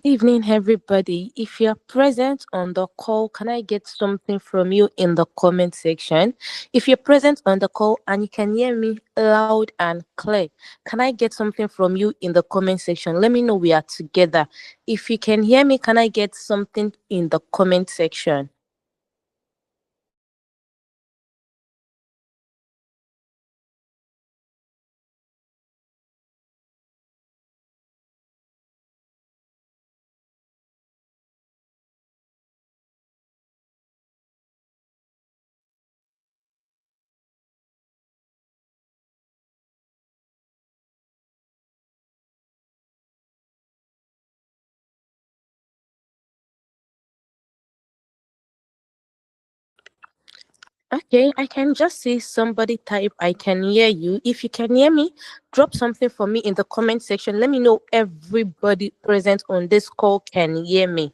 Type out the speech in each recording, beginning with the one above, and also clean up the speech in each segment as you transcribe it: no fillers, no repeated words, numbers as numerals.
evening, everybody. If you're present on the call, can I get something from you in the comment section? If you're present on the call and you can hear me loud and clear, can I get something from you in the comment section? Let me know we are together. If you can hear me, can I get something in the comment section? Okay, I can just see somebody type, I can hear you. If you can hear me, drop something for me in the comment section. Let me know everybody present on this call can hear me.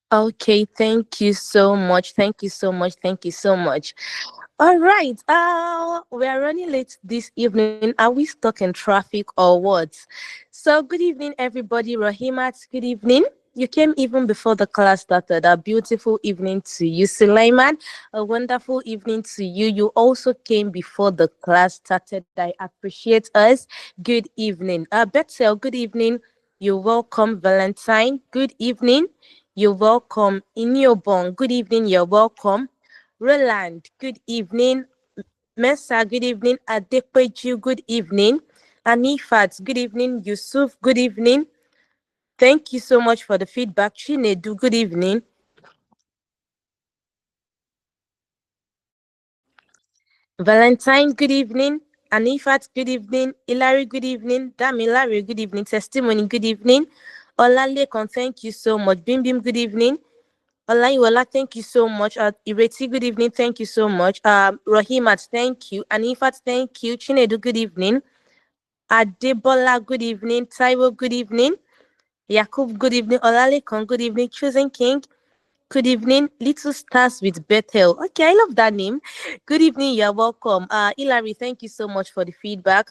Okay, thank you so much. Thank you so much. Thank you so much. All right. We are running late this evening. Are we stuck in traffic or what? So, good evening, everybody. Rahimat, good evening. You came even before the class started. A beautiful evening to you, Sulaiman. A wonderful evening to you. You also came before the class started. I appreciate us. Good evening. Betsel, good evening. You're welcome, Valentine. Good evening. You're welcome. Inyobong, good evening. You're welcome. Roland, good evening. Mesa, good evening. Adepeju, good evening. Anifat, good evening. Yusuf, good evening. Thank you so much for the feedback. Chinedu, good evening. Valentine, good evening. Anifat, good evening. Hilary, good evening. Damilari, good evening. Testimony, good evening. Olalekan, thank you so much. Bim Bim, good evening. Olaiwola, thank you so much. Ireti, good evening. Thank you so much. Rahimat, thank you. Anifat, thank you. Chinedu, good evening. Adebola, good evening. Taiwo, good evening. Yakub, good evening. Olalekan, good evening. Chosen King, good evening. Little Stars with Bethel. Okay, I love that name. Good evening. You're welcome. Hilary, thank you so much for the feedback.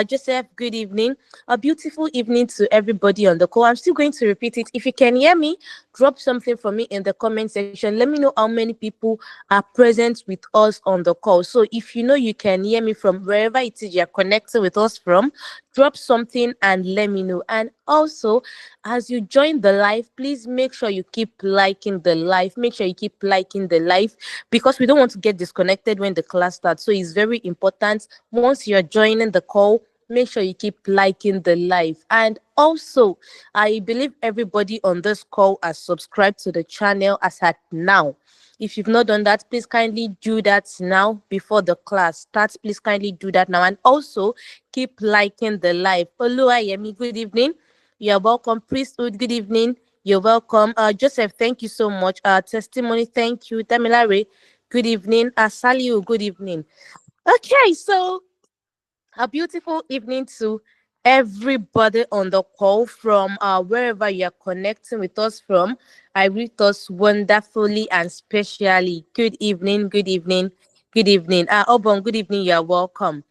Joseph, good evening. A beautiful evening to everybody on the call. I'm still going to repeat it. If you can hear me, drop something for me in the comment section. Let me know how many people are present with us on the call. So if you know you can hear me from wherever it is you're connected with us from, drop something and let me know. And also, as you join the live, please make sure you keep liking the live. Make sure you keep liking the live because we don't want to get disconnected when the class starts. So it's very important. Once you're joining the call, make sure you keep liking the live. And also, I believe everybody on this call has subscribed to the channel as at now. If you've not done that, please kindly do that now before the class starts. Please kindly do that now. And also, keep liking the live. Oluwayemi, good evening. You're welcome. Priesthood, good evening. You're welcome. Joseph, thank you so much. Testimony, thank you. Damilare, good evening. Saliu, good evening. Okay, so a beautiful evening to everybody on the call from wherever you're connecting with us from. I greet us wonderfully and specially. Good evening, good evening, good evening. Obon, good evening. You're welcome.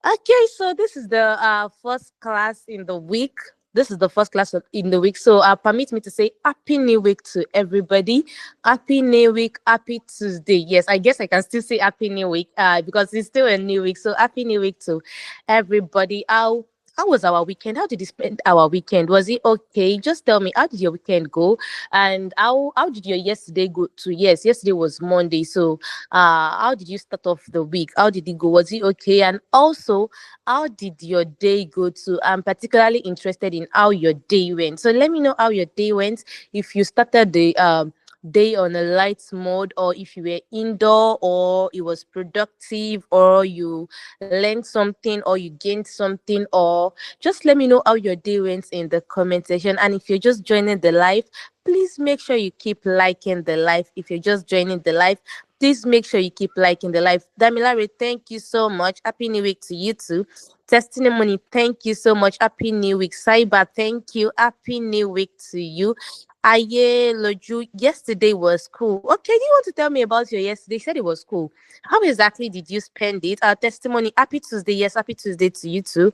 Okay, so this is the first class in the week. This is the first class in the week. So permit me to say Happy New Week to everybody. Happy New Week, Happy Tuesday. Yes, I guess I can still say Happy New Week because it's still a new week. So Happy New Week to everybody. How was our weekend? How did you spend our weekend? Was it okay? Just tell me, how did your weekend go? And how did your yesterday go to? Yes, yesterday was Monday. So how did you start off the week? How did it go? Was it okay? And also, how did your day go to? I'm particularly interested in how your day went. So let me know how your day went. If you started the day on a light mode, or if you were indoor, or it was productive, or you learned something, or you gained something, or just let me know how your day went in the comment section. And if you're just joining the live, please make sure you keep liking the live. If you're just joining the live, Please make sure you keep liking the live. Damilare, thank you so much. Happy New Week to you too. Testimony, thank you so much. Happy New Week. Cyber, thank you. Happy New Week to you. Aye, Loju, yesterday was cool. Okay, do you want to tell me about your yesterday? You said it was cool. How exactly did you spend it? Testimony, happy Tuesday. Yes, happy Tuesday to you too.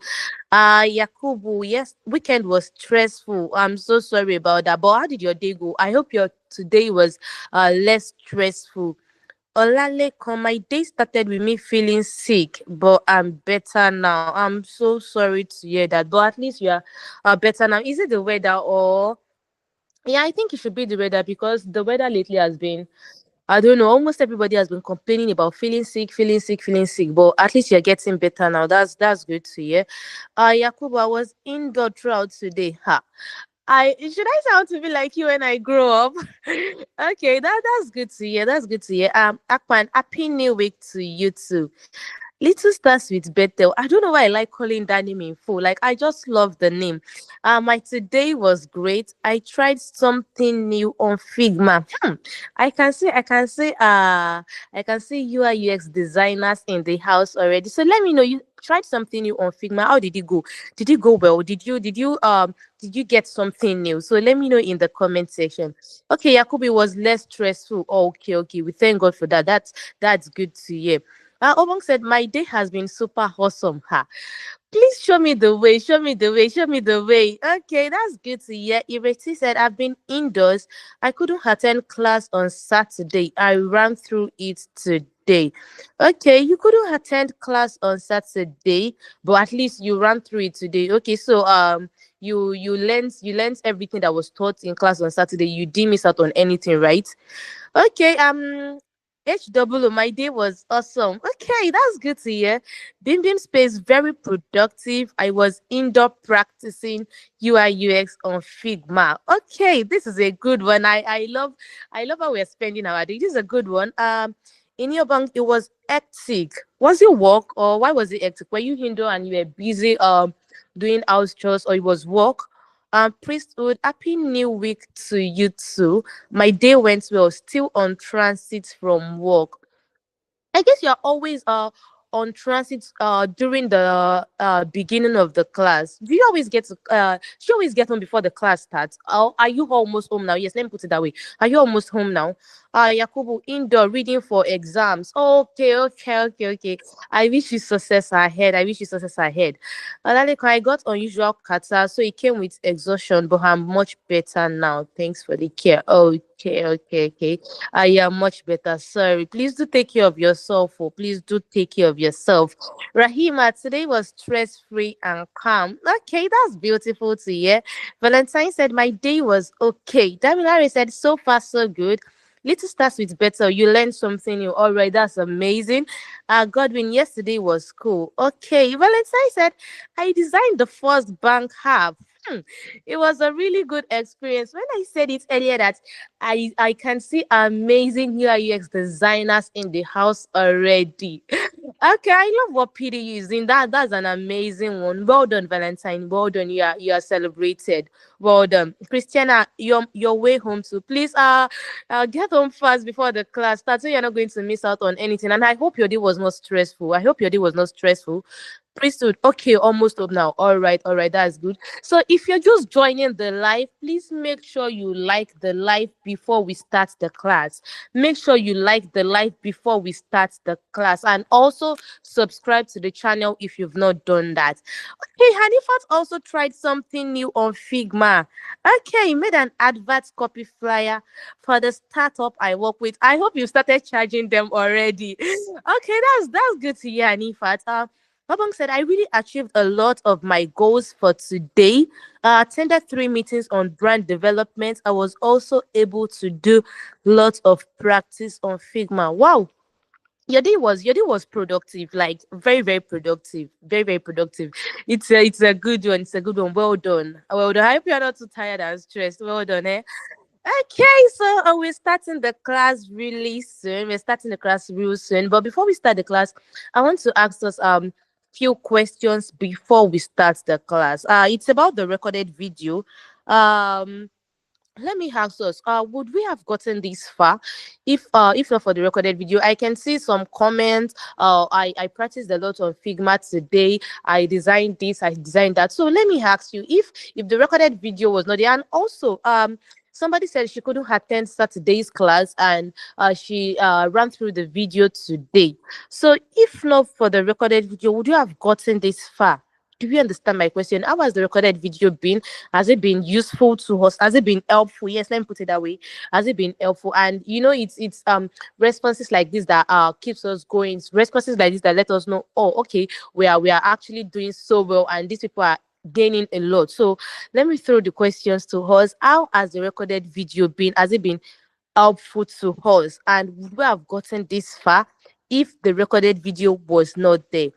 Yakubu, yes, weekend was stressful. I'm so sorry about that. But how did your day go? I hope your today was less stressful. Olalekan, my day started with me feeling sick, but I'm better now. I'm so sorry to hear that. But at least you are better now. Is it the weather or yeah, I think it should be the weather because the weather lately has been, I don't know, almost everybody has been complaining about feeling sick, feeling sick, feeling sick. But at least you're getting better now. That's good to hear. Yakubu, I was indoor throughout today. Ha. I should I sound to be like you when I grow up? Okay, that's good to hear. That's good to hear. Akpan, happy new week to you too. Little starts with Bethel. I don't know why I like calling that name in full. Like I just love the name. My today was great. I tried something new on Figma. I can see UI UX designers in the house already. So let me know you tried something new on Figma. How did it go? Did it go well? Did you get something new? So let me know in the comment section. Okay, Yakubi was less stressful. Oh, okay, okay. We thank God for that. That's good to hear. Obong said, my day has been super awesome. Ha. Please show me the way, show me the way, show me the way. Okay, that's good to hear. Ireti said, I've been indoors. I couldn't attend class on Saturday. I ran through it today. Okay, you couldn't attend class on Saturday, but at least you ran through it today. Okay, so you learned everything that was taught in class on Saturday. You didn't miss out on anything, right? Okay, HW, my day was awesome. Okay, that's good to hear. Bim Bim Space, very productive. I was indoor practicing UI UX on Figma. Okay, this is a good one. I love how we're spending our day. This is a good one. In your bank, it was hectic. Was it work or why was it hectic? Were you indoor and you were busy doing house chores or it was work? Priesthood, happy new week to you too. My day went well, still on transit from work. I guess you're always on transit during the beginning of the class. Do you always get to do you always get home before the class starts? Or are you almost home now? Yes, let me put it that way. Are you almost home now? Yakubu, indoor reading for exams. Okay, okay, okay, okay. I wish you success ahead. I wish you success ahead. Alaleko, I got unusual kata, so it came with exhaustion, but I'm much better now. Thanks for the care. Okay, okay, okay. I am much better. Sorry. Please do take care of yourself. Oh, please do take care of yourself. Rahima, today was stress free and calm. Okay, that's beautiful to hear. Valentine said, my day was okay. Damilare said, so far, so good. Little starts with better. You learned something new. All right, that's amazing. Godwin, yesterday was cool. Okay, Valentine said, I designed the first bank app. It was a really good experience. When I said it earlier that I can see amazing UI UX designers in the house already. Okay, I love what PD using. That's an amazing one. Well done, Valentine. Well done. You are celebrated. Well done, Christiana. Your way home too. Please get home fast before the class starts, so you're not going to miss out on anything. And I hope your day was not stressful. I hope your day was not stressful. Priesthood, okay, almost up now. All right, that's good. So if you're just joining the live, please make sure you like the live before we start the class. Make sure you like the live before we start the class, and also subscribe to the channel if you've not done that. Okay, Hanifat also tried something new on Figma. Okay, he made an advert copy flyer for the startup I work with. I hope you started charging them already. Okay, that's good to hear, Hanifat. Babang said, I really achieved a lot of my goals for today. Attended 3 meetings on brand development. I was also able to do lots of practice on Figma. Wow, your day was productive, like very very productive, very very productive. It's a good one. It's a good one. Well done. Well done. I hope you're not too tired and stressed. Well done, eh? Okay, so we're starting the class really soon. We're starting the class real soon. But before we start the class, I want to ask us few questions before we start the class. It's about the recorded video. Um let me ask us, would we have gotten this far if not for the recorded video? I can see some comments. I practiced a lot on Figma today. I designed this, I designed that. So let me ask you, if the recorded video was not there, and also somebody said she couldn't attend Saturday's class, and she ran through the video today. So if not for the recorded video, would you have gotten this far? Do you understand my question? How has the recorded video been? Has it been useful to us? Has it been helpful? Yes, let me put it that way. Has it been helpful? And it's responses like this that keeps us going. It's responses like this that let us know, oh, okay, we are actually doing so well, and these people are gaining a lot. So let me throw the questions to us. How has the recorded video been? Has it been helpful to us? And would we have gotten this far if the recorded video was not there?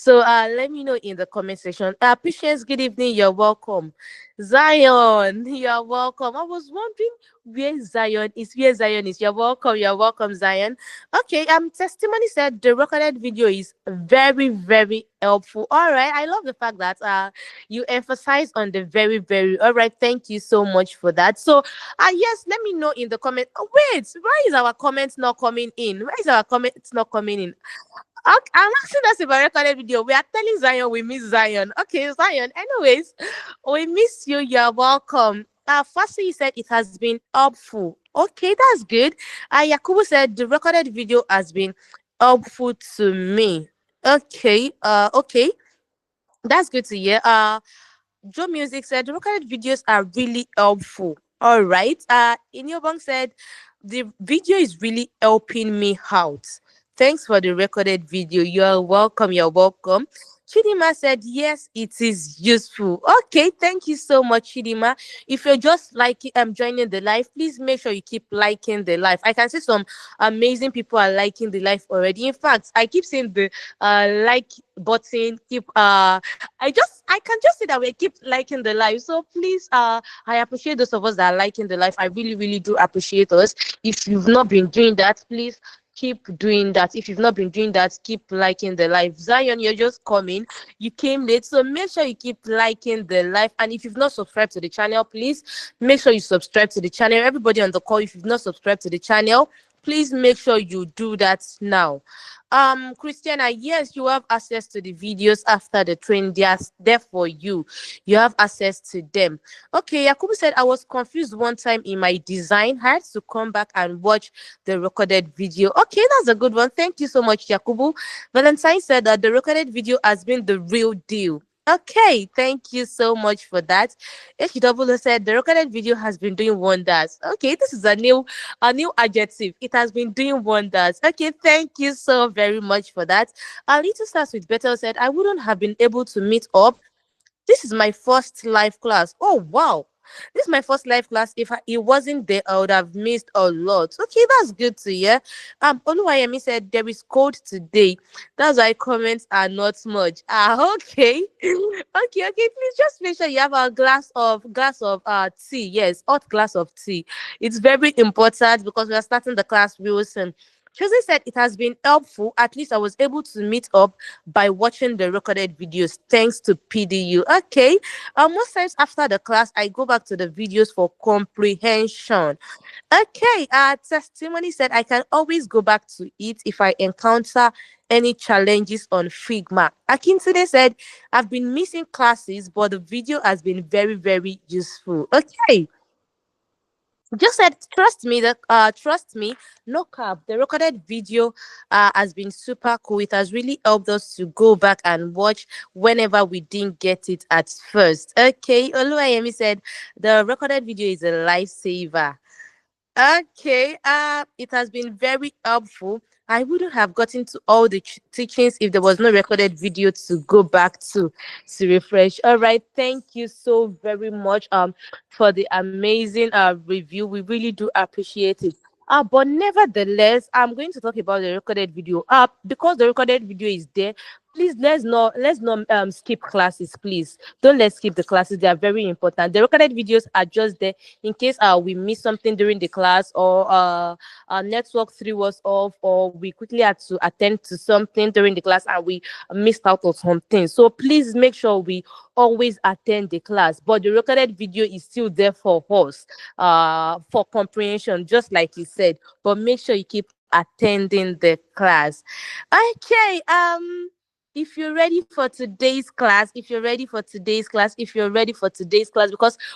So let me know in the comment section. Patience, good evening. You're welcome. Zion, you're welcome. I was wondering where Zion is. Where Zion is. You're welcome. You're welcome, Zion. Okay. Testimony said the recorded video is very, very helpful. All right. I love the fact that you emphasize on the very, very. All right. Thank you so much for that. So yes, let me know in the comment. Oh, wait, why is our comments not coming in? Why is our comments not coming in? Okay, I'm asking us about recorded video. We are telling Zion we miss Zion. Okay, Zion. Anyways, we miss you. You're welcome. Firstly, you said it has been helpful. Okay, that's good. Yakubu said the recorded video has been helpful to me. Okay. Okay, that's good to hear. Joe Music said the recorded videos are really helpful. All right. Inyobong said the video is really helping me out. Thanks for the recorded video. You're welcome. You're welcome. Chidima said, yes, it is useful. Okay, thank you so much, Chidima. If you're just like joining the live, please make sure you keep liking the live. I can see some amazing people are liking the live already. In fact, I keep seeing the like button, keep I can just say that we keep liking the live. So please, I appreciate those of us that are liking the live. I really, really do appreciate us. If you've not been doing that, please keep doing that. If you've not been doing that, keep liking the live. Zion, you're just coming. You came late, so make sure you keep liking the live. And if you've not subscribed to the channel, please make sure you subscribe to the channel. Everybody on the call, if you've not subscribed to the channel, please make sure you do that now. Christiana, yes, you have access to the videos after the training. They are there for you. You have access to them. Okay, Yakubu said I was confused one time in my design. I had to come back and watch the recorded video. Okay, that's a good one. Thank you so much, Yakubu. Valentine said that the recorded video has been the real deal. Okay, thank you so much for that. HW said the recorded video has been doing wonders. Okay, this is a new adjective. It has been doing wonders. Okay, thank you so very much for that. Little Stars with Better said I wouldn't have been able to meet up. This is my first live class. Oh wow. This is my first live class. If it wasn't there, I would have missed a lot. Okay, that's good to hear. Oluwayemi said there is cold today. That's why comments are not much. Okay. Okay, please just make sure you have a glass of tea. Yes, hot glass of tea. It's very important because we are starting the class real soon. Chosen said it has been helpful. At least I was able to meet up by watching the recorded videos thanks to PDU. Okay. Most times after the class, I go back to the videos for comprehension. Okay. Testimony said I can always go back to it if I encounter any challenges on Figma. Akintude said I've been missing classes, but the video has been very, very useful. Okay. Just said trust me, no cap. The recorded video has been super cool. It has really helped us to go back and watch whenever we didn't get it at first. Okay, Oluwayemi said the recorded video is a lifesaver. Okay, it has been very helpful. I wouldn't have gotten to all the teachings if there was no recorded video to go back to refresh. All right, thank you so very much for the amazing review. We really do appreciate it. But nevertheless, I'm going to talk about the recorded video. Because the recorded video is there, Please, let's not skip classes, please. Don't let's skip the classes. They are very important. The recorded videos are just there in case we miss something during the class, or our network threw us off, or we quickly had to attend to something during the class and we missed out on something. So please make sure we always attend the class, but the recorded video is still there for us, for comprehension, just like you said. But make sure you keep attending the class. Okay. If you're ready for today's class, because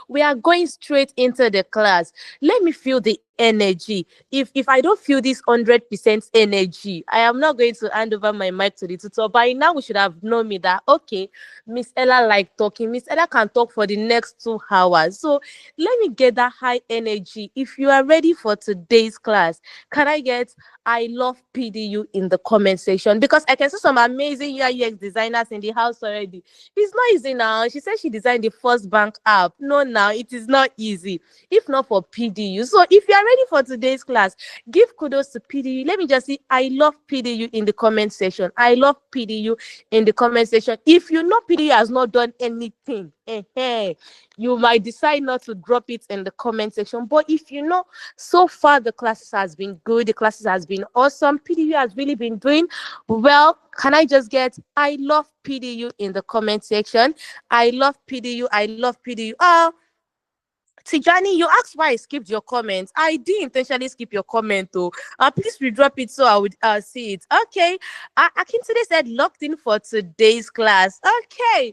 we are going straight into the class. Let me feel the energy. If I don't feel this 100% energy, I am not going to hand over my mic to the tutor. By now, we should have known me that okay, Miss Ella like talking. Miss Ella can talk for the next 2 hours. So let me get that high energy. If you are ready for today's class, can I get I love PDU in the comment section? Because I can see some amazing UI UX designers in the house already. It's not easy now. She said she designed the first bank app. No, now it is not easy, if not for PDU. So if you are ready for today's class, give kudos to PDU. Let me just see I love PDU in the comment section. I love PDU in the comment section. If you know PDU has not done anything, you might decide not to drop it in the comment section. But if you know so far the classes has been good, the classes has been awesome, PDU has really been doing well, can I just get I love PDU in the comment section? I love PDU. I love PDU. Tijani, you asked why I skipped your comment. I did intentionally skip your comment, though. Please redrop it so I would see it. Okay. Akintunde said locked in for today's class. Okay.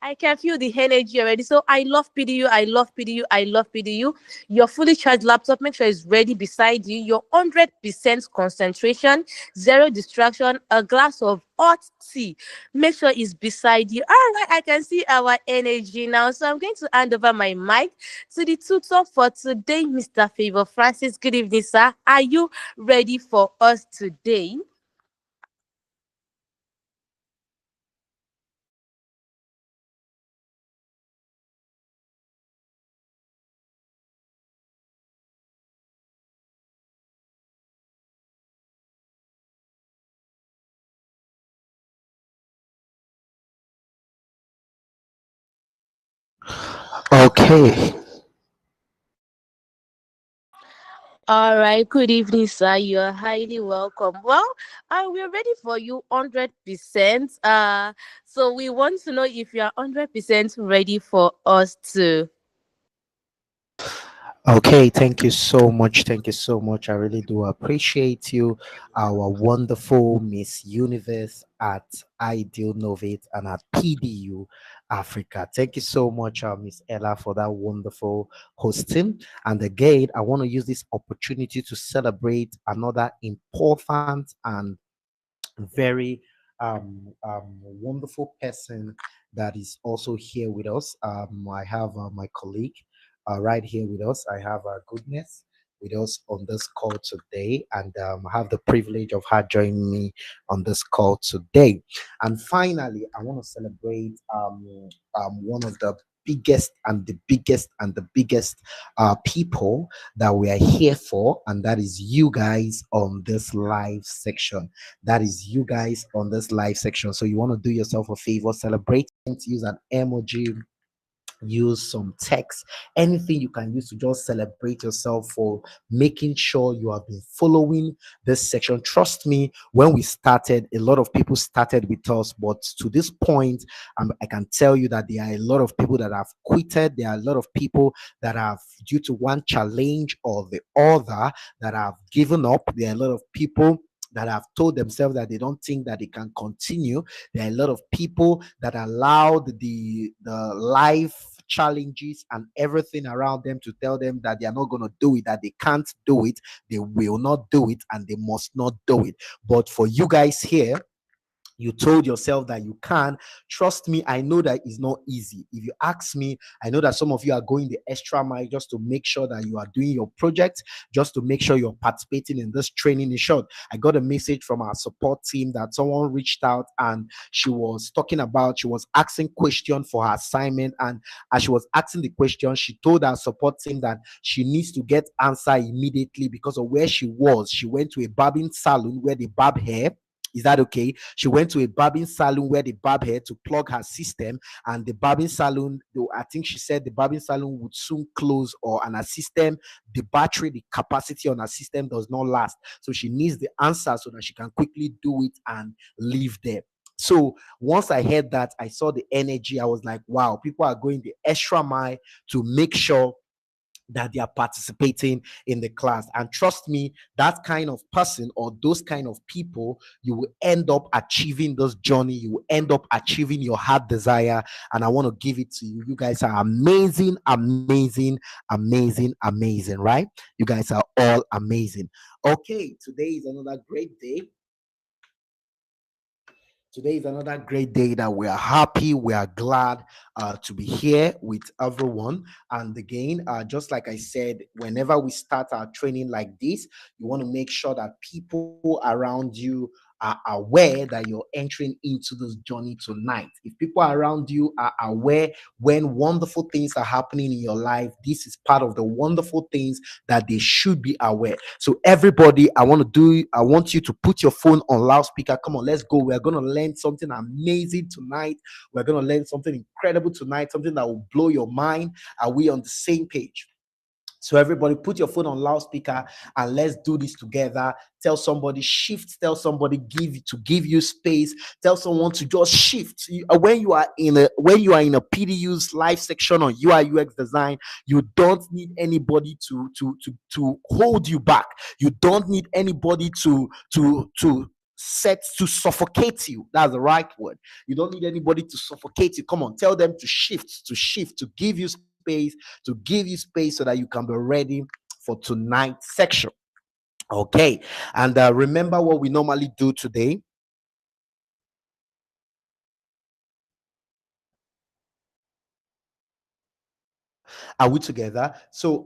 I can feel the energy already. So I love PDU. I love PDU. I love PDU. Your fully charged laptop, make sure it's ready beside you. Your 100% concentration, zero distraction, a glass of hot tea. Make sure it's beside you. All right. I can see our energy now. So I'm going to hand over my mic to the tutor for today, Mr. Favor Francis. Good evening, sir. Are you ready for us today? Okay, All right. Good evening, sir. You are highly welcome. Well, we're ready for you 100%. So we want to know if you are 100% ready for us to. okay, thank you so much. Thank you so much. I really do appreciate you, our wonderful Miss Universe at Idealnovate and at PDU Africa. Thank you so much, Miss Ella, for that wonderful hosting. And again, I want to use this opportunity to celebrate another important and very wonderful person that is also here with us. I have my colleague right here with us. I have Goodness with us on this call today, and I have the privilege of her joining me on this call today. And finally, I want to celebrate one of the biggest people that we are here for, and that is you guys on this live section. That is you guys on this live section. So you want to do yourself a favor, celebrate, use an emoji, use some text, anything you can use to just celebrate yourself for making sure you have been following this section. Trust me, when we started, a lot of people started with us, but to this point, I can tell you that there are a lot of people that have quitted. There are a lot of people that have, due to one challenge or the other, that have given up. There are a lot of people that have told themselves that they don't think that they can continue. There are a lot of people that allowed the life challenges and everything around them to tell them that they are not going to do it, that they can't do it, they will not do it, and they must not do it. But for you guys here, you told yourself that you can. Trust me, I know that it's not easy. If you ask me, I know that some of you are going the extra mile just to make sure that you are doing your project, just to make sure you're participating in this training. In short, I got a message from our support team that someone reached out and she was asking question for her assignment, and as she was asking the question, she told our support team that she needs to get answer immediately because of where she was. She went to a barbing salon where they barb hair, Is that okay? She went to a barbing salon where they barb hair to plug her system, and the barbing salon, though I think she said the barbing salon would soon close, or an her system, the battery, the capacity on her system does not last. So she needs the answer so that she can quickly do it and leave there. So once I heard that, I saw the energy. I was like, wow, people are going the extra mile to make sure that they are participating in the class. And trust me, that kind of person or those kind of people, you will end up achieving this journey. You will end up achieving your heart desire. And I want to give it to you. You guys are amazing, amazing, amazing, amazing, right? You guys are all amazing. Okay, today is another great day. Today is another great day that we are happy, we are glad to be here with everyone. And again, just like I said, whenever we start our training like this, you want to make sure that people around you are aware that you're entering into this journey tonight. If people around you are aware when wonderful things are happening in your life, this is part of the wonderful things that they should be aware. So everybody, I want you to put your phone on loudspeaker. Come on, let's go. We're going to learn something amazing tonight. We're going to learn something incredible tonight, something that will blow your mind. Are we on the same page? So everybody put your phone on loudspeaker and let's do this together. Tell somebody shift, tell somebody give you space, tell someone to just shift. When you are in a PDU's live section on UI UX design, you don't need anybody to hold you back. You don't need anybody to suffocate you. That's the right word. You don't need anybody to suffocate you. Come on, tell them to give you space so that you can be ready for tonight's section. Okay, and remember what we normally do today. Are we together? So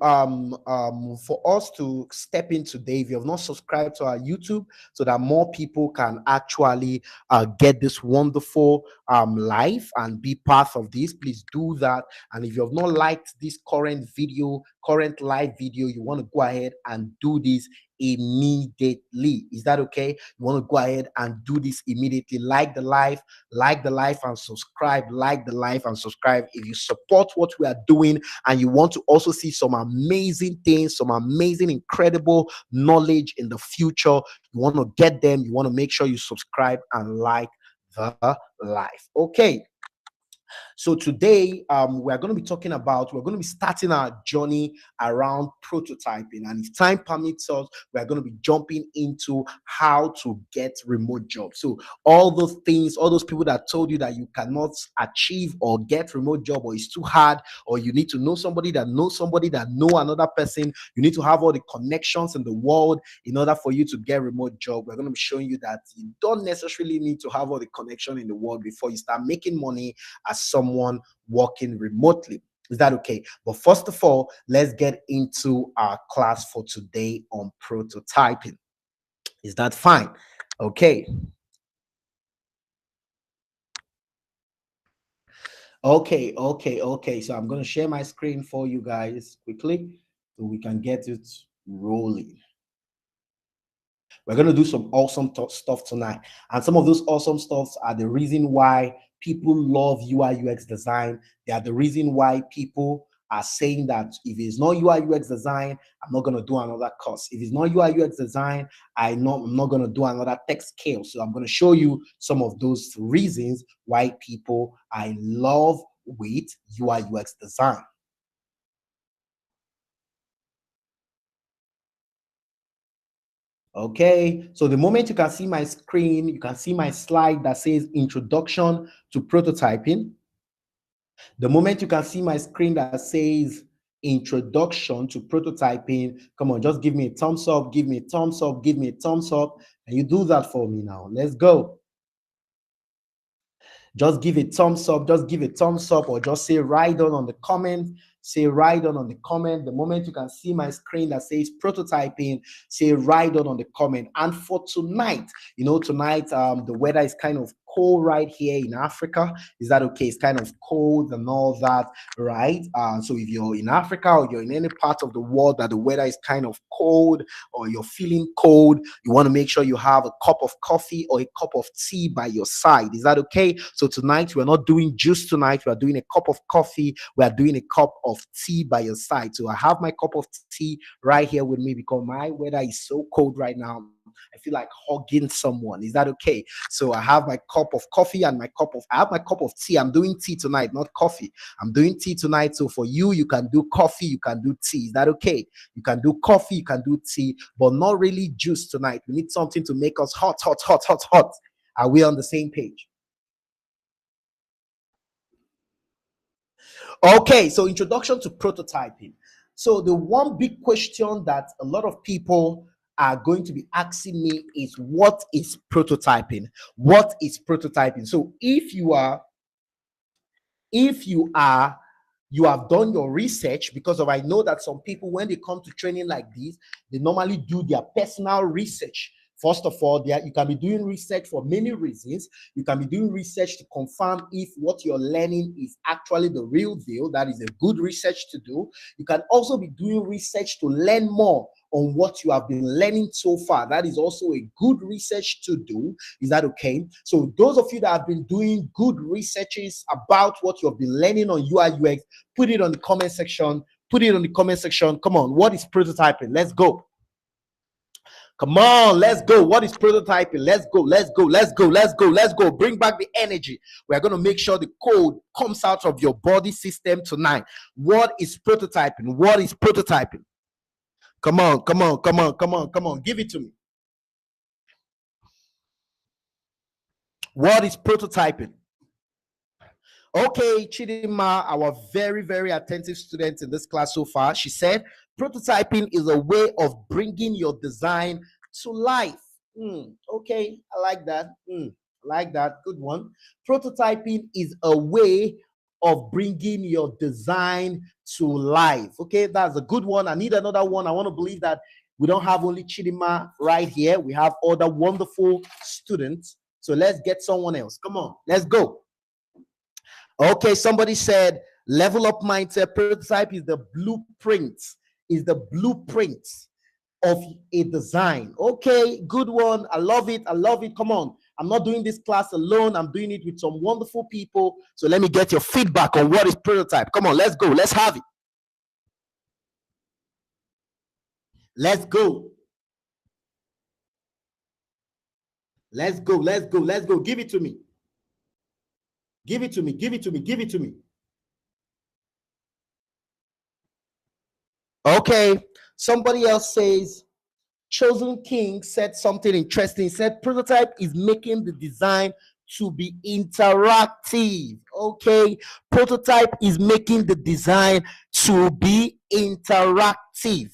for us to step in today, if you have not subscribed to our YouTube, so that more people can actually get this wonderful life and be part of this, please do that. And if you have not liked this current live video, you want to go ahead and do this immediately. Is that okay? You want to go ahead and do this immediately. Like the live and subscribe. Like the live and subscribe. If you support what we are doing and you want to also see some amazing things, some amazing, incredible knowledge in the future, you want to get them, you want to make sure you subscribe and like the live. Okay. So today, we're going to be starting our journey around prototyping. And if time permits us, we're going to be jumping into how to get remote jobs. So all those things, all those people that told you that you cannot achieve or get remote job, or it's too hard, or you need to know somebody that knows somebody that know another person, you need to have all the connections in the world in order for you to get remote job. We're going to be showing you that you don't necessarily need to have all the connection in the world before you start making money as someone working remotely. Is that okay? But first of all, let's get into our class for today on prototyping. Is that fine? Okay. Okay. So I'm going to share my screen for you guys quickly so we can get it rolling. We're going to do some awesome stuff tonight. And some of those awesome stuffs are the reason why people love UI UX design. They are the reason why people are saying that if it's not UI UX design, I'm not going to do another course. If it's not UI UX design, I'm not going to do another tech scale. So I'm going to show you some of those reasons why people are in love with UI UX design. Okay, so the moment you can see my screen, you can see my slide that says introduction to prototyping. The moment you can see my screen that says introduction to prototyping, come on, just give me a thumbs up, give me a thumbs up, give me a thumbs up. And you do that for me now. Let's go. Just give a thumbs up, just give a thumbs up, or just say right on the comment. Say right on the comment. The moment you can see my screen that says prototyping, say right on the comment. And for tonight, tonight the weather is kind of cold right here in Africa. Is that okay? It's kind of cold and all that, right? So if you're in Africa or you're in any part of the world that the weather is kind of cold or you're feeling cold, you want to make sure you have a cup of coffee or a cup of tea by your side. Is that okay? So tonight we're not doing juice tonight. We are doing a cup of coffee. We are doing a cup of tea by your side. So I have my cup of tea right here with me because my weather is so cold right now. I feel like hugging someone. Is that okay? So I have my cup of coffee and I have my cup of tea. I'm doing tea tonight, not coffee. I'm doing tea tonight. So for you, you can do coffee, you can do tea. Is that okay? You can do coffee, you can do tea, but not really juice tonight. We need something to make us hot, hot, hot, hot, hot. Are we on the same page? Okay, so introduction to prototyping. So the one big question that a lot of people are going to be asking me is, what is prototyping? What is prototyping? So if you have done your research, because of I know that some people, when they come to training like this, they normally do their personal research. First of all, you can be doing research for many reasons. You can be doing research to confirm if what you're learning is actually the real deal. That is a good research to do. You can also be doing research to learn more on what you have been learning so far. That is also a good research to do. Is that okay? So those of you that have been doing good researches about what you have been learning on UI UX, put it on the comment section. Put it on the comment section. Come on, what is prototyping? Let's go. Come on, let's go. What is prototyping? Let's go, let's go, let's go, let's go, let's go. Bring back the energy. We're going to make sure the code comes out of your body system tonight. What is prototyping? What is prototyping? Come on, come on, come on, come on, come on. Give it to me. What is prototyping? Okay, Chidima, our very, very attentive student in this class so far, she said, prototyping is a way of bringing your design to life. Okay, I like that. I like that. Good one. Prototyping is a way of bringing your design to life. Okay, that's a good one. I need another one. I want to believe that we don't have only Chidima right here. We have other wonderful students. So let's get someone else. Come on, let's go. Okay, somebody said level up mindset. Prototype is the blueprint, of a design. Okay, good one. I love it. I love it. Come on. I'm not doing this class alone. I'm doing it with some wonderful people. So let me get your feedback on what is prototype. Come on, let's go. Let's have it. Let's go. Let's go. Let's go. Let's go. Give it to me. Give it to me. Give it to me. Give it to me. Okay. Somebody else says, Chosen King said something interesting. He said, prototype is making the design to be interactive. Okay. Prototype is making the design to be interactive.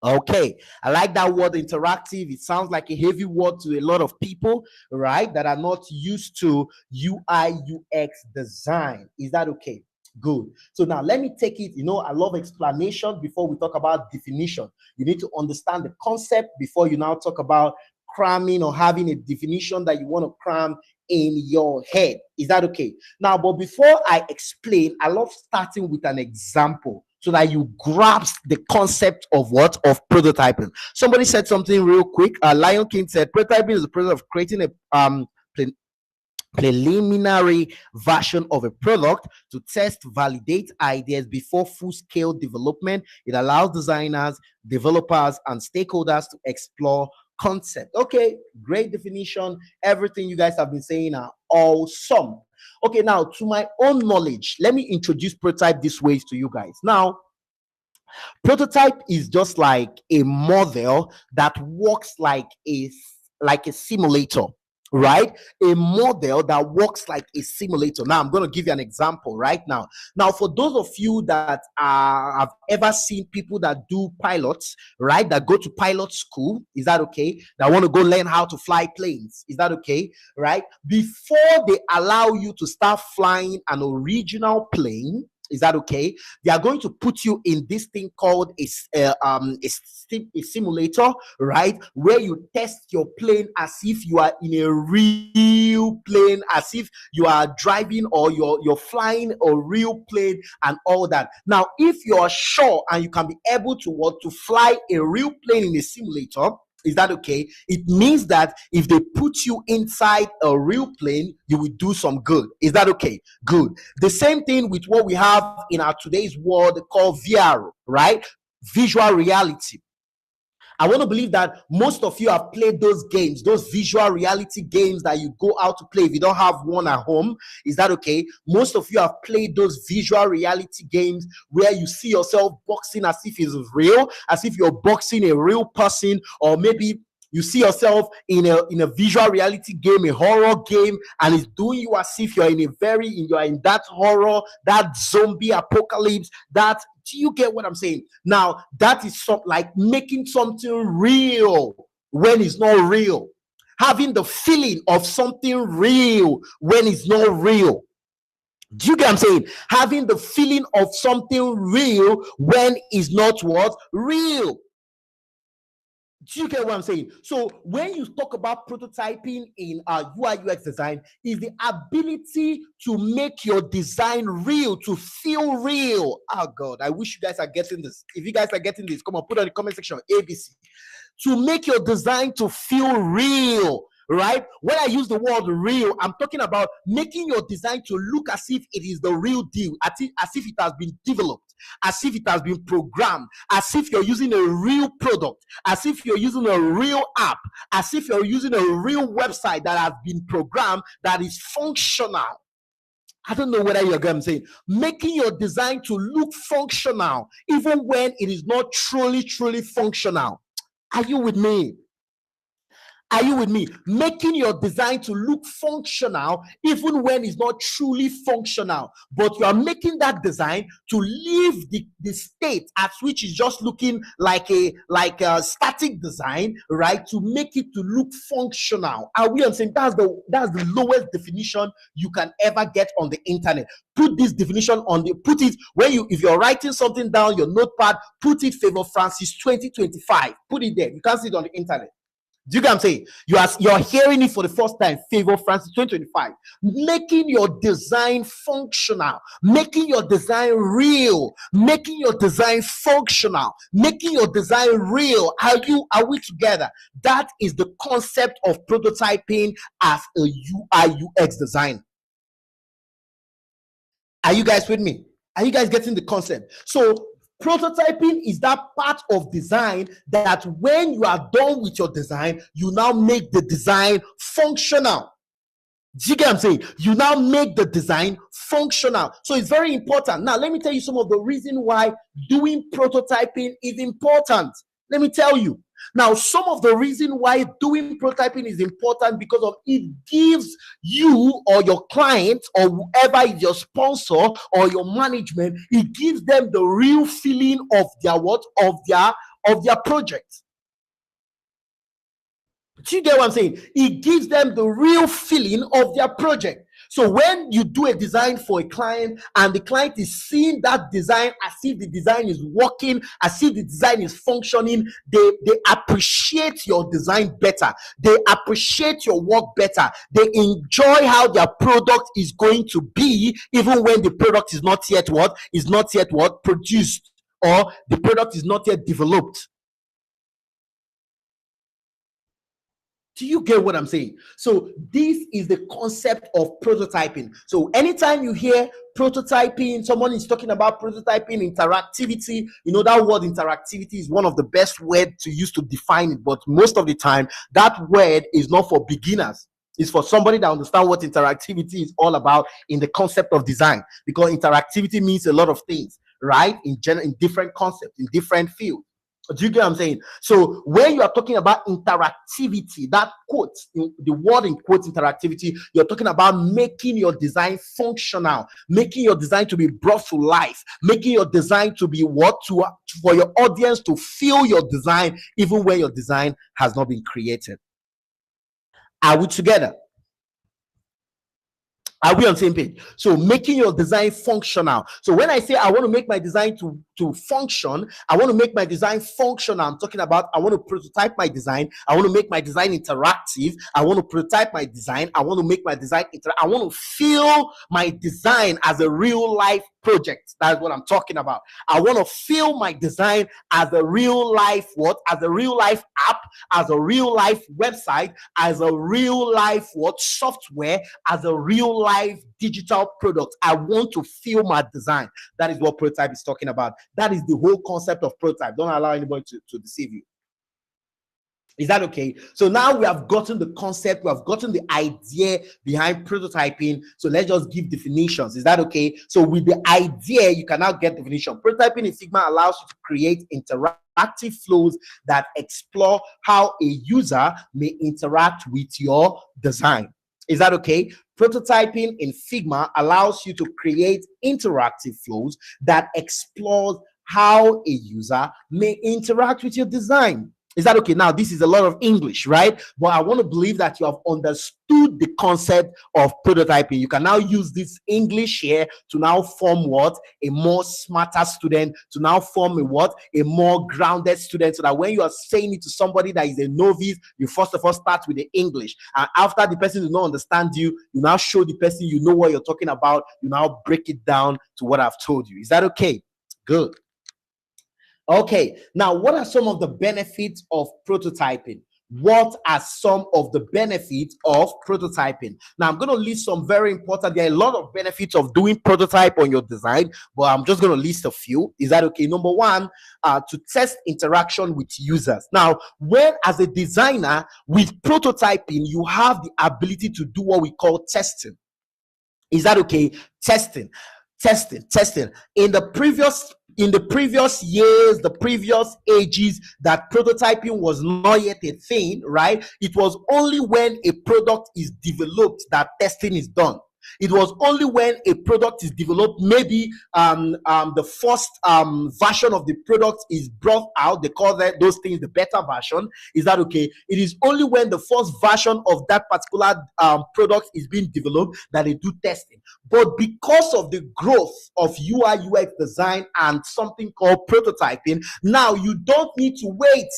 Okay, I like that word interactive. It sounds like a heavy word to a lot of people, right, that are not used to UI UX design. Is that okay? Good. So now let me take it. I love explanation before we talk about definition. You need to understand the concept before you now talk about cramming or having a definition that you want to cram in your head. Is that okay? Now, but before I explain, I love starting with an example so that you grasp the concept of what? Of prototyping. Somebody said something real quick. Lion King said prototyping is the process of creating a preliminary version of a product to test, validate ideas before full-scale development. It allows designers, developers, and stakeholders to explore concept. Okay, great definition. Everything you guys have been saying are awesome. Okay, now to my own knowledge, let me introduce prototype this way to you guys. Now, prototype is just like a model that works like a simulator, right? A model that works like a simulator. Now I'm going to give you an example right now. Now, for those of you that have ever seen people that do pilots, right, that go to pilot school, is that okay? That want to go learn how to fly planes, is that okay? Right? Before they allow you to start flying an original plane, Is that okay? They are going to put you in this thing called a simulator, right? Where you test your plane as if you are in a real plane, as if you are driving or you're flying a real plane and all that. Now, if you're sure and you can be able to what to fly a real plane in a simulator, is that okay? It means that if they put you inside a real plane, you will do some good. Is that okay? Good. The same thing with what we have in our today's world called VR, right? Visual reality. I want to believe that most of you have played those games, those visual reality games that you go out to play if you don't have one at home. Is that okay? Most of you have played those visual reality games where you see yourself boxing as if it's real, as if you're boxing a real person, or maybe you see yourself in a visual reality game, a horror game, and it's doing you as if you're in that horror, that zombie apocalypse. That, do you get what I'm saying? Now, that is like making something real when it's not real. Having the feeling of something real when it's not real. Do you get what I'm saying? Having the feeling of something real when it's not what? Real. Do you get what I'm saying? So when you talk about prototyping in UI UX design, is the ability to make your design real, to feel real. Oh God, I wish you guys are getting this. If you guys are getting this, come on, put it in the comment section, ABC. To make your design to feel real, right? When I use the word real, I'm talking about making your design to look as if it is the real deal, as if it has been developed, as if it has been programmed, as if you're using a real product, as if you're using a real app, as if you're using a real website that has been programmed, that is functional. I don't know whether you're getting what I'm saying. Making your design to look functional, even when it is not truly functional. Are you with me? Are you with me? Making your design to look functional even when it's not truly functional, but you are making that design to leave the state at which is just looking like a static design, right? To make it to look functional. Are we understanding? That's the lowest definition you can ever get on the internet. Put this definition put it if you're writing something down your notepad, put it Favor Francis 2025. Put it there. You can't see it on the internet. Do you get what I'm saying? You're hearing it for the first time. Favor Francis 2025. Making your design functional, making your design real, making your design functional, making your design real. Are we together? That is the concept of prototyping as a UI UX designer. Are you guys with me? Are you guys getting the concept? So prototyping is that part of design that when you are done with your design, you now make the design functional. Do you get what I'm saying? You now make the design functional. So it's very important. Now, let me tell you some of the reasons why doing prototyping is important. Let me tell you. Now, some of the reasons why doing prototyping is important because of it gives you or your client or whoever is your sponsor or your management, it gives them the real feeling of their project. Do you get what I'm saying? It gives them the real feeling of their project. So when you do a design for a client and the client is seeing that design as if the design is working, as if the design is functioning, they appreciate your design better. They appreciate your work better. They enjoy how their product is going to be, even when the product is not yet produced, or the product is not yet developed. Do you get what I'm saying? So this is the concept of prototyping. So anytime you hear prototyping, someone is talking about prototyping, interactivity, that word interactivity is one of the best words to use to define it. But most of the time, that word is not for beginners. It's for somebody that understands what interactivity is all about in the concept of design, because interactivity means a lot of things, right? In different concepts, in different fields. Do you get what I'm saying? So when you are talking about interactivity, that quote, the word in quotes interactivity, you're talking about making your design functional, making your design to be brought to life, making your design to be for your audience to feel your design, even when your design has not been created. Are we together? Are we on the same page? So making your design functional. So when I say I want to make my design to function, I want to make my design functional. I'm talking about I want to prototype my design. I want to make my design interactive. I want to prototype my design. I want to make my design I want to feel my design as a real life project. That's what I'm talking about. I want to feel my design as a real life what? As a real life app, as a real life website, as a real life what? Software, as a real life digital product. I want to feel my design. That is what prototype is talking about. That is the whole concept of prototype. Don't allow anybody to deceive you. Is that okay? So now we have gotten the concept, we have gotten the idea behind prototyping. So let's just give definitions. Is that okay? So with the idea, you can now get definition. Prototyping in Figma allows you to create interactive flows that explore how a user may interact with your design. Is that okay? Prototyping in Figma allows you to create interactive flows that explore how a user may interact with your design. Is that okay? Now, this is a lot of English, right? But I want to believe that you have understood the concept of prototyping. You can now use this English here to now form what? A more smarter student, to now form a what? A more grounded student, so that when you are saying it to somebody that is a novice, you first of all start with the English. And after the person does not understand you, you now show the person you know what you're talking about. You now break it down to what I've told you. Is that okay? Good. Okay, now what are some of the benefits of prototyping? What are some of the benefits of prototyping? Now, I'm going to list some very important. There are a lot of benefits of doing prototype on your design, but I'm just going to list a few. Is that okay? Number one, to test interaction with users. Now, when as a designer with prototyping, you have the ability to do what we call testing. Is that okay? Testing. In the previous years, the previous ages, that prototyping was not yet a thing, right? It was only when a product is developed that testing is done. It was only when a product is developed, maybe the first version of the product is brought out. They call those things the beta version. Is that okay? It is only when the first version of that particular product is being developed that they do testing. But because of the growth of UI UX design and something called prototyping, now you don't need to wait,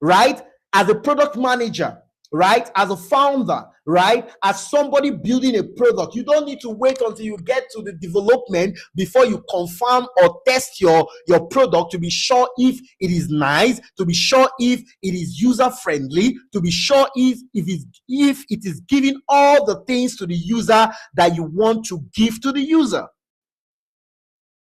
right? As a product manager, right? As a founder, right? As somebody building a product, you don't need to wait until you get to the development before you confirm or test your product to be sure if it is nice, to be sure if it is user friendly, to be sure if it is giving all the things to the user that you want to give to the user.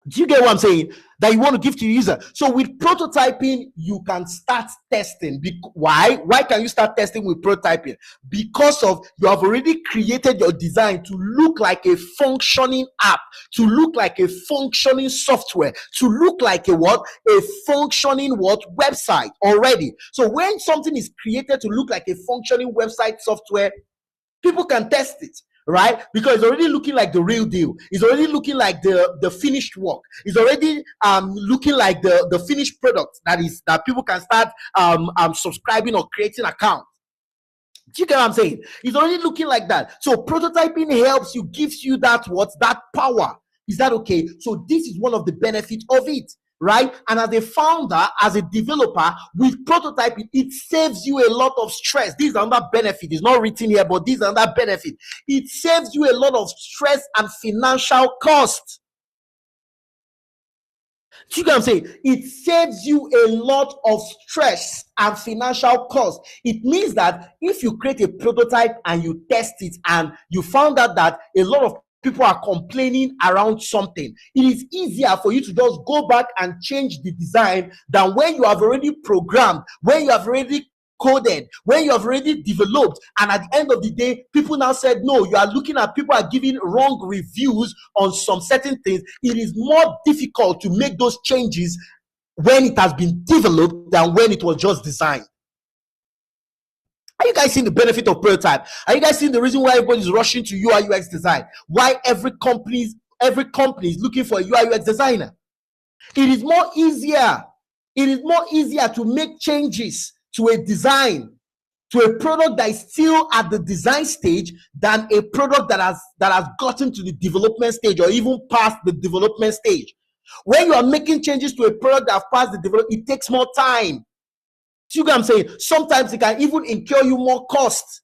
Do you get what I'm saying? That you want to give to the user. So with prototyping, you can start testing. Why? Why can you start testing with prototyping? Because of you have already created your design to look like a functioning app, to look like a functioning software, to look like a what? A functioning what? Website already. So when something is created to look like a functioning website software, people can test it, right? Because it's already looking like the real deal. It's already looking like the finished work. It's already looking like the finished product that people can start subscribing or creating accounts. Do you get what I'm saying? It's already looking like that. So prototyping helps you, gives you that power. Is that okay? So this is one of the benefits of it, right? And as a founder, as a developer, with prototyping, it saves you a lot of stress. This is another benefit. It's not written here, but this is another benefit. It saves you a lot of stress and financial cost. Do you get what I'm saying? It saves you a lot of stress and financial cost. It means that if you create a prototype and you test it and you found out that a lot of people are complaining around something, it is easier for you to just go back and change the design than when you have already programmed, when you have already coded, when you have already developed, and at the end of the day, people now said, no, you are looking at people are giving wrong reviews on some certain things. It is more difficult to make those changes when it has been developed than when it was just designed. Are you guys seeing the benefit of prototype? Are you guys seeing the reason why everybody is rushing to UI UX design? Why every company is looking for a UI UX designer? It is more easier. It is more easier to make changes to a design to a product that is still at the design stage than a product that has gotten to the development stage or even past the development stage. When you are making changes to a product that has passed the development, it takes more time. See what I'm saying? Sometimes it can even incur you more cost.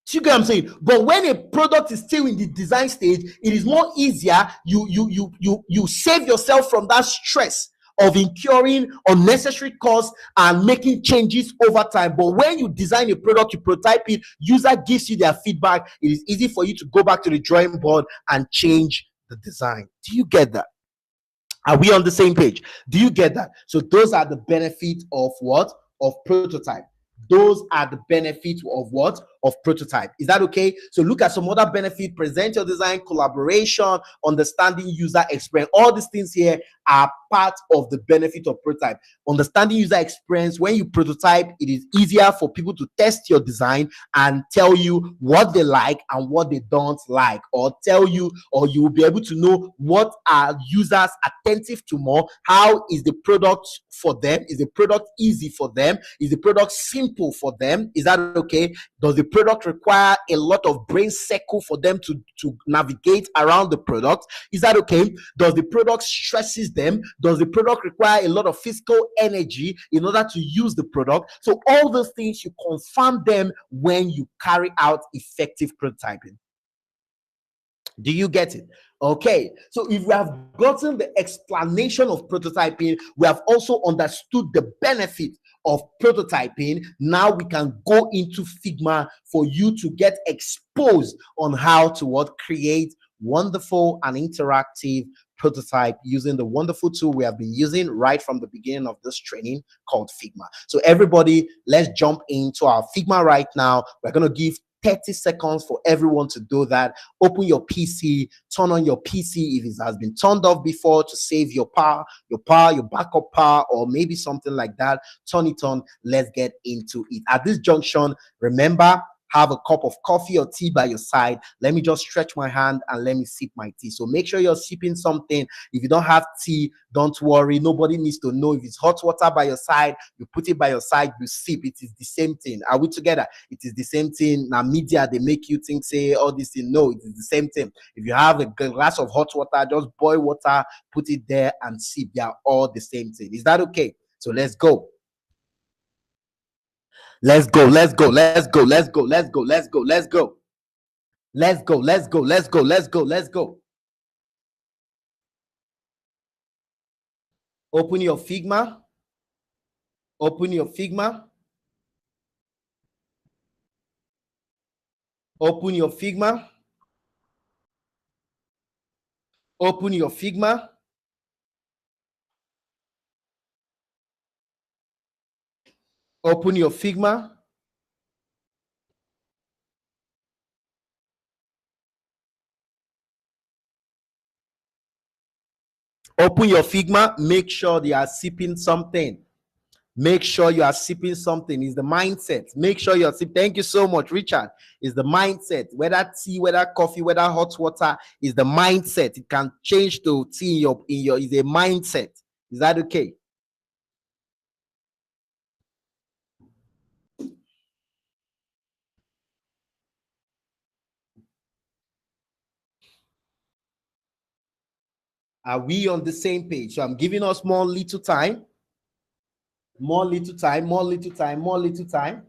See what I'm saying? But when a product is still in the design stage, it is more easier. You save yourself from that stress of incurring unnecessary costs and making changes over time. But when you design a product, you prototype it, user gives you their feedback, it is easy for you to go back to the drawing board and change the design. Do you get that? Are we on the same page? Do you get that? So those are the benefits of what? Of prototype. Those are the benefits of what? Of prototype. Is that okay? So look at some other benefit: present your design, collaboration, understanding user experience. All these things here are part of the benefit of prototype. Understanding user experience. When you prototype, it is easier for people to test your design and tell you what they like and what they don't like, or tell you, or you will be able to know what are users attentive to more. How is the product for them? Is the product easy for them? Is the product simple for them? Is that okay? Does the product require a lot of brain cycle for them to navigate around the product? Is that okay? Does the product stresses them? Does the product require a lot of physical energy in order to use the product? So all those things, you confirm them when you carry out effective prototyping. Do you get it? Okay, so if we have gotten the explanation of prototyping, we have also understood the benefit of prototyping. Now we can go into Figma for you to get exposed on how to create wonderful and interactive prototype using the wonderful tool we have been using right from the beginning of this training called Figma. So everybody, let's jump into our Figma right now. We're going to give 30 seconds for everyone to do that. Open your PC, turn on your PC if it has been turned off before, to save your power, your backup power, or maybe something like that. Turn it on. Let's get into it. At this junction, remember, have a cup of coffee or tea by your side. Let me just stretch my hand and let me sip my tea. So make sure you're sipping something. If you don't have tea, don't worry. Nobody needs to know. If it's hot water by your side, you put it by your side, you sip. It is the same thing. Are we together? It is the same thing. Now media, they make you think, say all this thing. No, it is the same thing. If you have a glass of hot water, just boil water, put it there and sip. They are all the same thing. Is that okay? So let's go. Let's go, let's go, let's go, let's go, let's go, let's go, let's go. Let's go, let's go, let's go, let's go, let's go. Open your Figma. Open your Figma. Open your Figma. Open your Figma. Open your Figma. Open your Figma. Make sure you are sipping something. Make sure you are sipping something. Is the mindset. Make sure you're sipping. Thank you so much, Richard. Is the mindset. Whether tea, whether coffee, whether hot water, is the mindset. It can change to tea in your is a mindset. Is that okay? Are we on the same page? So I'm giving us more little time. More little time, more little time, more little time.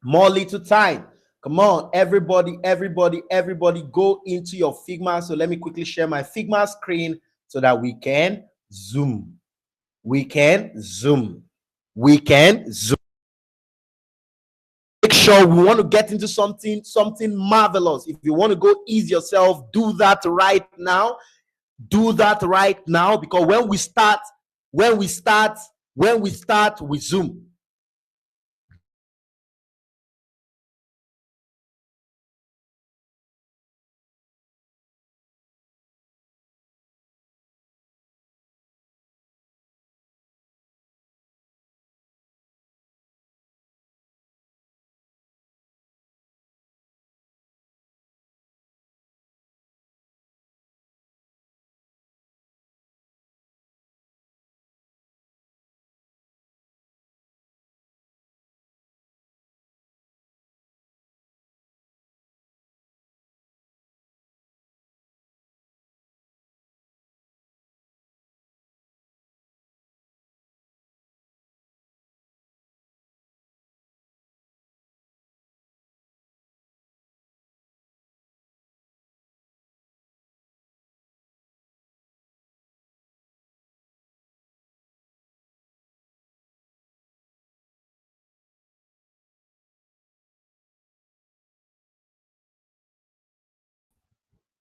More little time. Come on, everybody, everybody, everybody, go into your Figma. So let me quickly share my Figma screen so that we can zoom. We can zoom. We can zoom. Make sure we want to get into something marvelous. If you want to go ease yourself, do that right now. Do that right now, because when we start, we zoom.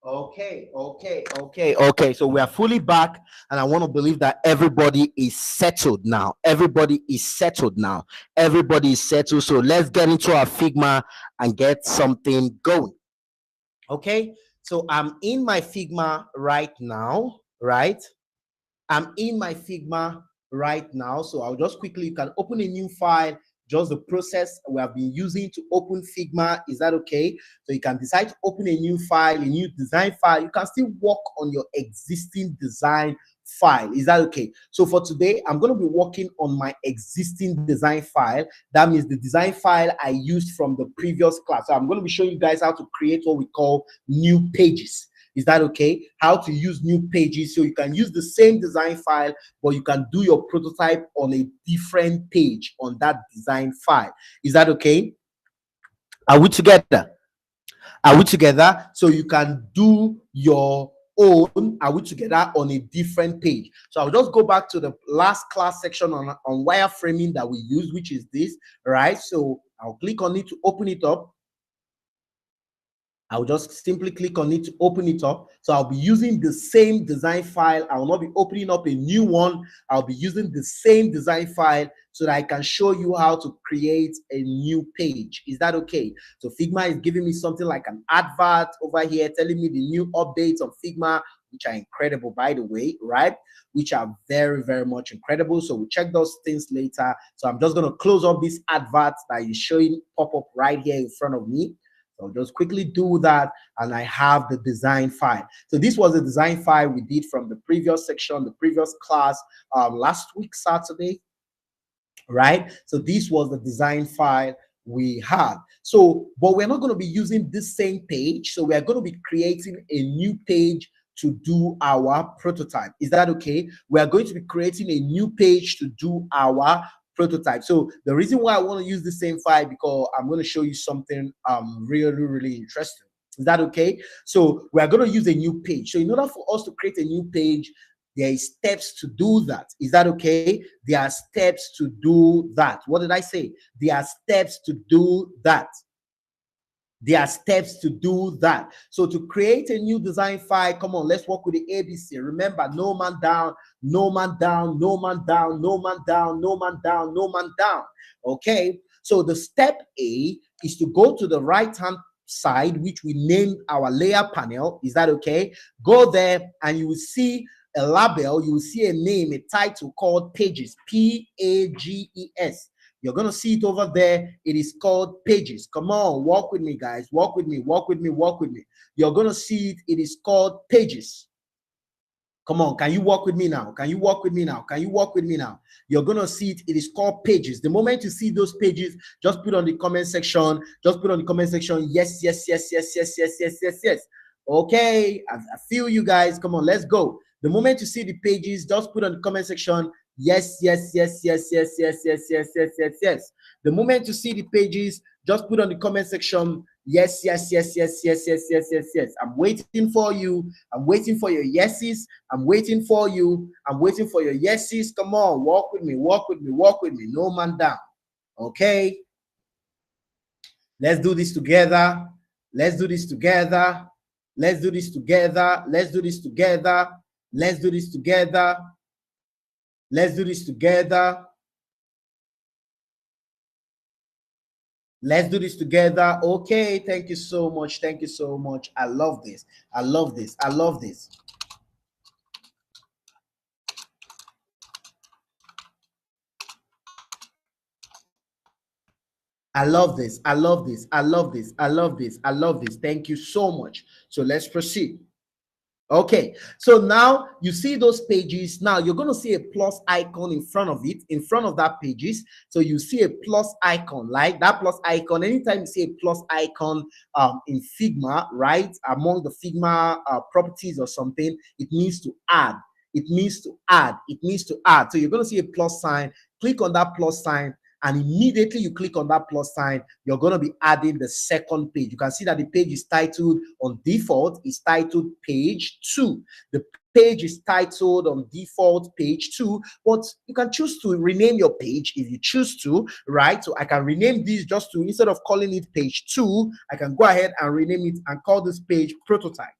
Okay. So we are fully back, and I want to believe that everybody is settled now. Everybody is settled now. Everybody is settled. So let's get into our Figma and get something going. Okay. So I'm in my Figma right now, right? I'm in my Figma right now. So I'll just quickly, you can open a new file, just the process we have been using to open Figma. Is that okay? So you can decide to open a new file, a new design file. You can still work on your existing design file. Is that okay? So for today, I'm going to be working on my existing design file. That means the design file I used from the previous class. So I'm going to be showing you guys how to create what we call new pages. Is that okay? How to use new pages, so you can use the same design file, but you can do your prototype on a different page on that design file. Is that okay? Are we together? Are we together? So you can do your own, are we together, on a different page. So I'll just go back to the last class section on wireframing that we use, which is this, right? So I'll click on it to open it up. I'll just simply click on it to open it up. So I'll be using the same design file. I will not be opening up a new one. I'll be using the same design file so that I can show you how to create a new page. Is that okay? So Figma is giving me something like an advert over here, telling me the new updates on Figma, which are incredible, by the way, right? Which are very, very much incredible. So we'll check those things later. So I'm just going to close up this advert that is showing pop up right here in front of me. So I'll just quickly do that, and I have the design file. So this was the design file we did from the previous section, the previous class, last week, Saturday, right? So this was the design file we had. So, but we're not going to be using this same page. So we are going to be creating a new page to do our prototype. Is that okay? We are going to be creating a new page to do our prototype. So the reason why I want to use the same file, because I'm going to show you something really interesting. Is that okay? So we are going to use a new page. So in order for us to create a new page, there is steps to do that. Is that okay? There are steps to do that. What did I say? There are steps to do that. There are steps to do that. So to create a new design file, come on, let's work with the ABC. Remember, no man down, no man down, no man down, no man down, no man down, no man down. Okay. So the step A is to go to the right-hand side, which we named our layer panel. Is that okay? Go there and you will see a label. You will see a name, a title called Pages, Pages. You're going to see it over there. It is called Pages. Come on, walk with me, guys. Walk with me, walk with me, walk with me. You're going to see it. It is called Pages. Come on, can you walk with me now? Can you walk with me now? Can you walk with me now? You're going to see it. It is called Pages. The moment you see those pages, just put on the comment section. Just put on the comment section. Yes, yes, yes, yes, yes, yes, yes, yes, yes. Okay, I feel you guys. Come on, let's go. The moment you see the pages, just put on the comment section. Yes, yes, yes, yes, yes, yes, yes, yes, yes, yes, yes. The moment you see the pages, just put on the comment section. Yes, yes, yes, yes, yes, yes, yes, yes, yes. I'm waiting for you. I'm waiting for your yeses. I'm waiting for you. I'm waiting for your yeses. Come on, walk with me, walk with me, walk with me. No man down. Okay. Let's do this together. Let's do this together. Let's do this together. Let's do this together. Let's do this together. Let's do this together. Let's do this together. Okay, thank you so much. Thank you so much. I love this. I love this. I love this. I love this. I love this. I love this. I love this. I love this. Thank you so much. So let's proceed. Okay, so now you see those pages. Now you're going to see a plus icon in front of it, in front of that pages. So you see a plus icon, like that plus icon. Anytime you see a plus icon in Figma, right, among the Figma properties or something, it means to add. It means to add. It means to add. So you're going to see a plus sign. Click on that plus sign, and immediately you click on that plus sign, you're going to be adding the second page. You can see that the page is titled on default, is titled page 2. The page is titled on default page 2, but you can choose to rename your page if you choose to, right? So I can rename this just to, instead of calling it page 2, I can go ahead and rename it and call this page prototype.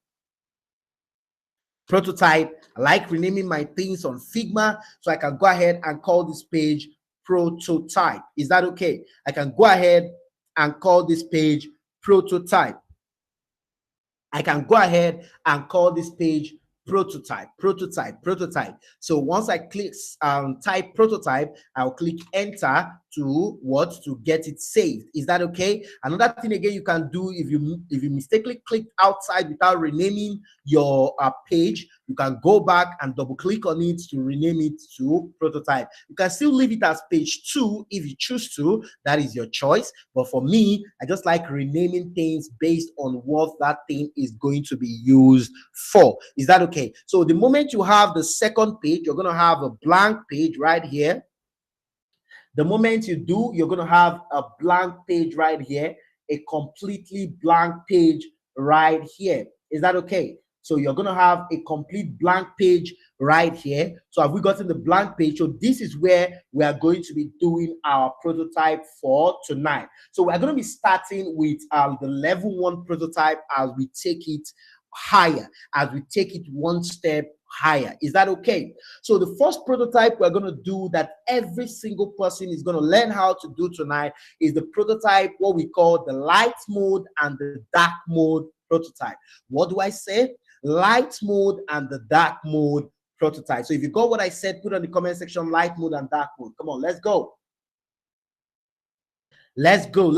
prototype. I like renaming my things on Figma, so I can go ahead and call this page prototype. Is that okay? I can go ahead and call this page prototype. I can go ahead and call this page prototype. So once I click type prototype, I'll click enter to what, to get it saved. Is that okay? Another thing again you can do, if you mistakenly clicked outside without renaming your page, you can go back and double click on it to rename it to prototype. You can still leave it as page 2 if you choose to. That is your choice. But for me, I just like renaming things based on what that thing is going to be used for. Is that okay? So the moment you have the second page, you're going to have a blank page right here. The moment you do, you're going to have a blank page right here, a completely blank page right here. Is that okay? So you're going to have a complete blank page right here. So have we gotten the blank page? So this is where we are going to be doing our prototype for tonight. So we're going to be starting with the level 1 prototype as we take it higher, as we take it one step higher. Is that okay? So the first prototype we're going to do, that every single person is going to learn how to do tonight, is the prototype, what we call the light mode and the dark mode prototype. What do I say? Light mode and the dark mode prototype. So if you got what I said, put on the comment section light mode and dark mode. Come on, let's go. Let's go.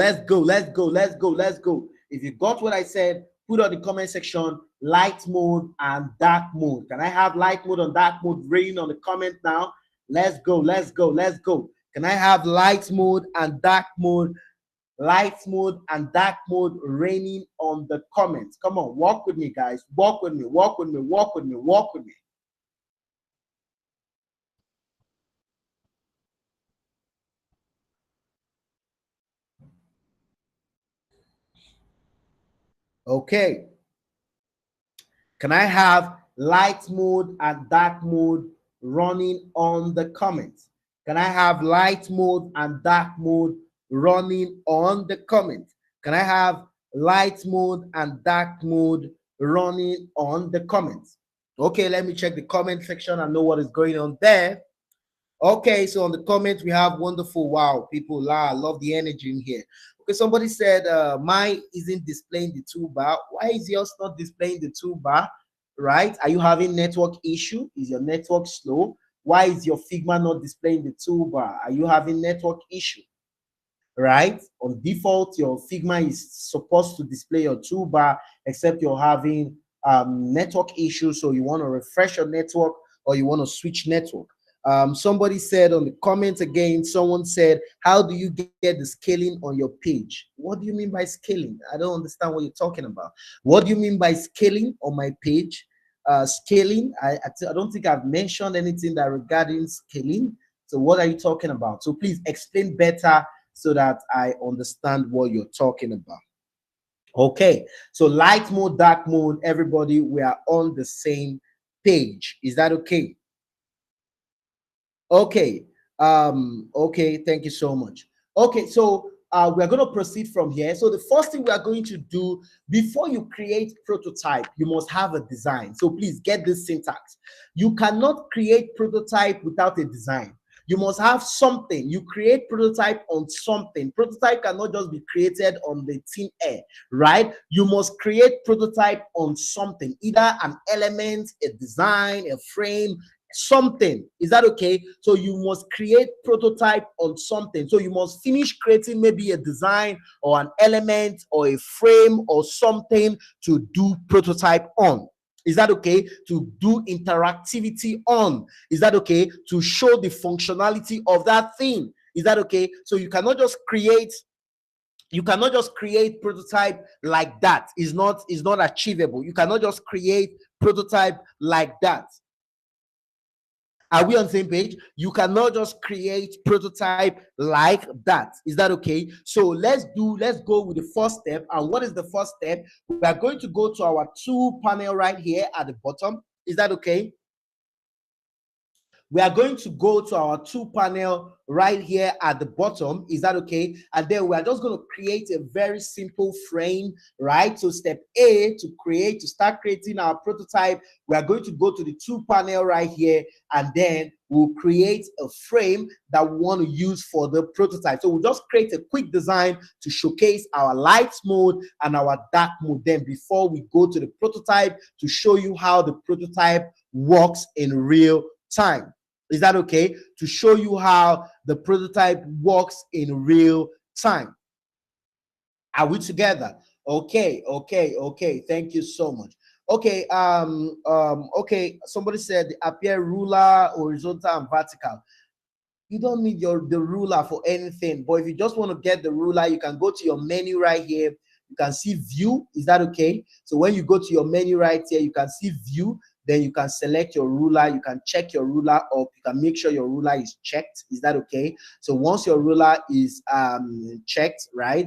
If you got what I said, put on the comment section light mode and dark mode. Can I have light mode and dark mode raining on the comment now? Let's go. Can I have light mode and dark mode, light mode and dark mode raining on the comments? Come on, walk with me, guys. Walk with me. Okay. Can I have light mode and dark mode running on the comments? Can I have light mode and dark mode running on the comments? Can I have light mode and dark mode running on the comments? Okay, let me check the comment section and know what is going on there. Okay, so on the comments we have wonderful. Wow, people, I love the energy in here. Okay, somebody said mine isn't displaying the toolbar. Why is yours not displaying the toolbar? Right? Are you having network issue? Is your network slow? Why is your Figma not displaying the toolbar? Are you having network issue? Right? On default, your Figma is supposed to display your toolbar, except you're having network issues. So you want to refresh your network or you want to switch network. Somebody said on the comments again, someone said, how do you get the scaling on your page? What do you mean by scaling? I don't understand what you're talking about. What do you mean by scaling on my page? Scaling, I don't think I've mentioned anything that regarding scaling. So what are you talking about? So please explain better so that I understand what you're talking about. Okay, so light mode, dark mode, everybody, we are on the same page. Is that okay? Okay. Okay, thank you so much. Okay, so we're going to proceed from here. So the first thing we are going to do, before you create prototype, you must have a design. So please get this syntax. You cannot create prototype without a design. You must have something. You create prototype on something. Prototype cannot just be created on the thin air, right? You must create prototype on something, either an element, a design, a frame, something. Is that okay? So you must create prototype on something. So you must finish creating maybe a design or an element or a frame or something to do prototype on. Is that okay? To do interactivity on. Is that okay? To show the functionality of that thing. Is that okay? So you cannot just create prototype like that. Is not achievable. You cannot just create prototype like that. Are we on the same page? You cannot just create prototype like that. Is that okay? So let's go with the first step. And what is the first step? We are going to go to our tool panel right here at the bottom. Is that okay? We are going to go to our two panel right here at the bottom. Is that okay? And then we are just going to create a very simple frame, right? So step A, to start creating our prototype, we are going to go to the two panel right here, and then we'll create a frame that we want to use for the prototype. So we'll just create a quick design to showcase our light mode and our dark mode. Then before we go to the prototype, to show you how the prototype works in real time. Is that okay? To show you how the prototype works in real time. Are we together? Okay, okay, okay. Thank you so much. Okay, okay. Somebody said the appear ruler, horizontal and vertical. You don't need the ruler for anything, but if you just want to get the ruler, you can go to your menu right here. You can see view. Is that okay? So when you go to your menu right here, you can see view. Then you can select your ruler. You can check your ruler up. You can make sure your ruler is checked. Is that okay? So once your ruler is checked, right,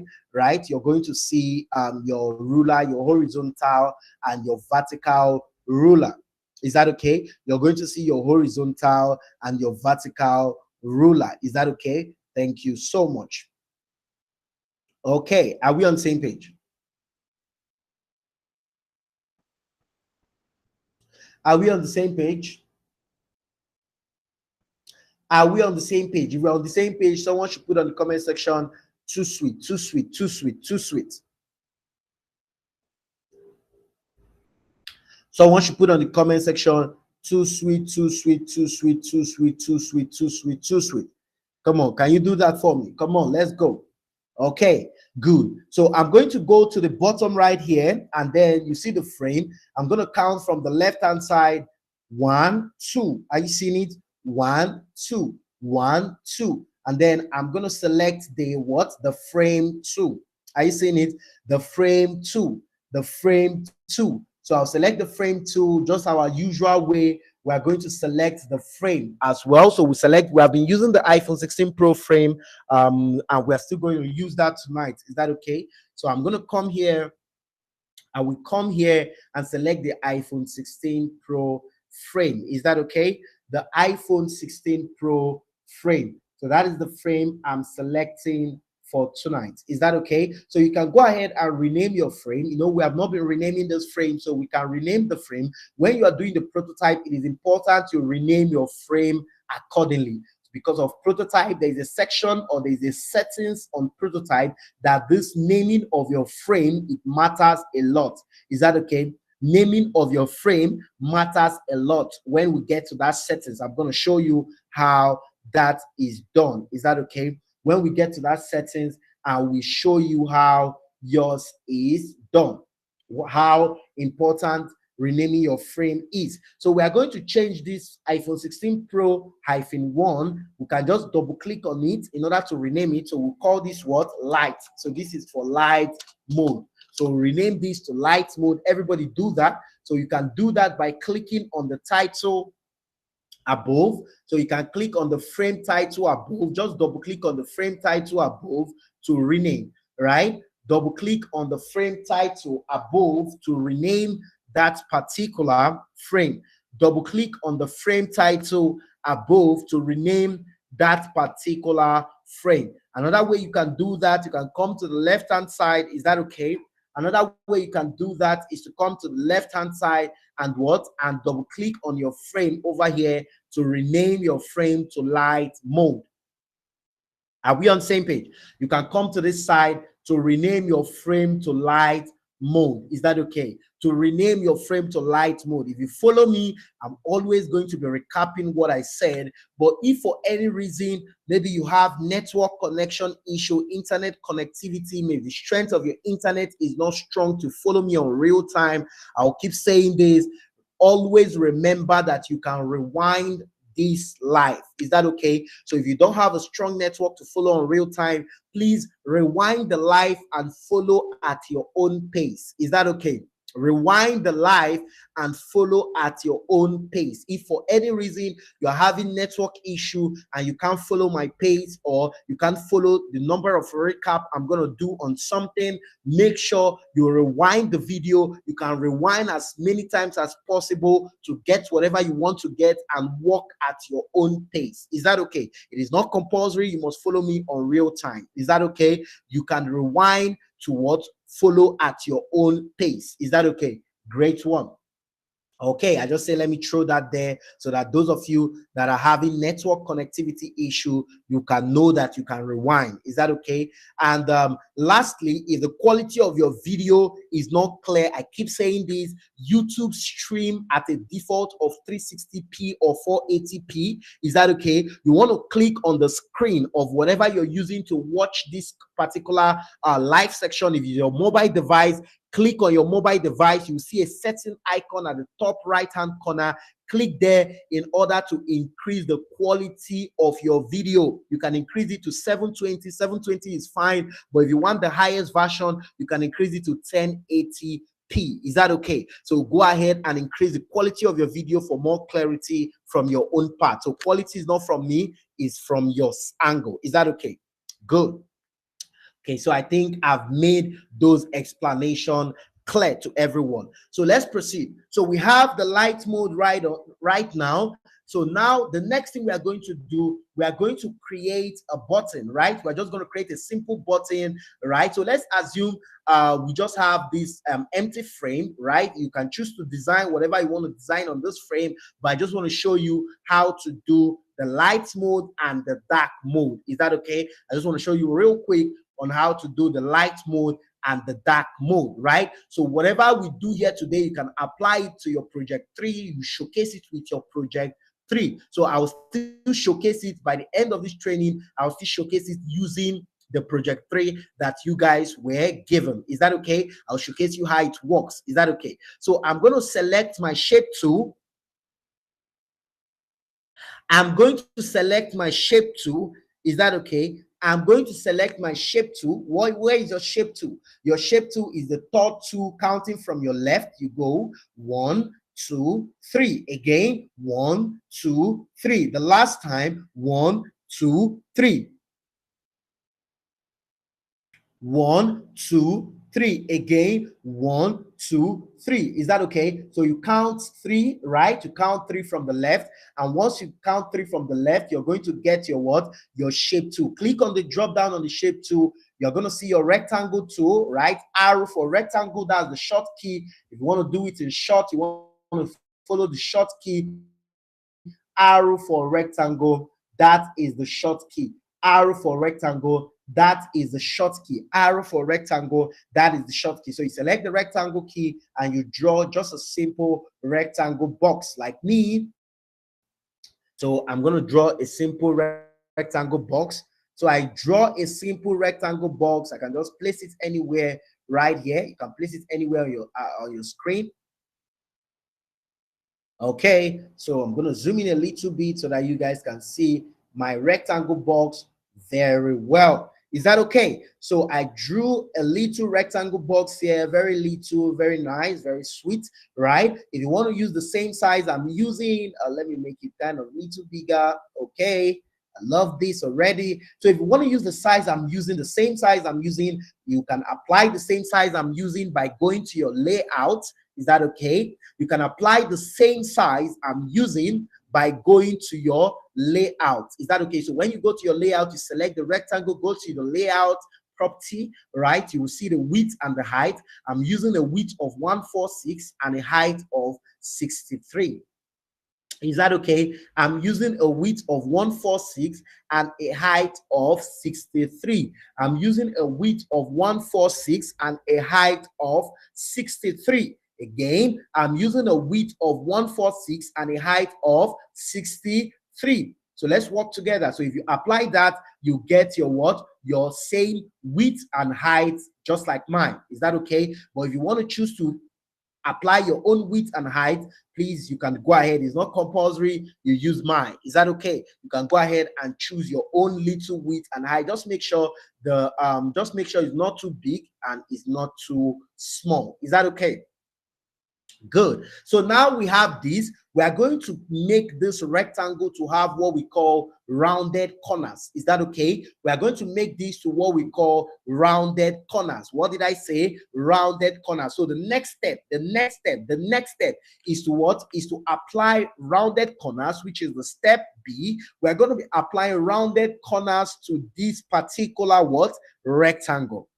you're going to see your ruler, your horizontal and your vertical ruler. Is that okay? You're going to see your horizontal and your vertical ruler. Is that okay? Thank you so much. Okay, are we on the same page? Are we on the same page? Are we on the same page? If we're on the same page, someone should put on the comment section, too sweet, too sweet, too sweet, too sweet. Someone should put on the comment section, too sweet, too sweet, too sweet, too sweet, too sweet, too sweet, too sweet. Come on, can you do that for me? Come on, let's go. Okay, good. So I'm going to go to the bottom right here, and then you see the frame. I'm going to count from the left hand side. 1, 2. Are you seeing it? 1, 2, 1, 2. And then I'm going to select the what? The frame 2. Are you seeing it? The frame 2. The frame 2. So I'll select the frame 2, just our usual way. We are going to select the frame as well. So we have been using the iPhone 16 Pro frame, and we're still going to use that tonight. Is that okay? So I'm going to come here. I will come here and select the iPhone 16 Pro frame. Is that okay? The iPhone 16 Pro frame. So that is the frame I'm selecting for tonight. Is that okay? So you can go ahead and rename your frame. You know, we have not been renaming this frame, so we can rename the frame. When you are doing the prototype, it is important to rename your frame accordingly. Because of prototype, there is a section or there is a settings on prototype that this naming of your frame, it matters a lot. Is that okay? Naming of your frame matters a lot. When we get to that settings, I'm going to show you how that is done. Is that okay? When we get to that settings, I will show you how yours is done. How important renaming your frame is. So we are going to change this iPhone 16 Pro -1. We can just double click on it in order to rename it. So we'll call this what? Light. So this is for light mode. So rename this to light mode. Everybody do that. So you can do that by clicking on the title above. So you can click on the frame title above. Just double click on the frame title above to rename, right? Double click on the frame title above to rename that particular frame. Double click on the frame title above to rename that particular frame. Another way you can do that, you can come to the left hand side. Is that okay? Another way you can do that is to come to the left hand side and what? And double click on your frame over here to rename your frame to light mode. Are we on the same page? You can come to this side to rename your frame to light mode. Is that okay? To rename your frame to light mode. If you follow me, I'm always going to be recapping what I said. But if for any reason, maybe you have network connection issue, internet connectivity, maybe the strength of your internet is not strong to follow me on real time, I'll keep saying this. Always remember that you can rewind this live. Is that okay? So if you don't have a strong network to follow on real time, please rewind the live and follow at your own pace. Is that okay? rewind the live and follow at your own pace. If for any reason you're having network issue and you can't follow my pace, or you can't follow the number of recap I'm going to do on something, make sure you rewind the video. You can rewind as many times as possible to get whatever you want to get and walk at your own pace. Is that okay? It is not compulsory. You must follow me on real time. Is that okay? You can rewind to what? Follow at your own pace. Is that okay? Great one. Okay, I just say let me throw that there so that those of you that are having network connectivity issue, you can know that you can rewind. Is that okay? And lastly, if the quality of your video is not clear, I keep saying this, YouTube stream at a default of 360p or 480p. Is that okay? You want to click on the screen of whatever you're using to watch this particular live section. If it's your mobile device, click on your mobile device. You see a setting icon at the top right hand corner. Click there in order to increase the quality of your video. You can increase it to 720. 720 is fine, but if you want the highest version, you can increase it to 1080p. Is that okay? So go ahead and increase the quality of your video for more clarity from your own part. So quality is not from me, it's from your angle. Is that okay? Good. Okay, so I think I've made those explanations clear to everyone. So let's proceed. So we have the light mode right now. So now the next thing we are going to do, we are going to create a button, right? We're just going to create a simple button, right? So let's assume we just have this empty frame, right? You can choose to design whatever you want to design on this frame, but I just want to show you how to do the light mode and the dark mode. Is that okay? I just want to show you real quick on how to do the light mode and the dark mode, right? So whatever we do here today, you can apply it to your project 3. You showcase it with your project 3. So I will still showcase it by the end of this training. I'll still showcase it using the project 3 that you guys were given. Is that okay? I'll showcase you how it works. Is that okay? So I'm going to select my shape tool. I'm going to select my shape tool. Is that okay? I'm going to select my shape tool. Where is your shape tool? Your shape tool is the third tool, counting from your left. You go 1, 2, 3. Again, 1, 2, 3. The last time, 1, 2, 3. 1, 2, 3. Again, 1, 2, 3. Is that okay? So you count 3, right? You count 3 from the left. And once you count 3 from the left, you're going to get your what? Your shape tool. Click on the drop down on the shape tool. You're going to see your rectangle tool, right? Arrow for rectangle, that's the short key. If you want to do it in short, you want to follow the short key. Arrow for rectangle, that is the short key. Arrow for rectangle, that is the short key. Arrow for rectangle, that is the short key. So you select the rectangle key and you draw just a simple rectangle box like me. So I'm going to draw a simple rectangle box. So I draw a simple rectangle box. I can just place it anywhere right here. You can place it anywhere on your screen. Okay, so I'm going to zoom in a little bit so that you guys can see my rectangle box very well. Is that okay? So I drew a little rectangle box here, very little, very nice, very sweet, right? If you want to use the same size I'm using, let me make it kind of a little bigger. Okay, I love this already. So if you want to use the size I'm using, the same size I'm using, you can apply the same size I'm using by going to your layout. Is that okay? You can apply the same size I'm using by going to your layout. Is that okay? So when you go to your layout, you select the rectangle, go to the layout property, right? You will see the width and the height. I'm using a width of 146 and a height of 63. Is that okay? I'm using a width of 146 and a height of 63. I'm using a width of 146 and a height of 63. Again, I'm using a width of 146 and a height of 63. So let's work together. So if you apply that, you get your what? Your same width and height, just like mine. Is that okay? But if you want to choose to apply your own width and height, please, you can go ahead. It's not compulsory. You use mine. Is that okay? You can go ahead and choose your own little width and height. Just make sure it's not too big and it's not too small. Is that okay? Good. So now we have this. We are going to make this rectangle to have what we call rounded corners. Is that okay? We are going to make this to what we call rounded corners. What did I say? Rounded corners. So the next step is to what? Is to apply rounded corners, which is the step B. We're going to be applying rounded corners to this particular what? Rectangle.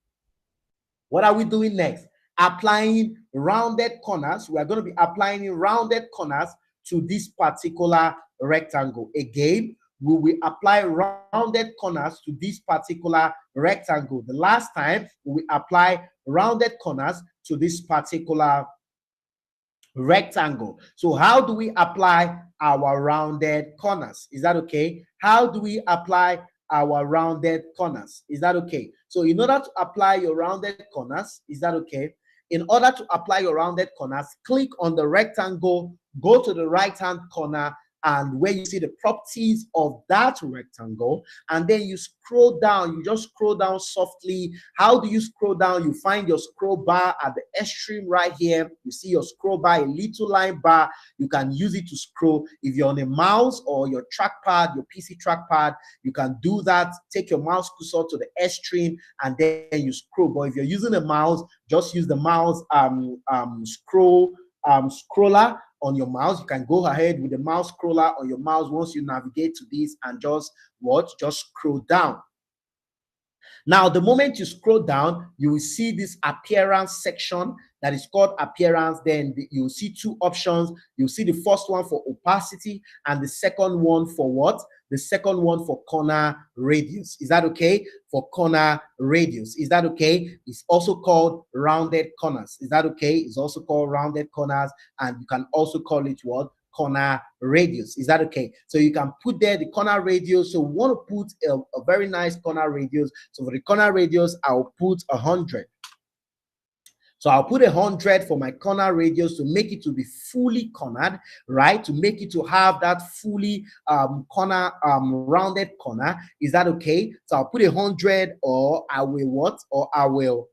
What are we doing next? Applying rounded corners. We are going to be applying rounded corners to this particular rectangle. Again, we will apply rounded corners to this particular rectangle. The last time, we apply rounded corners to this particular rectangle. So how do we apply our rounded corners? Is that okay? How do we apply our rounded corners? Is that okay? So in order to apply your rounded corners, is that okay? In order to apply your rounded corners, click on the rectangle, go to the right hand corner, and where you see the properties of that rectangle, and then you scroll down. You just scroll down softly. How do you scroll down? You find your scroll bar at the extreme right here. You see your scroll bar, a little line bar. You can use it to scroll. If you're on a mouse or your trackpad, your PC trackpad, you can do that. Take your mouse cursor to the extreme and then you scroll. But if you're using a mouse, just use the mouse scroller on your mouse. You can go ahead with the mouse scroller on your mouse once you navigate to this and just scroll down. Now, the moment you scroll down, you will see this appearance section that is called appearance. Then you'll see two options. You'll see the first one for opacity and the second one for what? The second one for corner radius. Is that okay? For corner radius. Is that okay? It's also called rounded corners. Is that okay? It's also called rounded corners, and you can also call it what? Corner radius. Is that okay? So you can put there the corner radius. So we want to put a very nice corner radius. So for the corner radius, I'll put 100. So I'll put 100 for my corner radius to make it to be fully cornered, right? To make it to have that fully corner, rounded corner. Is that okay? So I'll put 100, or I will what? Or I will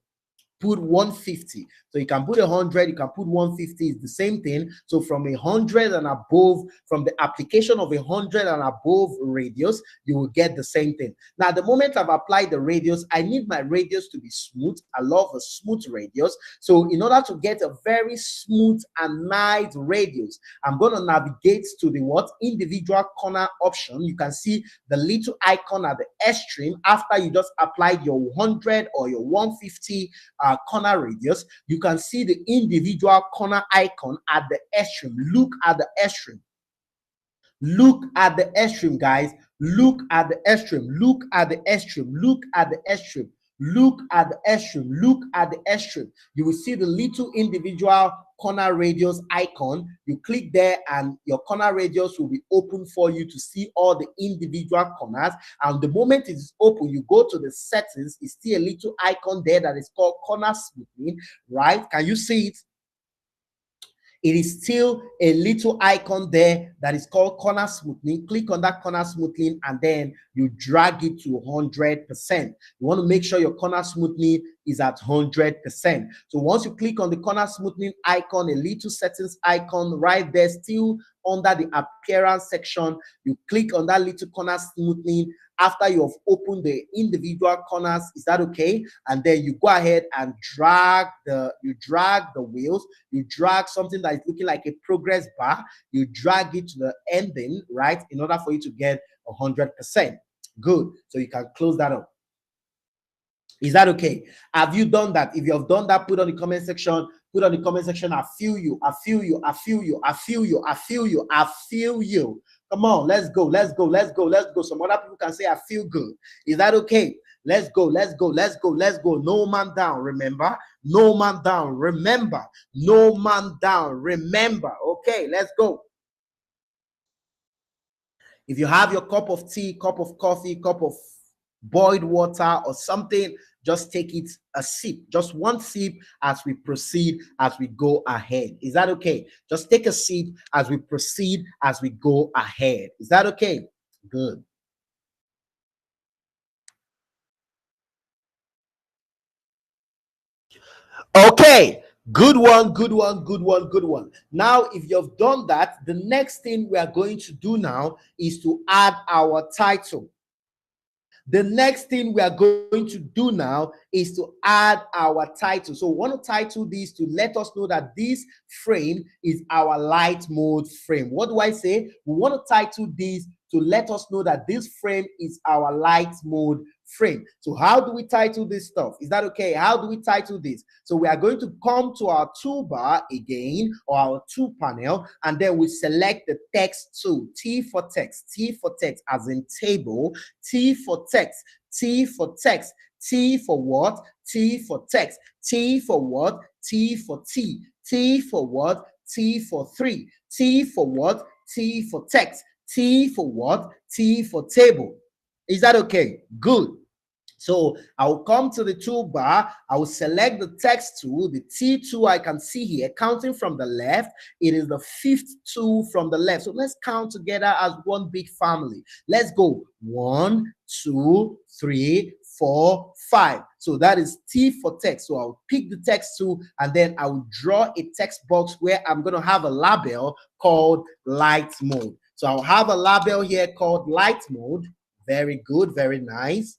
put 150. So you can put 100, you can put 150. It's the same thing. So from 100 and above, from the application of 100 and above radius, you will get the same thing. Now, the moment I've applied the radius, I need my radius to be smooth. I love a smooth radius. So in order to get a very smooth and nice radius, I'm going to navigate to the what? Individual corner option. You can see the little icon at the extreme after you just applied your 100 or your 150 corner radius. You can see the individual corner icon at the extreme. Look at the extreme. Look at the extreme, guys. Look at the extreme. Look at the extreme. Look at the extreme. Look at the extreme. Look at the extreme. You will see the little individual corner radius icon. You click there and your corner radius will be open for you to see all the individual corners. And the moment it is open, you go to the settings. It's still a little icon there that is called corner smoothing, right? Can you see it? It is still a little icon there that is called corner smoothing. Click on that corner smoothing and then you drag it to 100%. You want to make sure your corner smoothing is at 100%. So once you click on the corner smoothing icon, a little settings icon right there, still under the appearance section, you click on that little corner smoothing. After you have opened the individual corners, is that okay? And then you go ahead and drag the wheels. You drag something that is looking like a progress bar. You drag it to the ending, right? In order for you to get 100%. Good. So you can close that up. Is that okay? Have you done that? If you have done that, put on the comment section. Put on the comment section. I feel you. I feel you. I feel you. I feel you. I feel you. I feel you. Come on, let's go. Let's go. Let's go. Let's go. Some other people can say, I feel good. Is that okay? Let's go. Let's go. Let's go. Let's go. No man down. Remember? No man down. Remember? No man down. Remember? Okay, let's go. If you have your cup of tea, cup of coffee, cup of boiled water or something, just take it a sip, just one sip as we proceed, as we go ahead. Is that okay? Just take a sip as we proceed, as we go ahead. Is that okay? Good. Okay, Good one, good one, good one, good one. Now, if you've done that, the next thing we are going to do now is to add our title. The next thing we are going to do now is to add our title. So we want to title this to let us know that this frame is our light mode frame. What do I say? We want to title this to let us know that this frame is our light mode frame. So how do we title this stuff? Is that okay? How do we title this? So we are going to come to our toolbar again, or our tool panel, and then we select the text tool. T for text as in table. T for text, T for text, T for what? T for text, T for what? T for T, T for what? T for three, T for what? T for text, T for what? T for table. Is that okay? Good. So I'll come to the toolbar, I will select the text tool, the T tool I can see here, counting from the left, it is the fifth tool from the left. So let's count together as one big family. Let's go. 1, 2, 3, 4, 5. So that is T for text. So I'll pick the text tool and then I will draw a text box where I'm going to have a label called light mode. So I'll have a label here called light mode. Very good, very nice.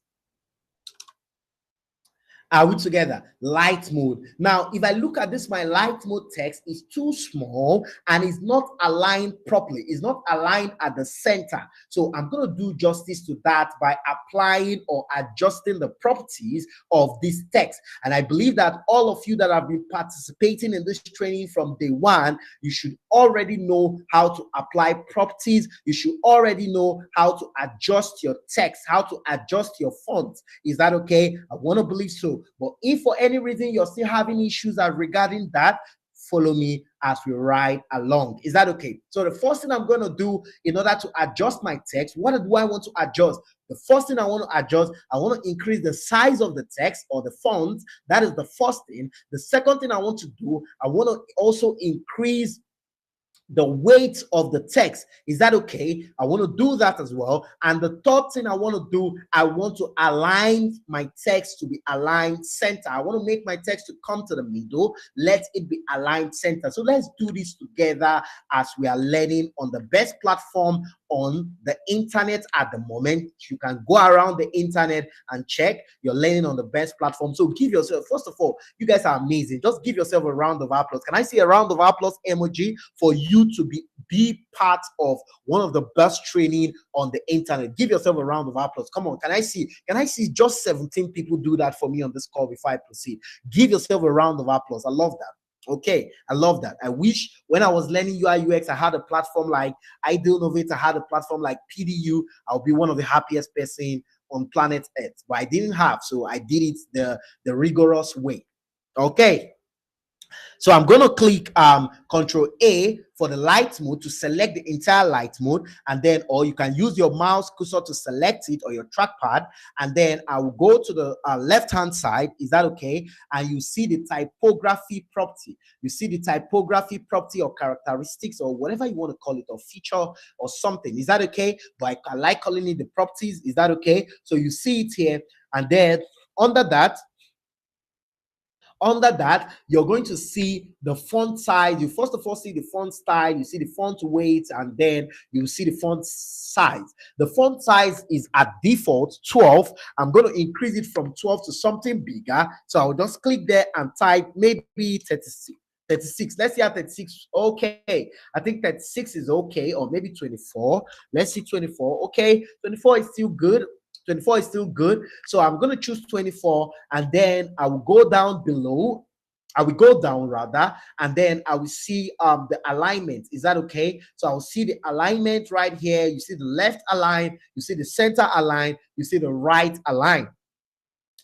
Are we together? Light mode. Now, if I look at this, my light mode text is too small and is not aligned properly. It's not aligned at the center. So I'm going to do justice to that by applying or adjusting the properties of this text. And I believe that all of you that have been participating in this training from day one, you should already know how to apply properties. You should already know how to adjust your text, how to adjust your font. Is that okay? I want to believe so. But if for any reason you're still having issues regarding that, follow me as we ride along. Is that okay? So the first thing I'm going to do in order to adjust my text, what do I want to adjust? The first thing I want to adjust, I want to increase the size of the text or the font. That is the first thing. The second thing I want to do, I want to also increase the weight of the text. Is that okay? I want to do that as well. And the third thing I want to do, I want to align my text to be aligned center. I want to make my text to come to the middle. Let it be aligned center. So let's do this together as we are learning on the best platform on the internet at the moment. You can go around the internet and check. You're learning on the best platform. So give yourself, first of all, you guys are amazing. Just give yourself a round of applause. Can I see a round of applause emoji for you to be part of one of the best training on the internet? Give yourself a round of applause. Come on, can I see just 17 people do that for me on this call before I proceed? Give yourself a round of applause. I love that. Okay, I love that. I wish when I was learning UI UX, I had a platform like Idealnovate, I had a platform like PDU. I'll be one of the happiest person on planet Earth. But I didn't have, so I did it the rigorous way. Okay. So I'm going to click Control A for the light mode to select the entire light mode, and then, or you can use your mouse cursor to select it or your trackpad, and then I will go to the left hand side. Is that okay? And you see the typography property. You see the typography property or characteristics or whatever you want to call it, or feature or something. Is that okay? But I like calling it the properties. Is that okay? So you see it here, and then under that, you're going to see the font size. You first of all see the font style, you see the font weight, and then you see the font size. The font size is at default 12. I'm going to increase it from 12 to something bigger. So I'll just click there and type maybe 36. Let's see how 36. Okay, I think 36 is okay, or maybe 24. Let's see 24. Okay, 24 is still good. 24 is still good. So I'm going to choose 24, and then I will go down below. I will go down rather, and then I will see the alignment. Is that okay? So I'll see the alignment right here. You see the left align, you see the center align, you see the right align.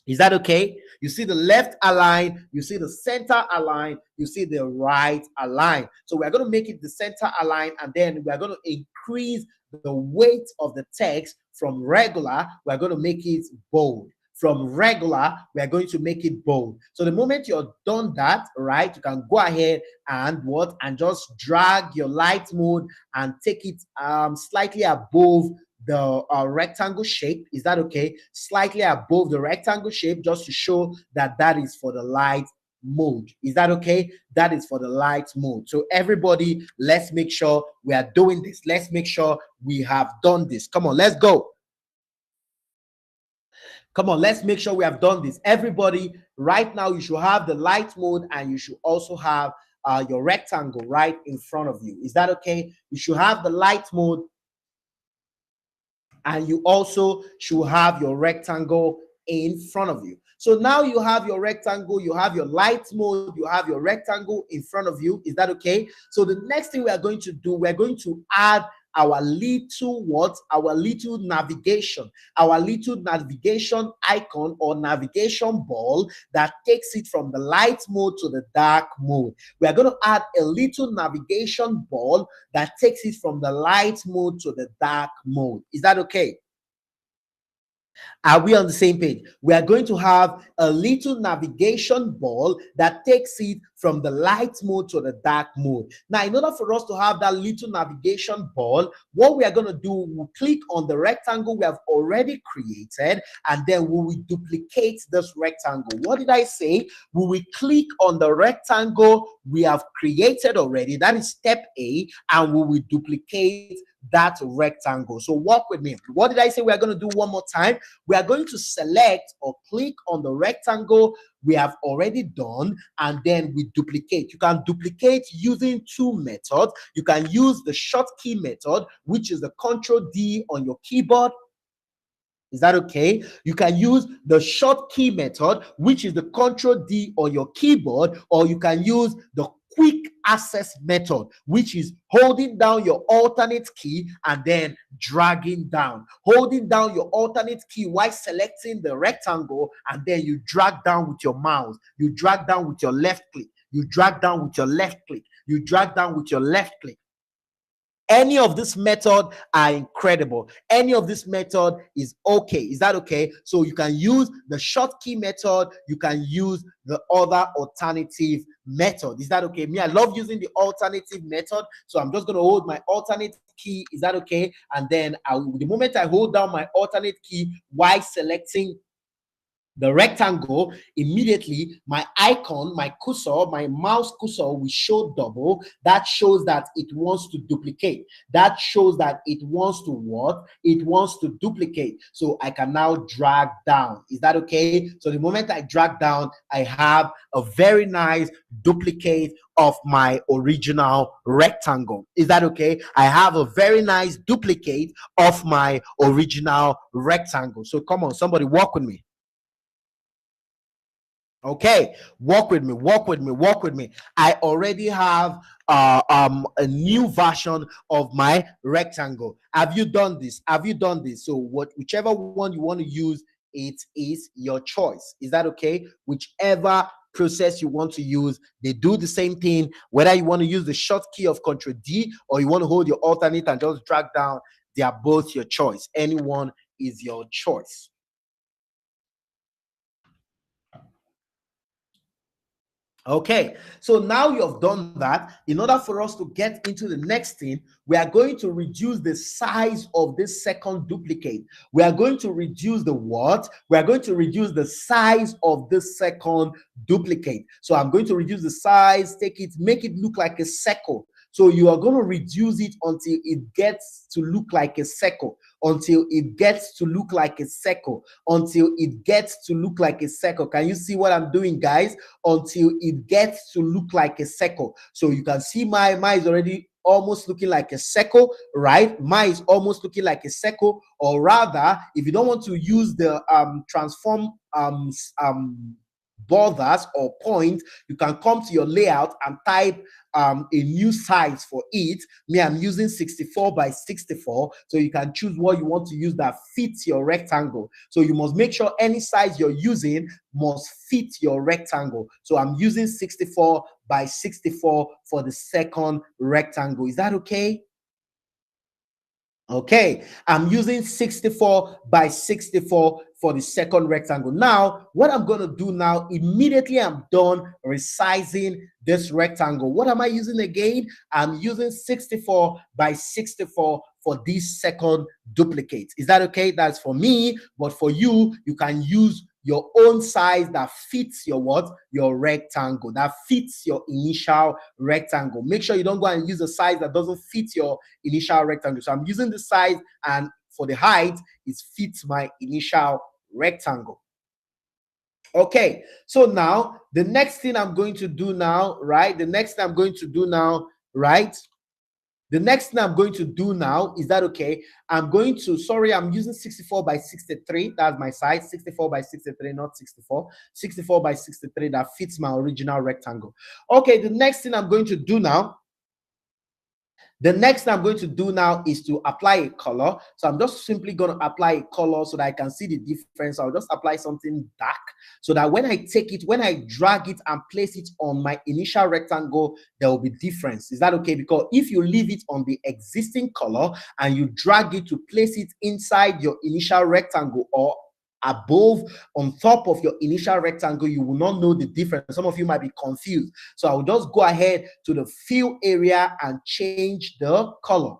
Is that okay? You see the left align, you see the center align, you see the right align. So we're going to make it the center align, and then we're going to increase the weight of the text from regular. We're going to make it bold. From regular, we're going to make it bold. So the moment you're done that, right, you can go ahead and just drag your light mode and take it slightly above the rectangle shape. Is that okay? Slightly above the rectangle shape, just to show that that is for the light mode. Is that okay? That is for the light mode. So everybody, let's make sure we are doing this. Let's make sure we have done this. Come on, let's go. Come on, let's make sure we have done this. Everybody, right now, you should have the light mode and you should also have your rectangle right in front of you. Is that okay? You should have the light mode and you also should have your rectangle in front of you. So now you have your rectangle, you have your light mode, you have your rectangle in front of you. Is that okay? So the next thing we are going to do, we're going to add our little what? Our little navigation icon or navigation ball that takes it from the light mode to the dark mode. We are going to add a little navigation ball that takes it from the light mode to the dark mode. Is that okay? Are we on the same page? We are going to have a little navigation ball that takes it from the light mode to the dark mode. Now, in order for us to have that little navigation ball, what we are going to do, we'll click on the rectangle we have already created, and then we will duplicate this rectangle. What did I say? We will click on the rectangle we have created already. That is step A, and we will duplicate that rectangle. So walk with me. What did I say we are going to do one more time? We are going to select or click on the rectangle we have already done, and then we duplicate. You can duplicate using two methods. You can use the shortcut method, which is the Control D on your keyboard. Is that okay? You can use the short key method, which is the Control D on your keyboard, or you can use the quick access method, which is holding down your alternate key and then dragging down. Holding down your alternate key while selecting the rectangle, and then you drag down with your mouse. You drag down with your left click. You drag down with your left click. You drag down with your left click. Any of this method are incredible. Any of this method is okay. Is that okay? So you can use the short key method. You can use the other alternative method. Is that okay? Me, I love using the alternative method. So I'm just going to hold my alternate key. Is that okay? And then the moment I hold down my alternate key while selecting the rectangle, immediately my icon, my cursor, my mouse cursor will show double. That shows that it wants to duplicate. That shows that it wants to what? It wants to duplicate. So I can now drag down. Is that okay? So the moment I drag down, I have a very nice duplicate of my original rectangle. Is that okay? I have a very nice duplicate of my original rectangle. So come on, somebody walk with me. Okay, walk with me, walk with me, walk with me. I already have a new version of my rectangle. Have you done this? Have you done this? So whichever one you want to use, it is your choice. Is that okay? Whichever process you want to use, they do the same thing. Whether you want to use the short key of Control D or you want to hold your alternate and just drag down, they are both your choice. Anyone is your choice. Okay, so now you have done that. In order for us to get into the next thing, we are going to reduce the size of this second duplicate. We are going to reduce the what? We are going to reduce the size of this second duplicate. So I'm going to reduce the size, make it look like a circle. So you are going to reduce it until it gets to look like a circle, until it gets to look like a circle, until it gets to look like a circle. Can you see what I'm doing, guys? Until it gets to look like a circle. So you can see mine is already almost looking like a circle, right? Mine is almost looking like a circle. Or rather, if you don't want to use the transform borders or points, you can come to your layout and type a new size for it. Me, I'm using 64 by 64, so you can choose what you want to use that fits your rectangle. So you must make sure any size you're using must fit your rectangle. So I'm using 64 by 64 for the second rectangle. Is that okay? Okay, I'm using 64 by 64 for the second rectangle. Now, what I'm going to do now, immediately I'm done resizing this rectangle. What am I using again? I'm using 64 by 64 for this second duplicate. Is that okay? That's for me, but for you, you can use your own size that fits your what? Your rectangle, that fits your initial rectangle. Make sure you don't go and use a size that doesn't fit your initial rectangle. So I'm using the size, and for the height, it fits my initial rectangle. Okay, so now the next thing I'm going to do now, right? The next thing I'm going to do now, right? The next thing I'm going to do now is that, okay, I'm going to, sorry, I'm using 64 by 63. That's my size, 64 by 63, not 64. 64 by 63, that fits my original rectangle. Okay, the next thing I'm going to do now, the next thing I'm going to do now is to apply a color. So I'm just simply going to apply a color so that I can see the difference. I'll just apply something dark so that when I take it, when I drag it and place it on my initial rectangle, there will be difference. Is that okay? Because if you leave it on the existing color and you drag it to place it inside your initial rectangle or above, on top of your initial rectangle, you will not know the difference. Some of you might be confused. So I will just go ahead to the fill area and change the color.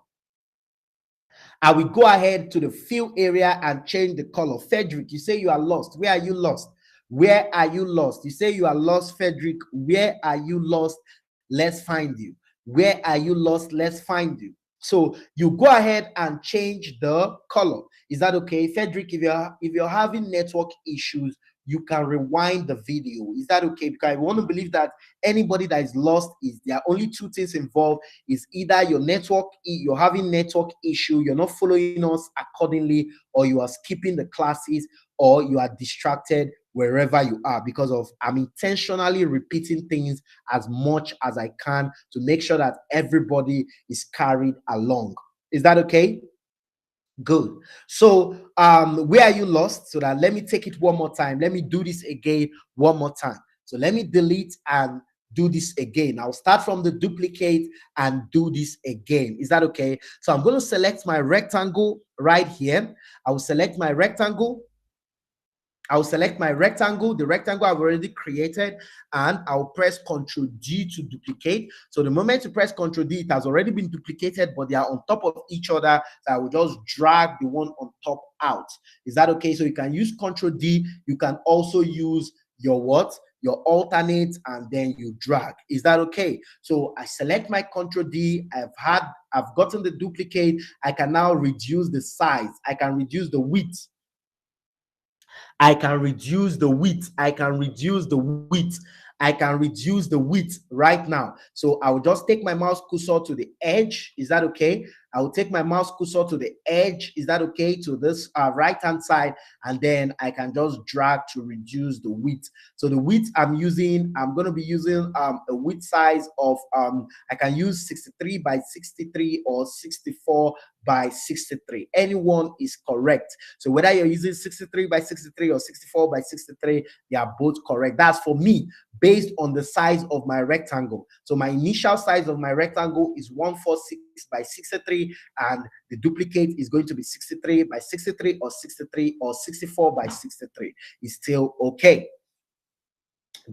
I will go ahead to the fill area and change the color. Frederick, you say you are lost. Where are you lost? Where are you lost? You say you are lost, Frederick. Where are you lost? Let's find you. Where are you lost? Let's find you. So you go ahead and change the color. Is that okay? Frederick, if you're having network issues, you can rewind the video. Is that okay? Because I want to believe that anybody that is lost, is there are only two things involved. Is either your network, you're having network issue, you're not following us accordingly, or you are skipping the classes, or you are distracted wherever you are, because of I'm intentionally repeating things as much as I can to make sure that everybody is carried along. Is that okay? Good. So where are you lost? So that let me take it one more time. Let me do this again one more time. So let me delete and do this again. I'll start from the duplicate and do this again. Is that okay? So I'm going to select my rectangle right here. I will select my rectangle. I'll select my rectangle, the rectangle I've already created, and I'll press Ctrl D to duplicate. So the moment you press Ctrl D, it has already been duplicated, but they are on top of each other. So I will just drag the one on top out. Is that okay? So you can use Ctrl D. You can also use your what? Your alternate, and then you drag. Is that okay? So I select my Ctrl D. I've gotten the duplicate. I can now reduce the size. I can reduce the width. I can reduce the width. I can reduce the width. I can reduce the width right now. So I will just take my mouse cursor to the edge. Is that okay? I will take my mouse cursor to the edge. Is that okay? To this right-hand side. And then I can just drag to reduce the width. So the width I'm using, I'm going to be using a width size of, I can use 63 by 63 or 64 by 63. Anyone is correct. So whether you're using 63 by 63 or 64 by 63, they are both correct. That's for me, based on the size of my rectangle. So my initial size of my rectangle is 146 by 63, and the duplicate is going to be 63 by 63 or 63 or 64 by 63. It's still okay.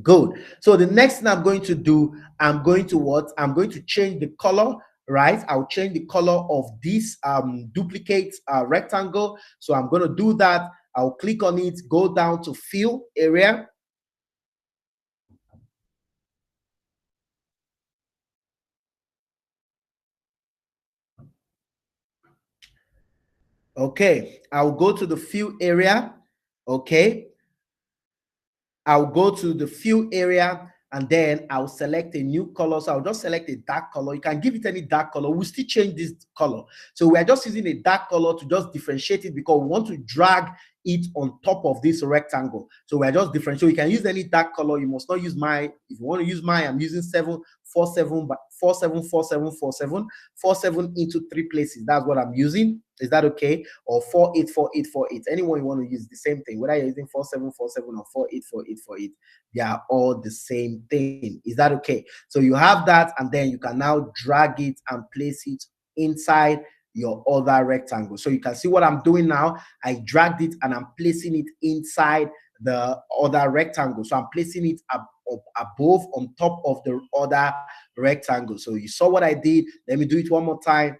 Good. So the next thing I'm going to do, I'm going to what? I'm going to change the color, right? I'll change the color of this duplicate rectangle. So I'm going to do that. I'll click on it, go down to fill area. Okay, I'll go to the fill area. Okay, I'll go to the fill area, and then I'll select a new color. So I'll just select a dark color. You can give it any dark color. We'll still change this color. So we're just using a dark color to just differentiate it, because we want to drag it on top of this rectangle. So we're just different. So you can use any dark color. You must not use mine. If you want to use mine, I'm using 747 by 474747 47 into 3 places. That's what I'm using. Is that okay? Or 484848. Anyone you want to use the same thing, whether you're using 4747 or 484848, they are all the same thing. Is that okay? So you have that, and then you can now drag it and place it inside your other rectangle. So you can see what I'm doing now. I dragged it and I'm placing it inside the other rectangle. So I'm placing it up above, on top of the other rectangle. So you saw what I did. Let me do it one more time.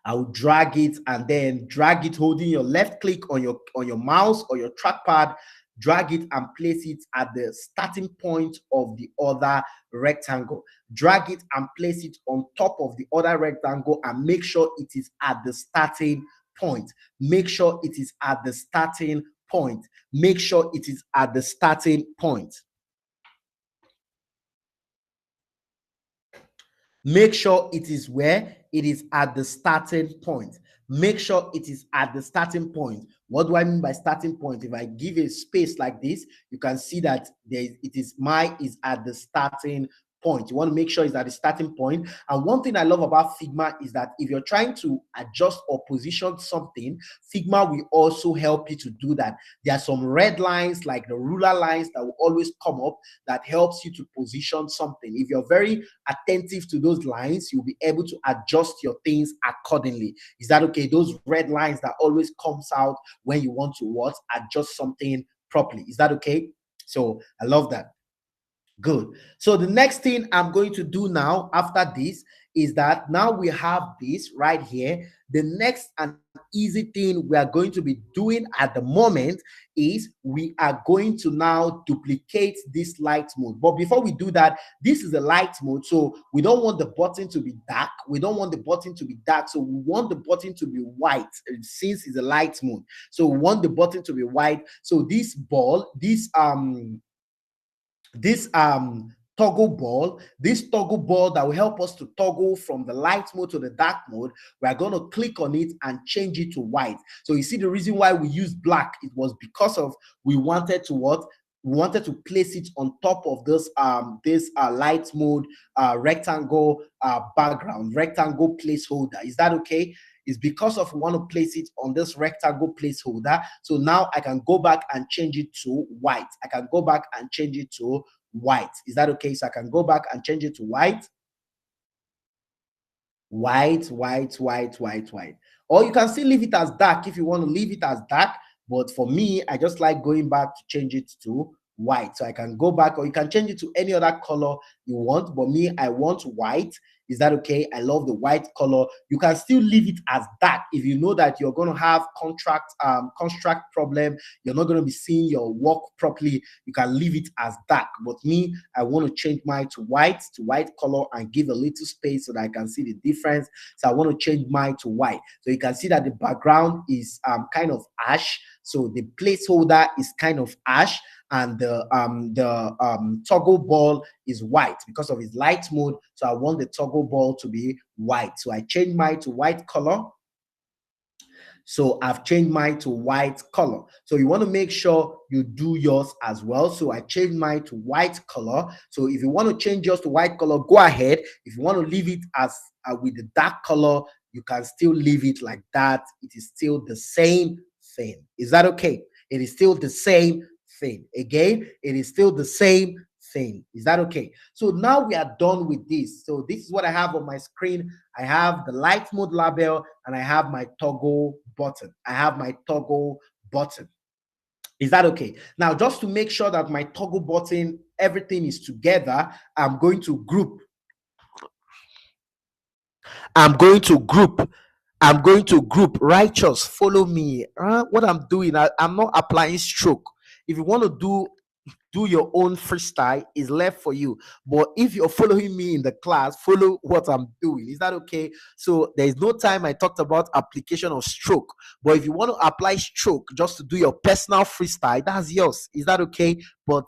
I will drag it, and then drag it holding your left click on your mouse or your trackpad. drag it and place it at the starting point of the other rectangle. Drag it and place it on top of the other rectangle and make sure it is at the starting point. Make sure it is at the starting point. Make sure it is at the starting point. Make sure it is where it is at the starting point. Make sure it is at the starting point. What do I mean by starting point? If I give a space like this, you can see that it is at the starting point. You want to make sure it's at the starting point. And one thing I love about Figma is that if you're trying to adjust or position something, Figma will also help you to do that. There are some red lines, like the ruler lines, that will always come up that helps you to position something. If you're very attentive to those lines, you'll be able to adjust your things accordingly. Is that okay? Those red lines that always comes out when you want to adjust something properly. Is that okay? So I love that. Good. So the next thing I'm going to do now after this is that now we have this right here. The next and easy thing we are going to be doing at the moment is we are going to now duplicate this light mode. But before we do that, this is the light mode. So we don't want the button to be dark. We don't want the button to be dark. So we want the button to be white since it's a light mode. So we want the button to be white. So this ball, this toggle ball, this toggle ball that will help us to toggle from the light mode to the dark mode, we are going to click on it and change it to white. So you see the reason why we used black, it was because of we wanted to we wanted to place it on top of this light mode rectangle background, rectangle placeholder. Is that okay? Is because of we want to place it on this rectangle placeholder. So now I can go back and change it to white. I can go back and change it to white. Is that okay? So I can go back and change it to white. White. Or you can still leave it as dark if you want to leave it as dark. But for me, I just like going back to change it to white. So I can go back, or you can change it to any other color you want. But me, I want white. Is that okay? I love the white color. You can still leave it as dark if you know that you're going to have construct problem. You're not going to be seeing your work properly. You can leave it as dark. But me, I want to change mine to white color and give a little space so that I can see the difference. So I want to change mine to white. So you can see that the background is kind of ash. So the placeholder is kind of ash, and the toggle ball is white because of its light mode. So I want the toggle ball to be white. So I change mine to white color. So I've changed mine to white color. So you want to make sure you do yours as well. So I changed mine to white color. So if you want to change yours to white color, go ahead. If you want to leave it as with the dark color, you can still leave it like that. It is still the same thing. Is that okay? It is still the same thing. Again, it is still the same thing. Is that okay? So now we are done with this. So this is what I have on my screen. I have the light mode label and I have my toggle button. I have my toggle button. Is that okay? Now, just to make sure that my toggle button, everything is together, I'm going to group. I'm going to group righteous. Follow me. What I'm doing, I'm not applying stroke. If you want to do your own freestyle, is left for you. But if you're following me in the class, follow what I'm doing. Is that okay? So there is no time I talked about application of stroke. But if you want to apply stroke just to do your personal freestyle, that's yours. Is that okay? But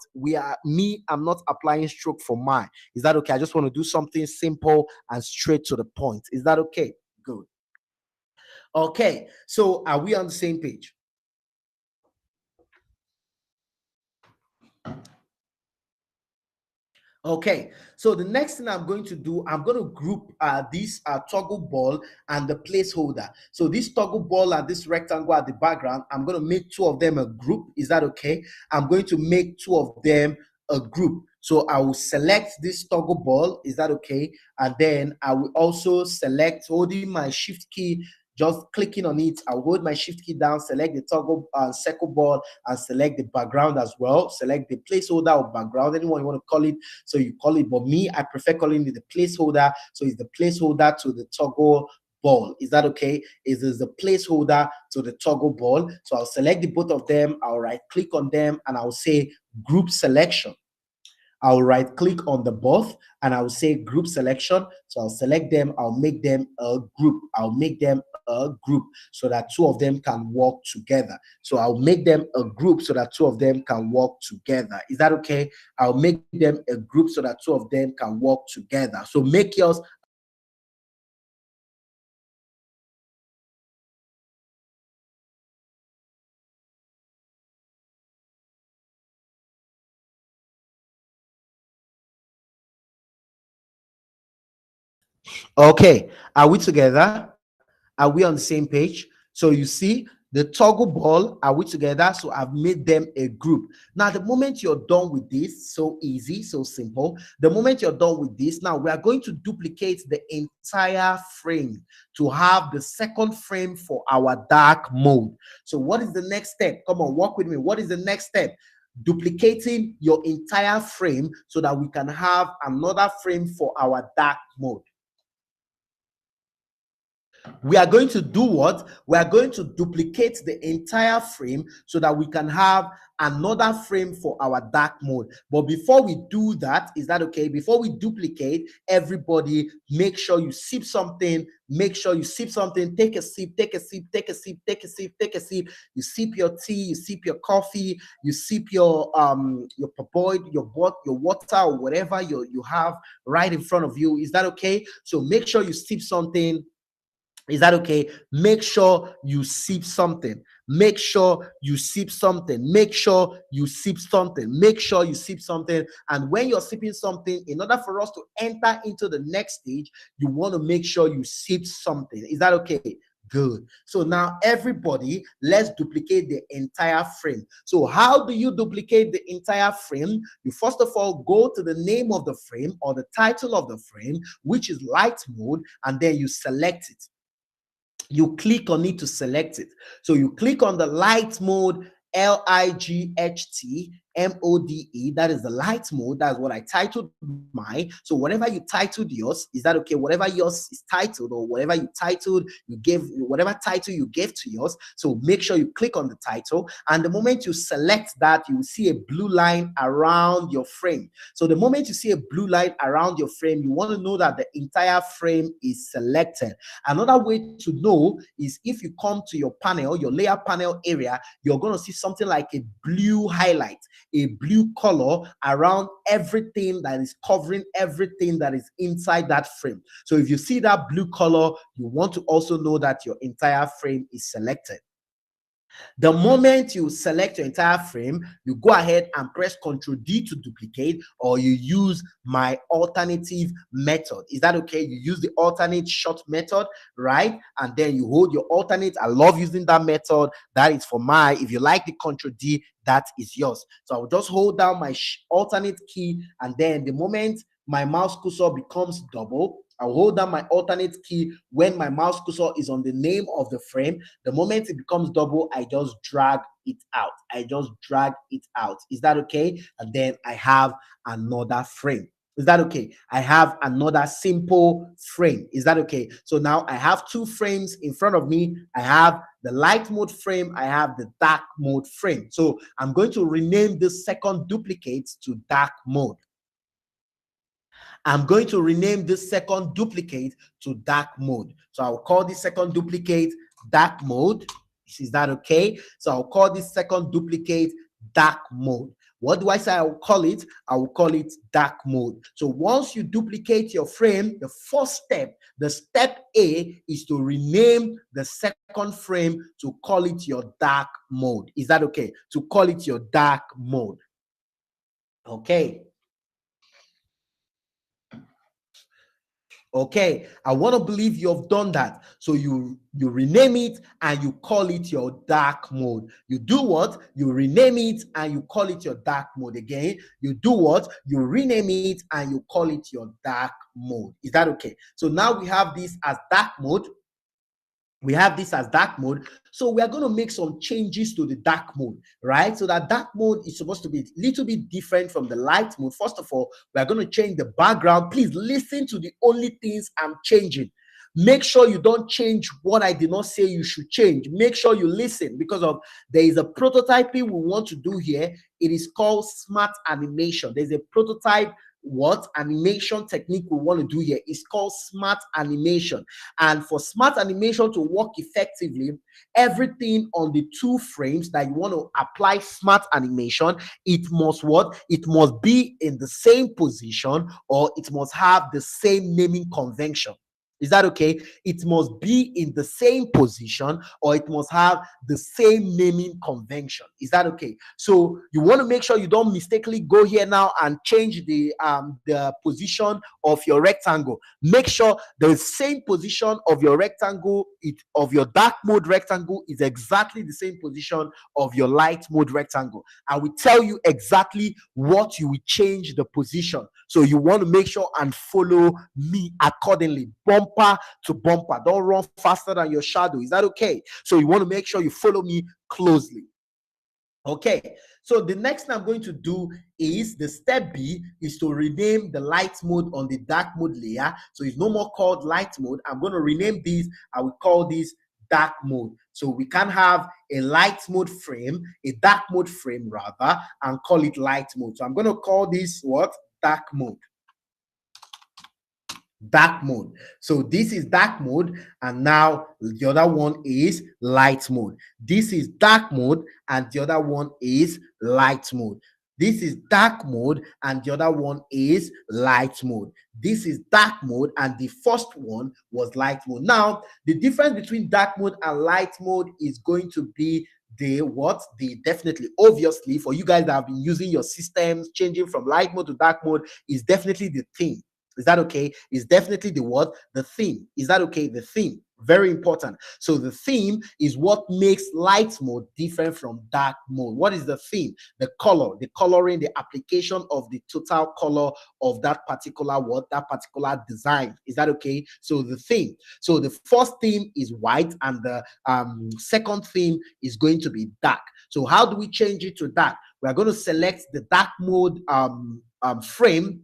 I'm not applying stroke for mine. Is that okay? I just want to do something simple and straight to the point. Is that okay? Good. Okay, so are we on the same page? Okay, so the next thing I'm going to do, I'm going to group this toggle ball and the placeholder. So this toggle ball and this rectangle at the background, I'm going to make two of them a group. Is that okay? I'm going to make two of them a group. So I will select this toggle ball. Is that okay? And then I will also select, holding my shift key, just clicking on it. I'll hold my shift key down, select the toggle circle ball, and select the background as well. Select the placeholder or background, anyone you want to call it. So you call it, but me, I prefer calling it the placeholder. So it's the placeholder to the toggle ball. Is that okay? It is the placeholder to the toggle ball. So I'll select the both of them, I'll right click on them, and I'll say group selection. I'll right click on the both and I'll say group selection. So I'll select them, I'll make them a group. I'll make them a group so that two of them can work together. So I'll make them a group so that two of them can work together. Is that okay? I'll make them a group so that two of them can work together. So make yours a group selection. So I'll say group selection. I'll make them a group selection. I'll make them a group selection. I'll make them a group selection. I'll make them a group selection. I'll make them a group selection. Okay, are we together? Are we on the same page? So you see the toggle ball, are we together? So I've made them a group. Now, the moment you're done with this, so easy, so simple. The moment you're done with this, now we are going to duplicate the entire frame to have the second frame for our dark mode. So what is the next step? Come on, walk with me. What is the next step? Duplicating your entire frame so that we can have another frame for our dark mode. We are going to do what? We are going to duplicate the entire frame so that we can have another frame for our dark mode. But before we do that, is that okay? Before we duplicate, everybody make sure you sip something. Make sure you sip something. Take a sip, take a sip, take a sip, take a sip, take a sip. You sip your tea, you sip your coffee, you sip your papoid, your water, or whatever you have right in front of you. Is that okay? So make sure you sip something. Is that okay? Make sure you sip something. Make sure you sip something. Make sure you sip something. Make sure you sip something. And when you're sipping something, in order for us to enter into the next stage, you want to make sure you sip something. Is that okay? Good. So now everybody, let's duplicate the entire frame. So how do you duplicate the entire frame? You first of all go to the name of the frame or the title of the frame, which is light mode, and then you select it. You click on it to select it. So you click on the light mode, LIGHT MODE. That is the light mode. That's what I titled mine. So whatever you titled yours, is that okay? Whatever yours is titled, or whatever you titled, you gave whatever title you gave to yours. So make sure you click on the title. And the moment you select that, you will see a blue line around your frame. So the moment you see a blue line around your frame, you want to know that the entire frame is selected. Another way to know is if you come to your panel, your layer panel area, you're going to see something like a blue highlight, a blue color around everything that is covering everything that is inside that frame. So if you see that blue color, you want to also know that your entire frame is selected. The moment you select your entire frame, you go ahead and press Ctrl D to duplicate, or you use my alternative method. Is that okay? You use the alternate short method, right? And then you hold your alternate. I love using that method. That is for my, if you like the Ctrl D, that is yours. So I'll just hold down my alternate key, and then the moment my mouse cursor becomes double, I'll hold down my alternate key when my mouse cursor is on the name of the frame. The moment it becomes double, I just drag it out. I just drag it out. Is that okay? And then I have another frame. Is that okay? I have another simple frame. Is that okay? So now I have two frames in front of me. I have the light mode frame. I have the dark mode frame. So I'm going to rename this second duplicate to dark mode. I'm going to rename this second duplicate to dark mode. So I'll call this second duplicate dark mode. Is that okay? So I'll call this second duplicate dark mode. What do I say I will call it? I will call it dark mode. So once you duplicate your frame, the first step, the step A, is to rename the second frame to call it your dark mode. Is that okay? To call it your dark mode. Okay. Okay, I want to believe you have done that. So you rename it and you call it your dark mode. You do what? You rename it and you call it your dark mode. Again, you do what? You rename it and you call it your dark mode. Is that okay? So now we have this as dark mode. We have this as dark mode. So we are going to make some changes to the dark mode, right? So that dark mode is supposed to be a little bit different from the light mode. First of all, we are going to change the background. Please listen to the only things I'm changing. Make sure you don't change what I did not say you should change. Make sure you listen, because of there is a prototyping we want to do here. It is called smart animation. There's a prototype what animation technique we want to do here. Is called smart animation. And for smart animation to work effectively, everything on the two frames that you want to apply smart animation, it must what? It must be in the same position, or it must have the same naming convention. Is that okay? It must be in the same position, or it must have the same naming convention. Is that okay? So you want to make sure you don't mistakenly go here now and change the position of your rectangle. Make sure the same position of your rectangle, of your dark mode rectangle, is exactly the same position of your light mode rectangle. I will tell you exactly what you will change the position. So you want to make sure and follow me accordingly, bumper to bumper. Don't run faster than your shadow. Is that okay? So you want to make sure you follow me closely. Okay, so the next thing I'm going to do is the step B is to rename the light mode on the dark mode layer. So it's no more called light mode. I'm going to rename this. I will call this dark mode. So we can have a light mode frame, a dark mode frame rather, and call it light mode. So I'm going to call this what? Dark mode. Dark mode. So this is dark mode, and now the other one is light mode. This is dark mode, and the other one is light mode. This is dark mode, and the other one is light mode. This is dark mode, and the first one was light mode. Now the difference between dark mode and light mode is going to be definitely, obviously, for you guys that have been using your systems, changing from light mode to dark mode, is definitely the theme. Is that okay? Is definitely the theme. Is that okay? The theme. Very important. So the theme is what makes light mode different from dark mode. What is the theme? The color, the coloring, the application of the total color of that particular design. Is that okay? So the theme. So the first theme is white, and the second theme is going to be dark. So how do we change it to dark? We are going to select the dark mode frame,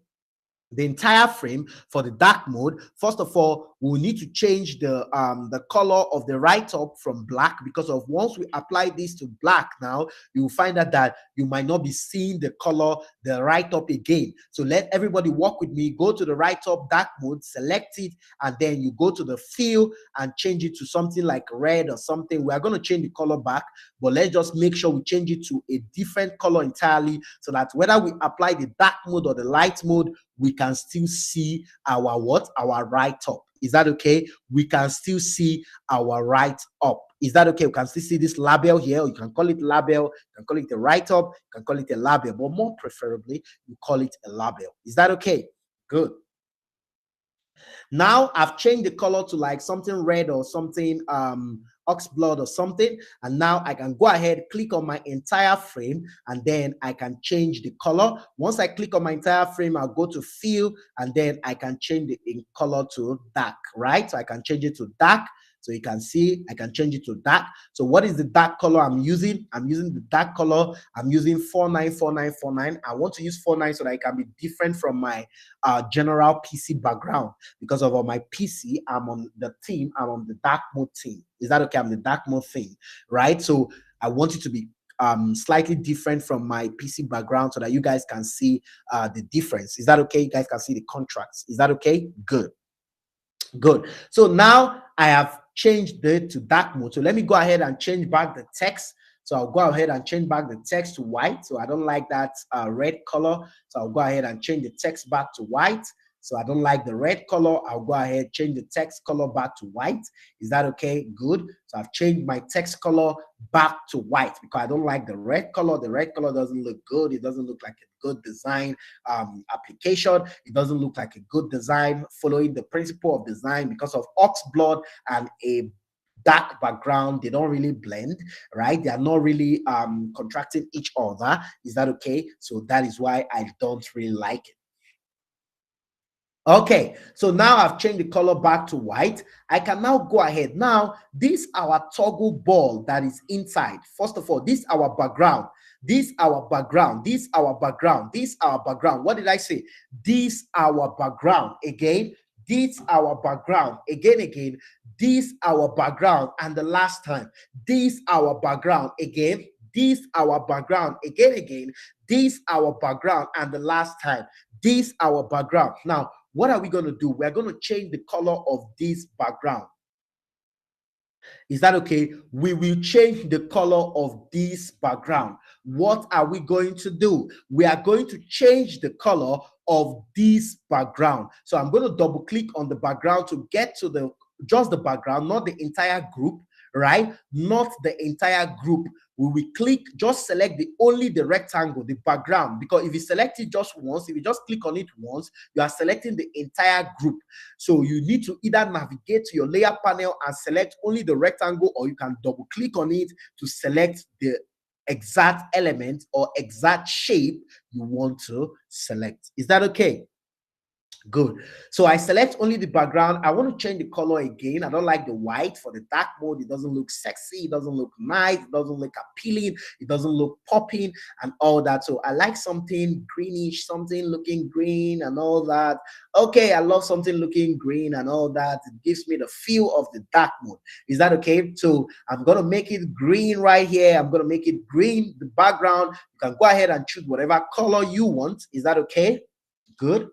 the entire frame for the dark mode. First of all, we'll need to change the color of the write-up from black, because of once we apply this to black, now you will find out that you might not be seeing the color, the write-up again. So let everybody walk with me. Go to the write-up dark mode, select it, and then you go to the fill and change it to something like red or something. We are going to change the color back, but let's just make sure we change it to a different color entirely, so that whether we apply the dark mode or the light mode, we can still see our write-up. Is that okay? We can still see our write-up. Is that okay? We can still see this label here. You can call it label, you can call it a write-up, you can call it a label, but more preferably, you call it a label. Is that okay? Good. Now I've changed the color to like something red or something ox blood or something, and now I can go ahead, click on my entire frame, and then I can change the color. Once I click on my entire frame, I'll go to fill, and then I can change the color to dark, right? So I can change it to dark. So you can see I can change it to dark. So what is the dark color I'm using? I'm using the dark color. I'm using 494949. I want to use 49 so that it can be different from my general PC background, because of my PC, I'm on the theme. I'm on the dark mode theme. Is that okay? I'm the dark mode theme, right? So I want it to be slightly different from my PC background, so that you guys can see the difference. Is that okay? You guys can see the contrast. Is that okay? Good. Good. So now I have changed it to dark mode. So let me go ahead and change back the text. So I'll go ahead and change back the text to white. So I don't like that red color. So I'll go ahead and change the text back to white. So I don't like the red color. I'll go ahead, change the text color back to white. Is that okay? Good. So I've changed my text color back to white, because I don't like the red color. The red color doesn't look good. It doesn't look like a good design application. It doesn't look like a good design following the principle of design, because of ox blood and a dark background. They don't really blend, right? They are not really contracting each other. Is that okay? So that is why I don't really like it. Okay, so now I've changed the color back to white. I can now go ahead. Now, this our toggle ball that is inside. First of all, this our background. This our background. This our background. This our background. What did I say? This our background. Again, this our background, again, this our background, and the last time, this our background, again, this our background, again, this our background, and the last time, this our background. Now, what are we going to do? We're going to change the color of this background. Is that okay? We will change the color of this background. What are we going to do? We are going to change the color of this background. So I'm going to double click on the background to get to the just the background, not the entire group, right? Not the entire group. We will click, just select only the rectangle, the background, because if you select it just once, if you just click on it once, you are selecting the entire group. So you need to either navigate to your layer panel and select only the rectangle, or you can double click on it to select the exact element or exact shape you want to select. Is that okay? Good. So I select only the background. I want to change the color again. I don't like the white for the dark mode. It doesn't look sexy. It doesn't look nice. It doesn't look appealing. It doesn't look popping and all that. So I like something greenish, something looking green and all that. Okay, I love something looking green and all that. It gives me the feel of the dark mode. Is that okay? So I'm going to make it green right here. I'm going to make it green, the background. You can go ahead and choose whatever color you want. Is that okay? Good.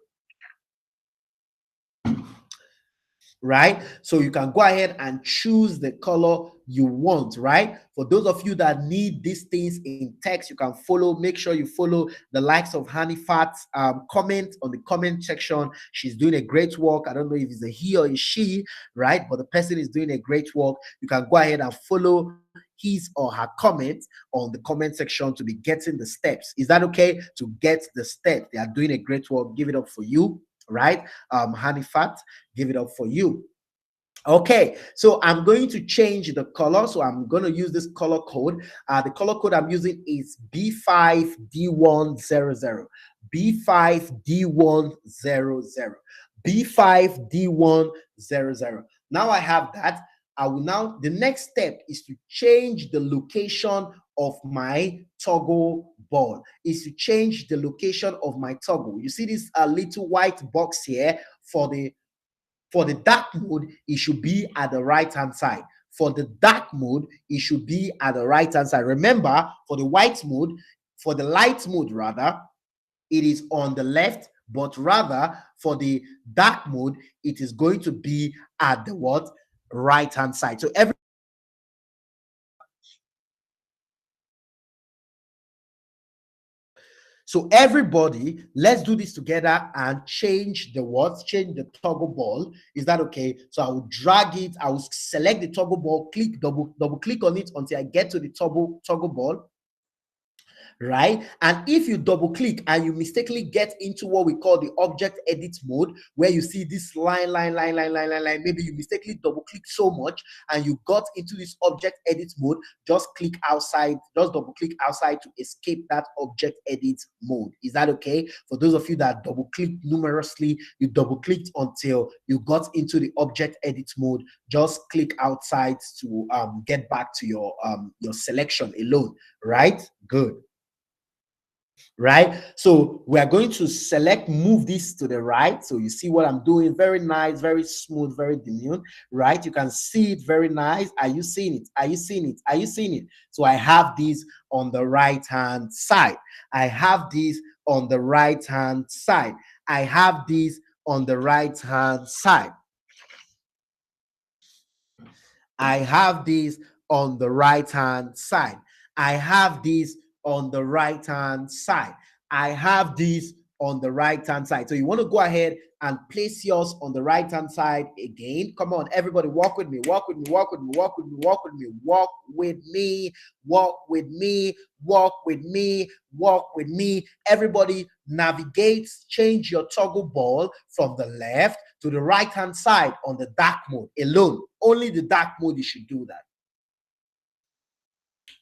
Right? So you can go ahead and choose the color you want, right? For those of you that need these things in text, you can follow, make sure you follow the likes of Hanifat's comment on the comment section. She's doing a great work. I don't know if it's a he or a she, right? But the person is doing a great work. You can go ahead and follow his or her comment on the comment section to be getting the steps. Is that okay? To get the steps. They are doing a great work. Give it up for you, right? Hanifat, give it up for you. Okay, so I'm going to change the color. So I'm going to use this color code. The color code I'm using is B5D100. B5D100. B5D100. Now I have that. I will now, the next step is to change the location of my toggle ball, is to change the location of my toggle. You see this little white box here. For the dark mode, it should be at the right hand side. For the dark mode, it should be at the right hand side. Remember, for the white mode, for the light mode rather, it is on the left, but rather for the dark mode, it is going to be at the what? Right hand side. So everybody, let's do this together and change the what? Change the toggle ball. Is that okay? So I will drag it. I will select the toggle ball, click, double click on it until I get to the toggle ball. Right? And if you double click and you mistakenly get into what we call the object edit mode, where you see this line, maybe you mistakenly double click so much and you got into this object edit mode, just click outside, just double click outside to escape that object edit mode. Is that okay? For those of you that double click numerously, you double clicked until you got into the object edit mode, just click outside to get back to your selection alone. Right? Good. Right? So we are going to select, move this to the right. So you see what I'm doing? Very nice, very smooth, very demure, right? You can see it very nice. Are you seeing it? Are you seeing it? Are you seeing it? So I have this on the right hand side. I have this on the right hand side. I have this on the right hand side. I have this on the right hand side. I have this on the right hand side. I have this on the right hand side. So you want to go ahead and place yours on the right hand side again. Come on, everybody, walk with me, walk with me, walk with me, walk with me, walk with me, walk with me, walk with me, walk with me, walk with me. Everybody navigate, change your toggle ball from the left to the right hand side on the dark mode alone. Only the dark mode you should do that.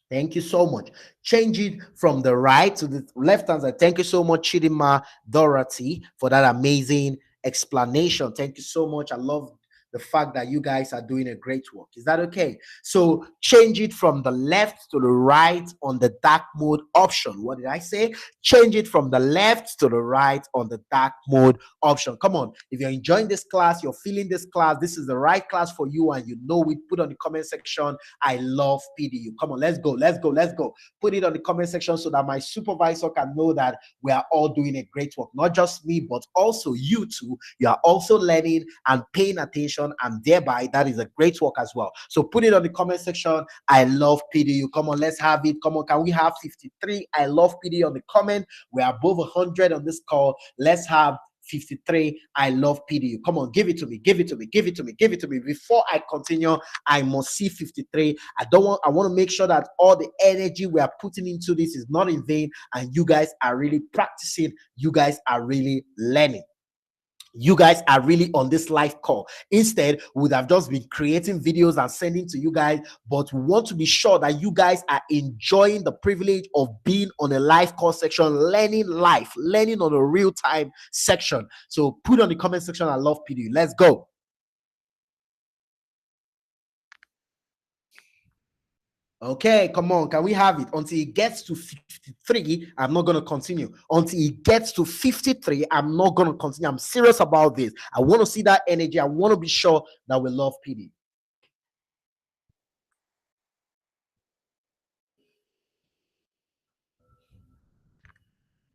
Thank you so much. Change it from the right to the left hand side. Thank you so much, Chidima Dorothy, for that amazing explanation. Thank you so much. I love the fact that you guys are doing a great work. Is that okay? So change it from the left to the right on the dark mode option. What did I say? Change it from the left to the right on the dark mode option. Come on, if you're enjoying this class, you're feeling this class, this is the right class for you, and you know it, put on the comment section, I love PDU. Come on, let's go, let's go, let's go. Put it on the comment section so that my supervisor can know that we are all doing a great work. Not just me, but also you too. You are also learning and paying attention, and thereby that is a great work as well. So put it on the comment section, I love PDU. Come on, let's have it. Come on, can we have 53 I love PDU on the comment? We're above 100 on this call. Let's have 53 I love PDU. Come on, give it to me, give it to me, give it to me, give it to me. Before I continue, I must see 53. I want to make sure that all the energy we are putting into this is not in vain, and you guys are really practicing, you guys are really learning. You guys are really on this live call. Instead, we would have just been creating videos and sending to you guys, but we want to be sure that you guys are enjoying the privilege of being on a live call section, learning life, learning on a real-time section. So put on the comment section, I love PDU. Let's go. Okay, come on, can we have it? Until it gets to 53, I'm not going to continue. Until it gets to 53, I'm not going to continue. I'm serious about this. I want to see that energy. I want to be sure that we love PD.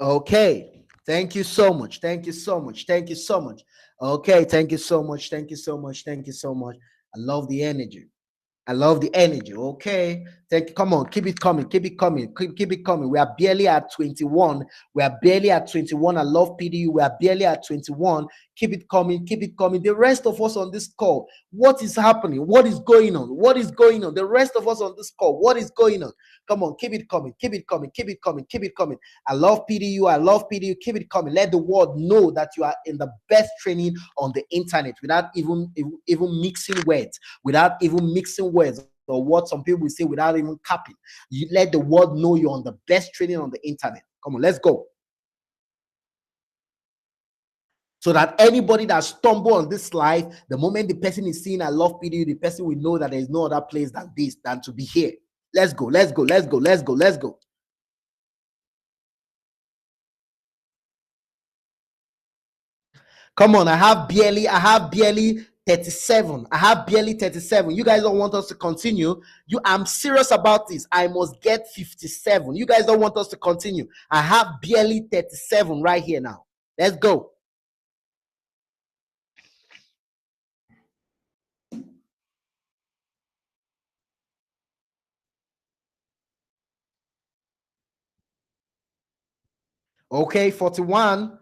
Okay, thank you so much. Thank you so much. Thank you so much. Okay, thank you so much. Thank you so much. Thank you so much. I love the energy. I love the energy. Okay. Thank you. Come on, keep it coming, keep it coming, keep it coming. We are barely at 21. We are barely at 21. I love PDU. We are barely at 21. Keep it coming, keep it coming. The rest of us on this call, what is happening? What is going on? What is going on? The rest of us on this call, what is going on? Come on, keep it coming, keep it coming, keep it coming, keep it coming. I love PDU. I love PDU. Keep it coming. Let the world know that you are in the best training on the internet without even mixing words, without even mixing words, or what some people will say without even capping. You let the world know you're on the best training on the internet. Come on, let's go. So that anybody that stumble on this live, the moment the person is seeing I love PDU, the person will know that there's no other place than this, than to be here. Let's go, let's go, let's go, let's go, let's go. Come on, I have barely 37. I have barely 37. You guys don't want us to continue. I'm serious about this. I must get 57. You guys don't want us to continue. I have barely 37 right here now. Let's go. Okay, 41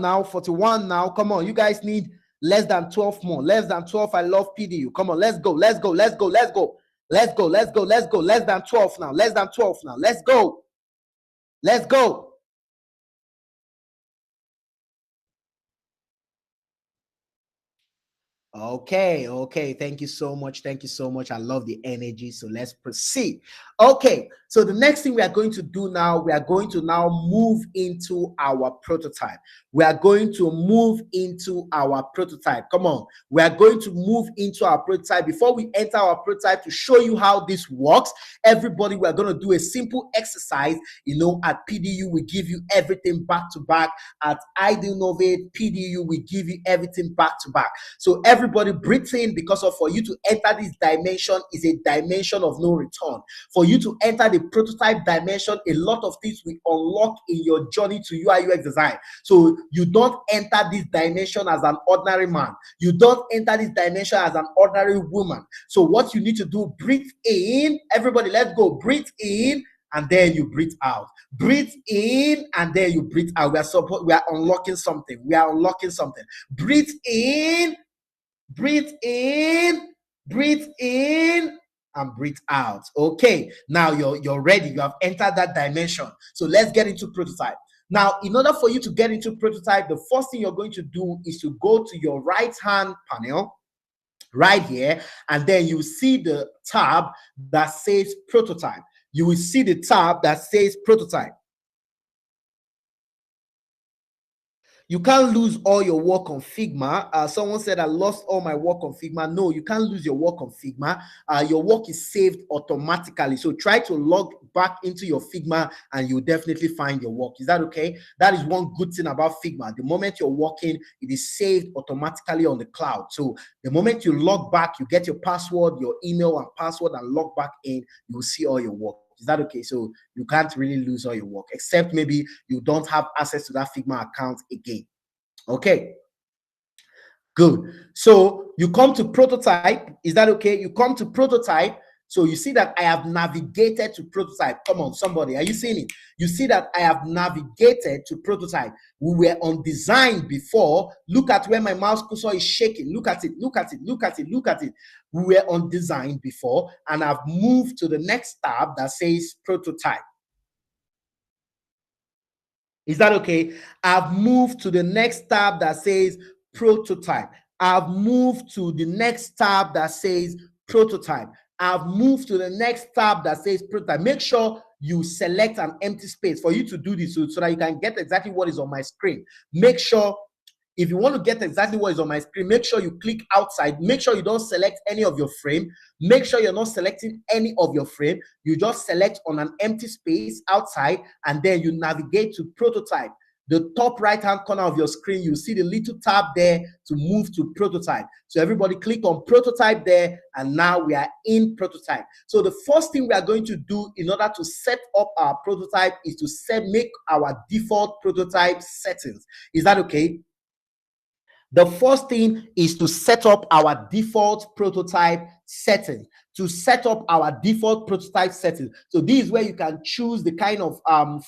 now, 41 now. Come on, you guys need less than 12 more. Less than 12. I love PDU. Come on, let's go, let's go, let's go, let's go. Let's go, let's go, let's go. Less than 12 now. Less than 12 now. Let's go. Let's go. Okay, thank you so much, thank you so much. I love the energy, so let's proceed. Okay, so the next thing we are going to do now, we are going to now move into our prototype. We are going to move into our prototype. Come on, we are going to move into our prototype. Before we enter our prototype, to show you how this works, everybody, we are going to do a simple exercise. At PDU we give you everything back to back. At Idealnovate PDU we give you everything back to back. So everybody breathe in, because for you to enter this dimension is a dimension of no return. For you to enter the prototype dimension, a lot of things will unlock in your journey to UI UX design. So you don't enter this dimension as an ordinary man. You don't enter this dimension as an ordinary woman. So what you need to do, breathe in. Everybody, let's go. Breathe in, and then you breathe out. Breathe in, and then you breathe out. We are unlocking something. We are unlocking something. Breathe in, breathe in, breathe in, and breathe out. Okay, now you're ready. You have entered that dimension. So let's get into prototype. Now, in order for you to get into prototype, the first thing you're going to do is to go to your right hand panel right here, and then you see the tab that says prototype. You will see the tab that says prototype. You can't lose all your work on Figma. Someone said, I lost all my work on Figma. No, you can't lose your work on Figma. Your work is saved automatically. So try to log back into your Figma and you'll definitely find your work. Is that okay? That is one good thing about Figma. The moment you're working, it is saved automatically on the cloud. So the moment you log back, you get your password, your email and password, and log back in, you will see all your work. Is that okay? So you can't really lose all your work, except maybe you don't have access to that Figma account again. Okay, good. So you come to prototype. Is that okay? You come to prototype. So you see that I have navigated to prototype. Come on, somebody, are you seeing it? You see that I have navigated to prototype. We were on design before. Look at where my mouse cursor is shaking. Look at it, look at it, look at it, look at it. We were on design before, and I've moved to the next tab that says prototype. Is that okay? I've moved to the next tab that says prototype. I've moved to the next tab that says prototype. I've moved to the next tab that says prototype. Make sure you select an empty space for you to do this so that you can get exactly what is on my screen. Make sure, if you want to get exactly what is on my screen, make sure you click outside. Make sure you don't select any of your frame. Make sure you're not selecting any of your frame. You just select on an empty space outside, and then you navigate to prototype. The top right hand corner of your screen, you see the little tab there to move to prototype. So everybody click on prototype there, and now we are in prototype. So the first thing we are going to do in order to set up our prototype is to make our default prototype settings. Is that okay? The first thing is to set up our default prototype settings. To set up our default prototype settings. So this is where you can choose the kind of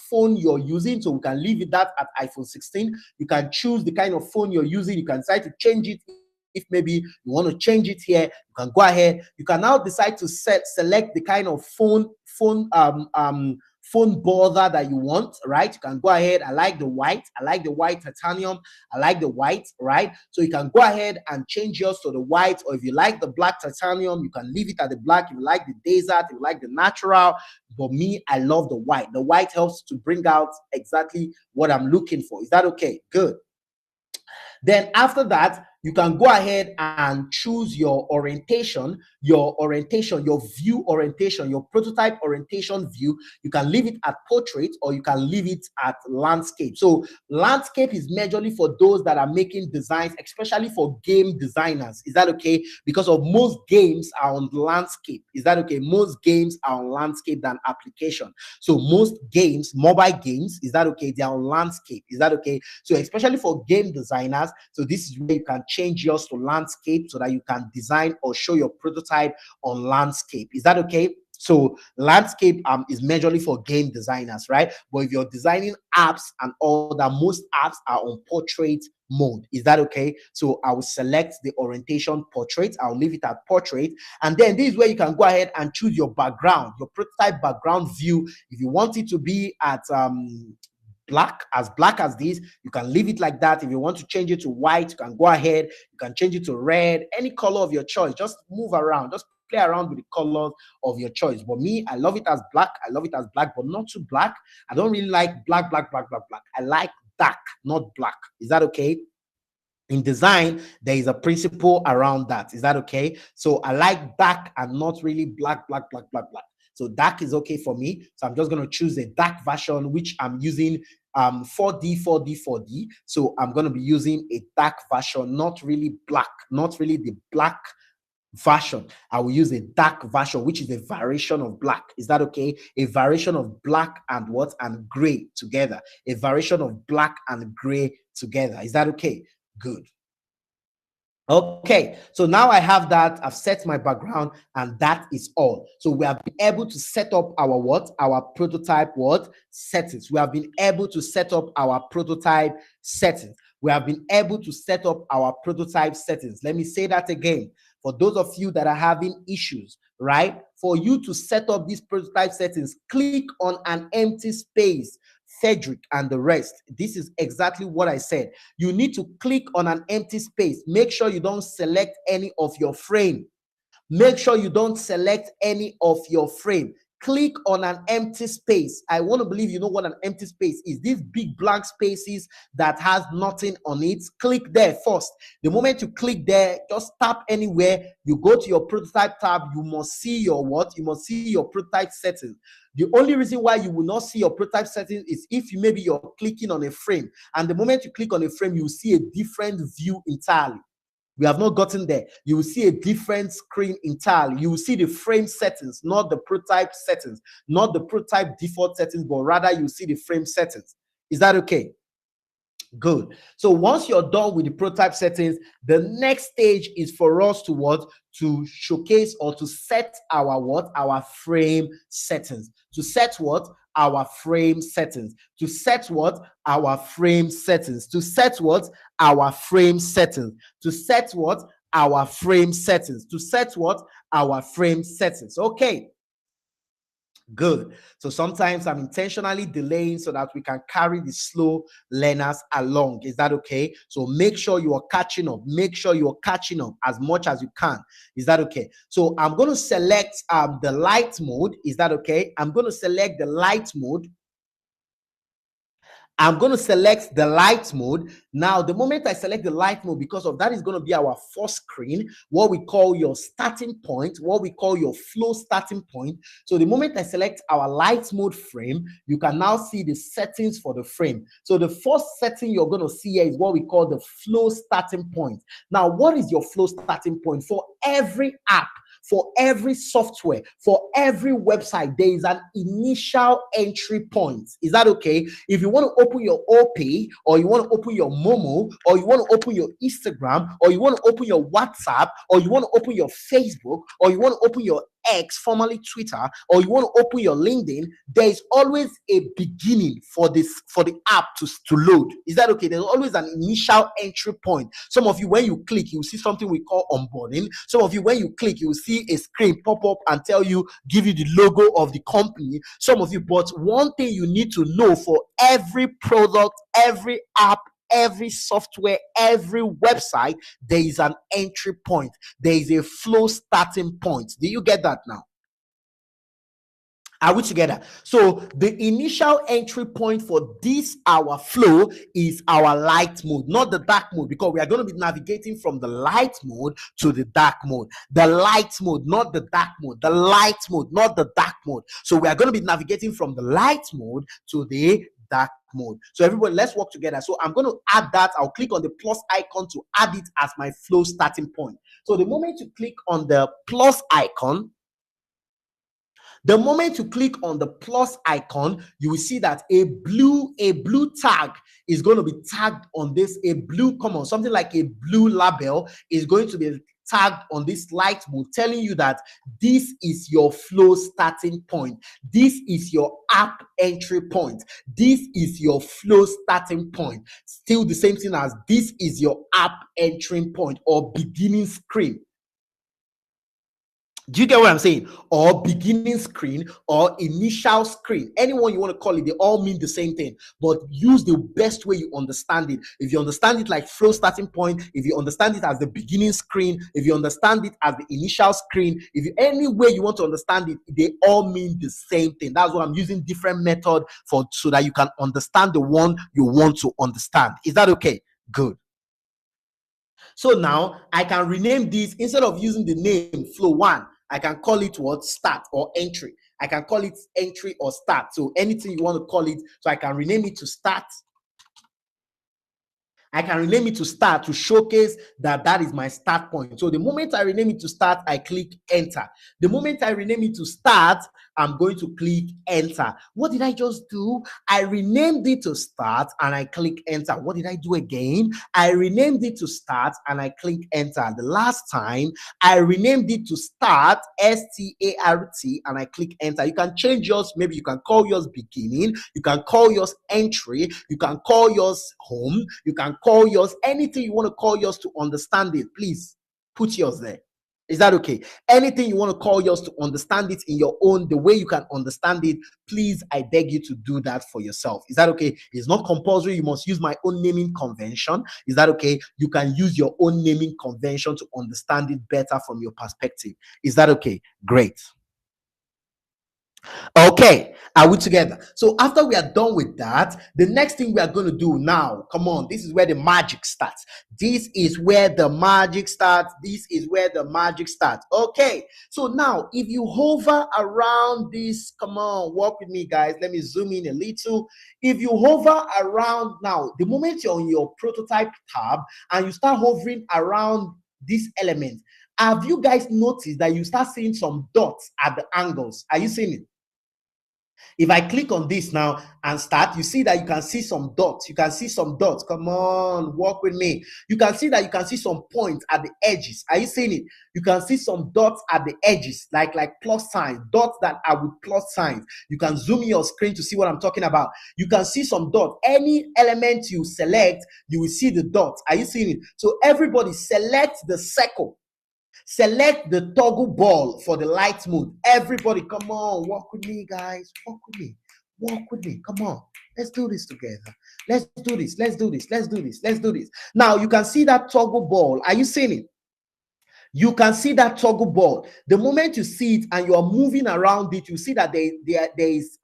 phone you're using. So we can leave it that at iPhone 16. You can choose the kind of phone you're using. You can decide to change it. If maybe you want to change it here, you can go ahead. You can now decide to select the kind of phone border that you want, right? You can go ahead. I like the white. I like the white titanium. I like the white, right? So you can go ahead and change yours to the white, or if you like the black titanium, you can leave it at the black. If you like the desert, if you like the natural. But me, I love the white. The white helps to bring out exactly what I'm looking for. Is that okay? Good. Then after that, you can go ahead and choose your orientation, your view orientation, your prototype orientation view. You can leave it at portrait or you can leave it at landscape. So landscape is majorly for those that are making designs, especially for game designers. Is that okay? Because of most games are on landscape. Is that okay? Most games are on landscape than application. So most games, mobile games, is that okay? They are on landscape. Is that okay? So especially for game designers, so this is where you can change yours to landscape so that you can design or show your prototype on landscape. Is that okay? So landscape is majorly for game designers, right? But if you're designing apps and all that, most apps are on portrait mode. Is that okay? So I will select the orientation portrait. I'll leave it at portrait. And then this is where you can go ahead and choose your background, your prototype background view. If you want it to be at black as this, you can leave it like that. If you want to change it to white, you can go ahead. You can change it to red, any color of your choice. Just move around, just play around with the colors of your choice. But me, I love it as black. I love it as black, but not too black. I don't really like black. I like dark, not black. Is that okay? In design, there is a principle around that. Is that okay? So I like dark and not really black. So dark is okay for me. So I'm just going to choose a dark version, which I'm using 4D. So I'm going to be using a dark version, not really black, not really the black version. I will use a dark version, which is a variation of black. Is that okay? A variation of black and what? And gray together. A variation of black and gray together. Is that okay? Good. Okay, so now I have that. I've set my background, and that is all. So we have been able to set up our what? Our prototype what? Settings. We have been able to set up our prototype settings. We have been able to set up our prototype settings. Let me say that again. For those of you that are having issues, right? For you to set up these prototype settings, click on an empty space. Cedric and the rest. This is exactly what I said. You need to click on an empty space. Make sure you don't select any of your frame. Make sure you don't select any of your frame. click on an empty space. I want to believe you know what an empty space is. These big blank spaces that has nothing on it. Click there first. The moment you click there, just tap anywhere. You go to your prototype tab. You must see your what? You must see your prototype settings. The only reason why you will not see your prototype settings is if you maybe you're clicking on a frame, and the moment you click on a frame, you will see a different view entirely. We have not gotten there. You will see a different screen entirely. You will see the frame settings, not the prototype settings, not the prototype default settings, but rather you will see the frame settings. Is that okay? Good. So once you're done with the prototype settings, the next stage is for us to what? To showcase or to set our what? Our frame settings. To set what? Our frame settings. To set what? Our frame settings. To set what? Our frame settings. To set what? Our frame settings. To set what? Our frame settings. Okay. Good. So sometimes I'm intentionally delaying so that we can carry the slow learners along. Is that okay? So make sure you are catching up. Make sure you are catching up as much as you can. Is that okay? So I'm going to select the light mode. Is that okay? I'm going to select the light mode. I'm going to select the light mode. Now, the moment I select the light mode, because of that is going to be our first screen, what we call your starting point, what we call your flow starting point. So the moment I select our light mode frame, you can now see the settings for the frame. So the first setting you're going to see here is what we call the flow starting point. Now, what is your flow starting point? For every app, for every software, for every website, there is an initial entry point. Is that okay? If you want to open your OP, or you want to open your Momo, or you want to open your Instagram, or you want to open your WhatsApp, or you want to open your Facebook, or you want to open your X, formerly Twitter, or you want to open your LinkedIn, there is always a beginning for the app to load. Is that okay? There's always an initial entry point. Some of you, when you click, you will see something we call onboarding. Some of you, when you click, you will see a screen pop up and give you the logo of the company. Some of you, but one thing you need to know for every product, every app, every software, every website, there is an entry point. There is a flow starting point. Do you get that now? Are we together? So the initial entry point for this our flow is our light mode, not the dark mode, because we are going to be navigating from the light mode to the dark mode. The light mode, not the dark mode. The light mode, not the dark mode. So we are going to be navigating from the light mode to the dark mode. So everybody, let's work together. So I'm going to add that. I'll click on the plus icon to add it as my flow starting point. So the moment you click on the plus icon, you will see that a blue tag is going to be tagged on this. A blue common, something like a blue label is going to be tagged on this light mode, telling you that this is your flow starting point. This is your app entry point. This is your flow starting point. Still the same thing as this is your app entry point or beginning screen. Do you get what I'm saying? Or beginning screen or initial screen. Anyone you want to call it, they all mean the same thing. But use the best way you understand it. If you understand it like flow starting point, if you understand it as the beginning screen, if you understand it as the initial screen, if you any way you want to understand it, they all mean the same thing. That's why I'm using different method so that you can understand the one you want to understand. Is that okay? Good. So now I can rename this. Instead of using the name flow 1, I can call it what? Start or entry. I can call it entry or start. So anything you want to call it. So I can rename it to start. I can rename it to start to showcase that is my start point. So the moment I rename it to start, I click enter. The moment I rename it to start, I'm going to click enter. What did I just do? I renamed it to start and I click enter. What did I do again? I renamed it to start and I click enter. The last time I renamed it to start, S-T-A-R-T, and I click enter. You can change yours. Maybe you can call yours beginning. You can call yours entry. You can call yours home. You can call yours anything you want to call yours to understand it. Please put yours there. Is that okay? Anything you want to call yours to understand it in your own, the way you can understand it, please, I beg you to do that for yourself. Is that okay? It's not compulsory. You must use my own naming convention. Is that okay? You can use your own naming convention to understand it better from your perspective. Is that okay? Great. Okay, are we together? So after we are done with that, the next thing we are going to do now, come on, this is where the magic starts. This is where the magic starts. This is where the magic starts. Okay, so now if you hover around this, come on, walk with me, guys. Let me zoom in a little. If you hover around now, the moment you're on your prototype tab and you start hovering around this element, have you guys noticed that you start seeing some dots at the angles? Are you seeing it? If I click on this now and start, you see that you can see some dots. You can see some dots. Come on, walk with me. You can see that you can see some points at the edges. Are you seeing it? You can see some dots at the edges, like plus signs, dots that are with plus signs. You can zoom in your screen to see what I'm talking about. You can see some dots. Any element you select, you will see the dots. Are you seeing it? So everybody select the circle. Select the toggle ball for the light mode. Everybody, come on, walk with me, guys. Walk with me. Walk with me. Come on. Let's do this together. Let's do this. Let's do this. Let's do this. Let's do this. Now you can see that toggle ball. Are you seeing it? You can see that toggle ball. The moment you see it and you are moving around it, you see that there is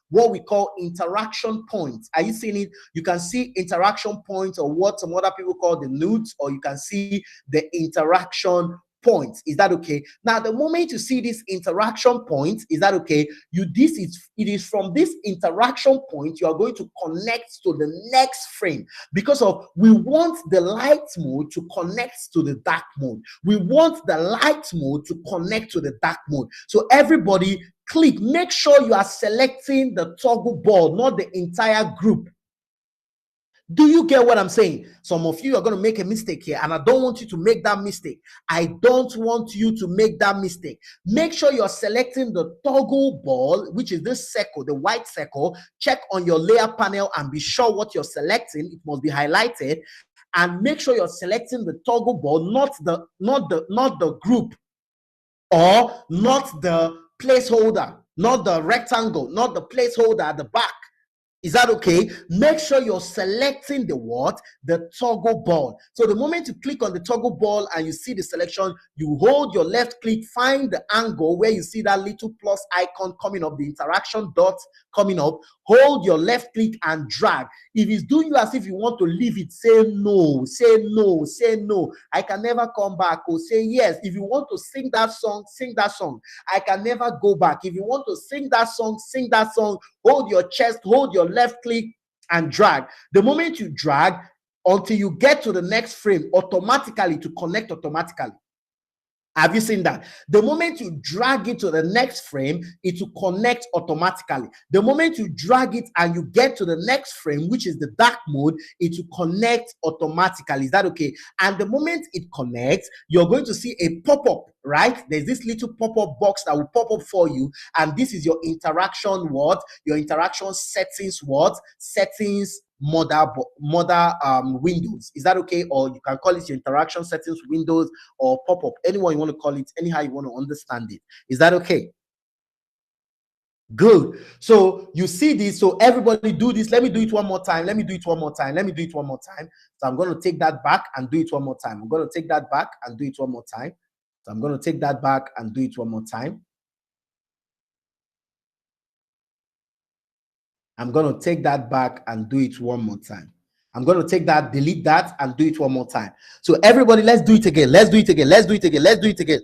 what we call interaction points. Are you seeing it? You can see interaction points, or what some other people call the nodes, or you can see the interaction points. Is that okay? Now the moment you see this interaction point, is that okay? It is from this interaction point you are going to connect to the next frame, because of we want the light mode to connect to the dark mode. We want the light mode to connect to the dark mode. So everybody click, make sure you are selecting the toggle ball, not the entire group. Do you get what I'm saying? Some of you are going to make a mistake here, and I don't want you to make that mistake. I don't want you to make that mistake. Make sure you're selecting the toggle ball, which is this circle, the white circle. Check on your layer panel and be sure what you're selecting. It must be highlighted, and make sure you're selecting the toggle ball, not the group, or not the placeholder, not the rectangle, not the placeholder at the back. Is that okay? Make sure you're selecting the what? The toggle ball. So the moment you click on the toggle ball and you see the selection, you hold your left click, find the angle where you see that little plus icon coming up, the interaction dot coming up. Hold your left click and drag. If it's doing you as if you want to leave it, say no, say no, say no. I can never come back. Or say yes. If you want to sing that song, sing that song. I can never go back. If you want to sing that song, sing that song. Hold your chest, hold your left click and drag. The moment you drag, until you get to the next frame, automatically to connect automatically. Have you seen that? The moment you drag it to the next frame, it will connect automatically. The moment you drag it and you get to the next frame, which is the dark mode, it will connect automatically. Is that okay? And the moment it connects, you're going to see a pop-up, right? There's this little pop-up box that will pop up for you. And this is your interaction what? Your interaction settings what? Settings mother windows. Is that okay? Or you can call it your interaction settings windows or pop-up, anyone you want to call it, anyhow you want to understand it. Is that okay? Good. So you see this. So everybody do this. Let me do it one more time. Let me do it one more time. Let me do it one more time. So I'm going to take that back and do it one more time. I'm going to take that back and do it one more time. So I'm going to take that back and do it one more time. I'm going to take that back and do it one more time. I'm going to take that, delete that, and do it one more time. So everybody, let's do it again. Let's do it again. Let's do it again. Let's do it again.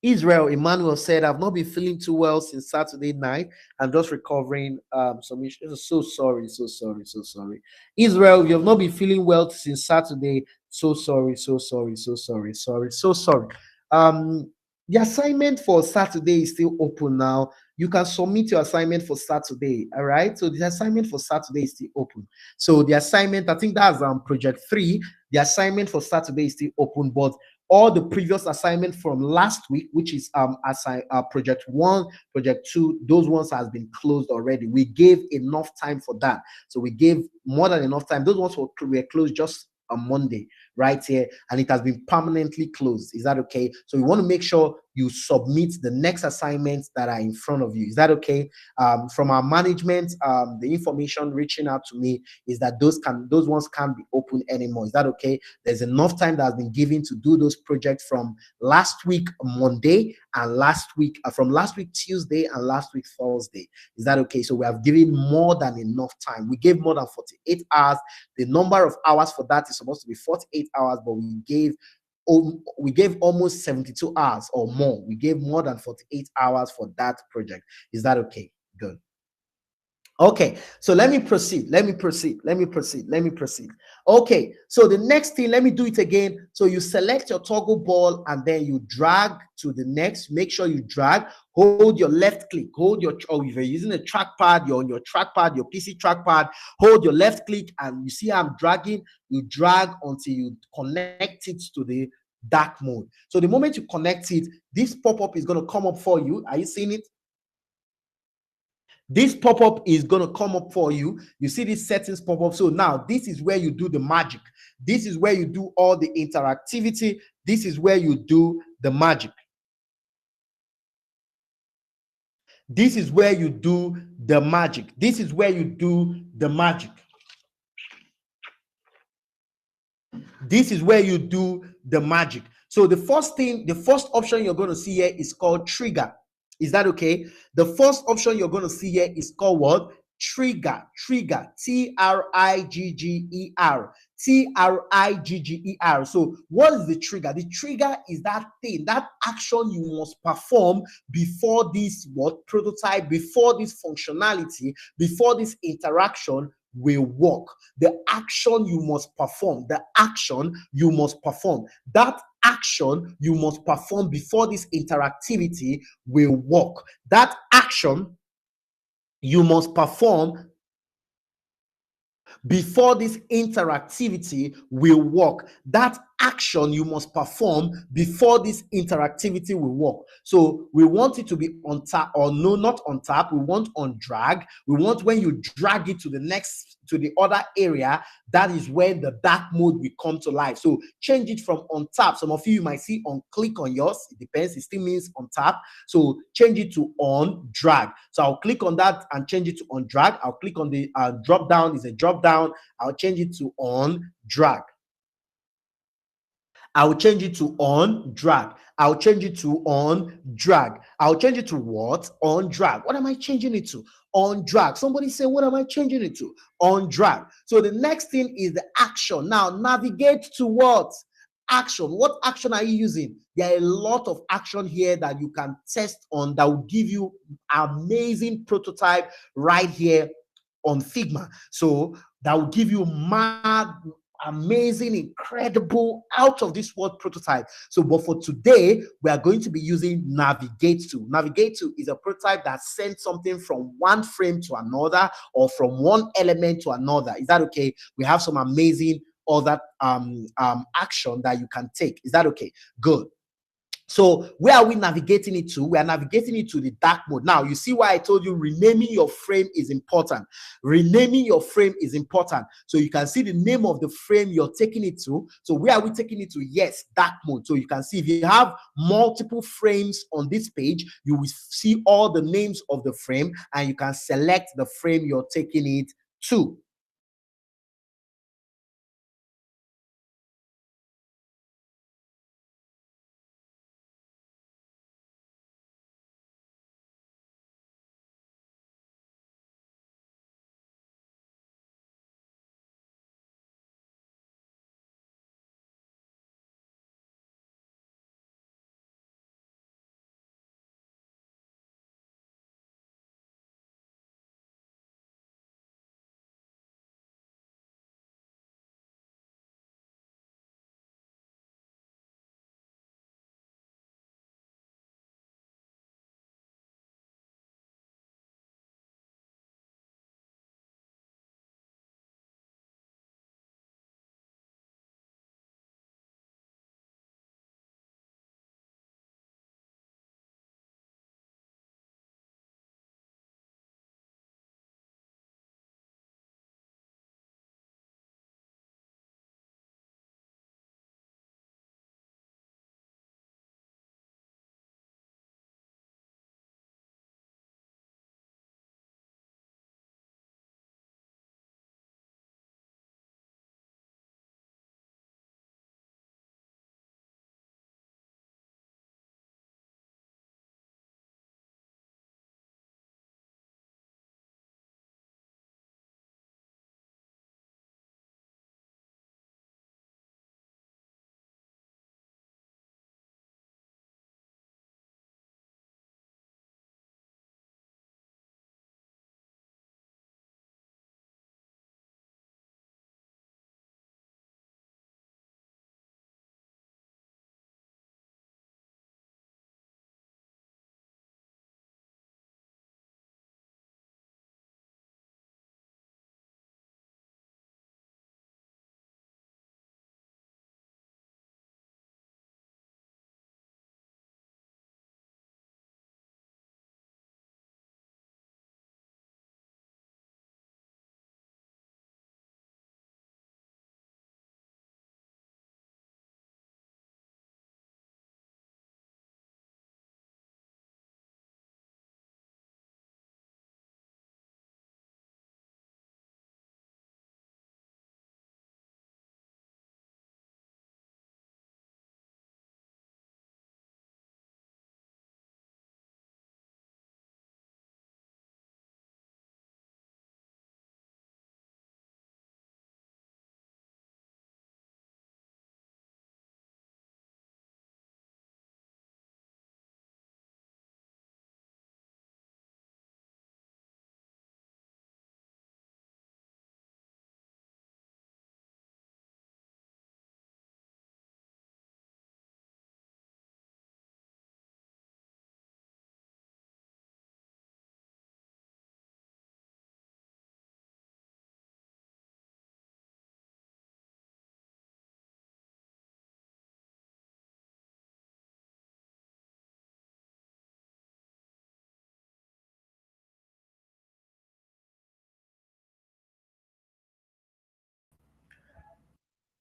Israel Emmanuel said, I've not been feeling too well since Saturday night. I'm just recovering some issues. So sorry, so sorry, so sorry. Israel, you have not been feeling well since Saturday. So sorry, so sorry, so sorry, sorry, so sorry. The assignment for Saturday is still open now. You can submit your assignment for Saturday. All right. So the assignment for Saturday is still open. So the assignment, I think that's project 3. The assignment for Saturday is still open, but all the previous assignment from last week, which is project 1, project 2, those ones has been closed already. We gave enough time for that. So we gave more than enough time. Those ones were closed just on Monday right here, and it has been permanently closed. Is that okay? So we want to make sure you submit the next assignments that are in front of you. Is that okay? From our management, the information reaching out to me is that those ones can't be open anymore. Is that okay? There's enough time that has been given to do those projects from last week Monday and from last week Tuesday and last week Thursday. Is that okay? So we have given more than enough time. We gave more than 48 hours. The number of hours for that is supposed to be 48 hours, but we gave almost 72 hours or more. We gave more than 48 hours for that project. Is that okay? Good. Okay, so let me proceed. Okay, so the next thing, let me do it again. So you select your toggle ball and then you drag to the next. Make sure you drag, hold your left click, or if you're using a trackpad, you're on your trackpad, your PC trackpad, hold your left click, and you see I'm dragging. You drag until you connect it to the dark mode. So the moment you connect it, this pop-up is going to come up for you. Are you seeing it? This pop-up is going to come up for you. You see this settings pop-up. So now this is where you do the magic. This is where you do all the interactivity. This is where you do the magic. This is where you do the magic. This is where you do the magic. This is where you do the magic. So the first option you're going to see here is called trigger. Is that okay? The first option you're going to see here is called what? Trigger. Trigger. Trigger. Trigger. So what is the trigger? The trigger is that thing, that action you must perform before this prototype, before this functionality, before this interaction will work. The action you must perform. The action you must perform. That action you must perform before this interactivity will work. That action you must perform before this interactivity will work. That action you must perform before this interactivity will work. So we want it to be on tap, or no, not on tap. We want on drag. We want when you drag it to the other area, that is when the dark mode will come to life. So change it from on tap. Some of you might see on click on yours. It depends. It still means on tap. So change it to on drag. So I'll click on that and change it to on drag. I'll click on the drop down. Is a drop down. I'll change it to on drag. I'll change it to on drag. I'll change it to on drag. I'll change it to what? On drag. What am I changing it to? On drag. Somebody say, what am I changing it to? On drag. So the next thing is the action. Now navigate to what? Action. What action are you using? There are a lot of action here that you can test on that will give you amazing prototype right here on Figma. So that will give you mad, amazing, incredible, out of this world prototype. So, but for today, we are going to be using Navigate to. Navigate to is a prototype that sends something from one frame to another or from one element to another. Is that okay? We have some amazing other action that you can take. Is that okay? Good. So where are we navigating it to? We are navigating it to the dark mode. Now, you see why I told you renaming your frame is important. Renaming your frame is important. So you can see the name of the frame you're taking it to. So where are we taking it to? Yes, dark mode. So you can see if you have multiple frames on this page, you will see all the names of the frame and you can select the frame you're taking it to.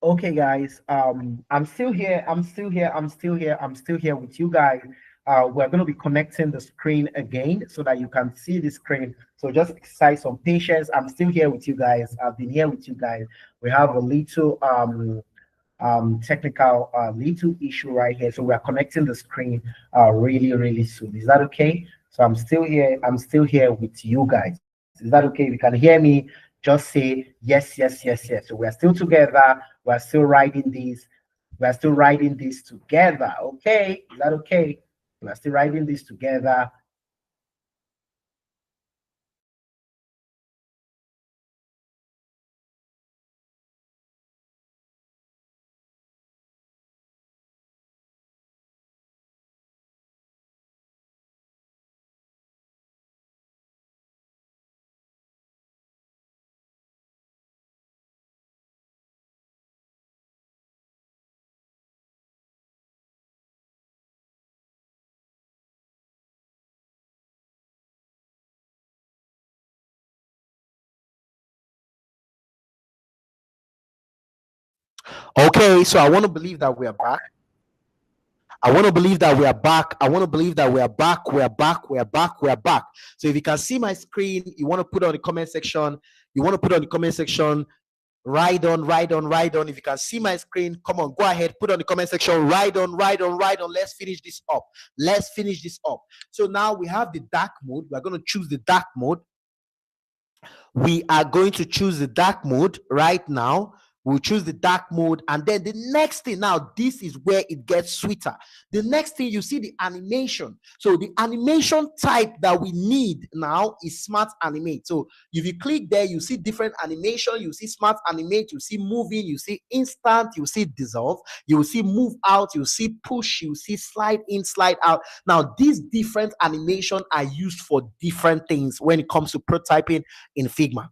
Okay, guys. I'm still here. I'm still here. I'm still here. I'm still here with you guys. We're going to be connecting the screen again so that you can see the screen. So just exercise some patience. I'm still here with you guys. I've been here with you guys. We have a little technical little issue right here. So we are connecting the screen really soon. Is that okay? So I'm still here. I'm still here with you guys. Is that okay? If you can hear me, just say yes. So we are still together. We are still riding this. We are still riding this together. Okay? Is that okay? We are still riding this together. Okay, so I want to believe that we are back. I want to believe that we are back. I want to believe that we are back. We are back. We are back. We are back. So if you can see my screen, you want to put on the comment section. You want to put on the comment section. Ride on, ride on, ride on. If you can see my screen, come on, go ahead, put on the comment section. Ride on, ride on, ride on. Let's finish this up. Let's finish this up. So now we have the dark mode. We're going to choose the dark mode. We are going to choose the dark mode right now. We'll choose the dark mode, and then the next thing, now this is where it gets sweeter. The next thing, you see the animation. So the animation type that we need now is smart animate. So if you click there, you see different animation. You see smart animate, you see moving, you see instant, you see dissolve, you see move out, you see push, you see slide in, slide out. Now these different animation are used for different things when it comes to prototyping in Figma.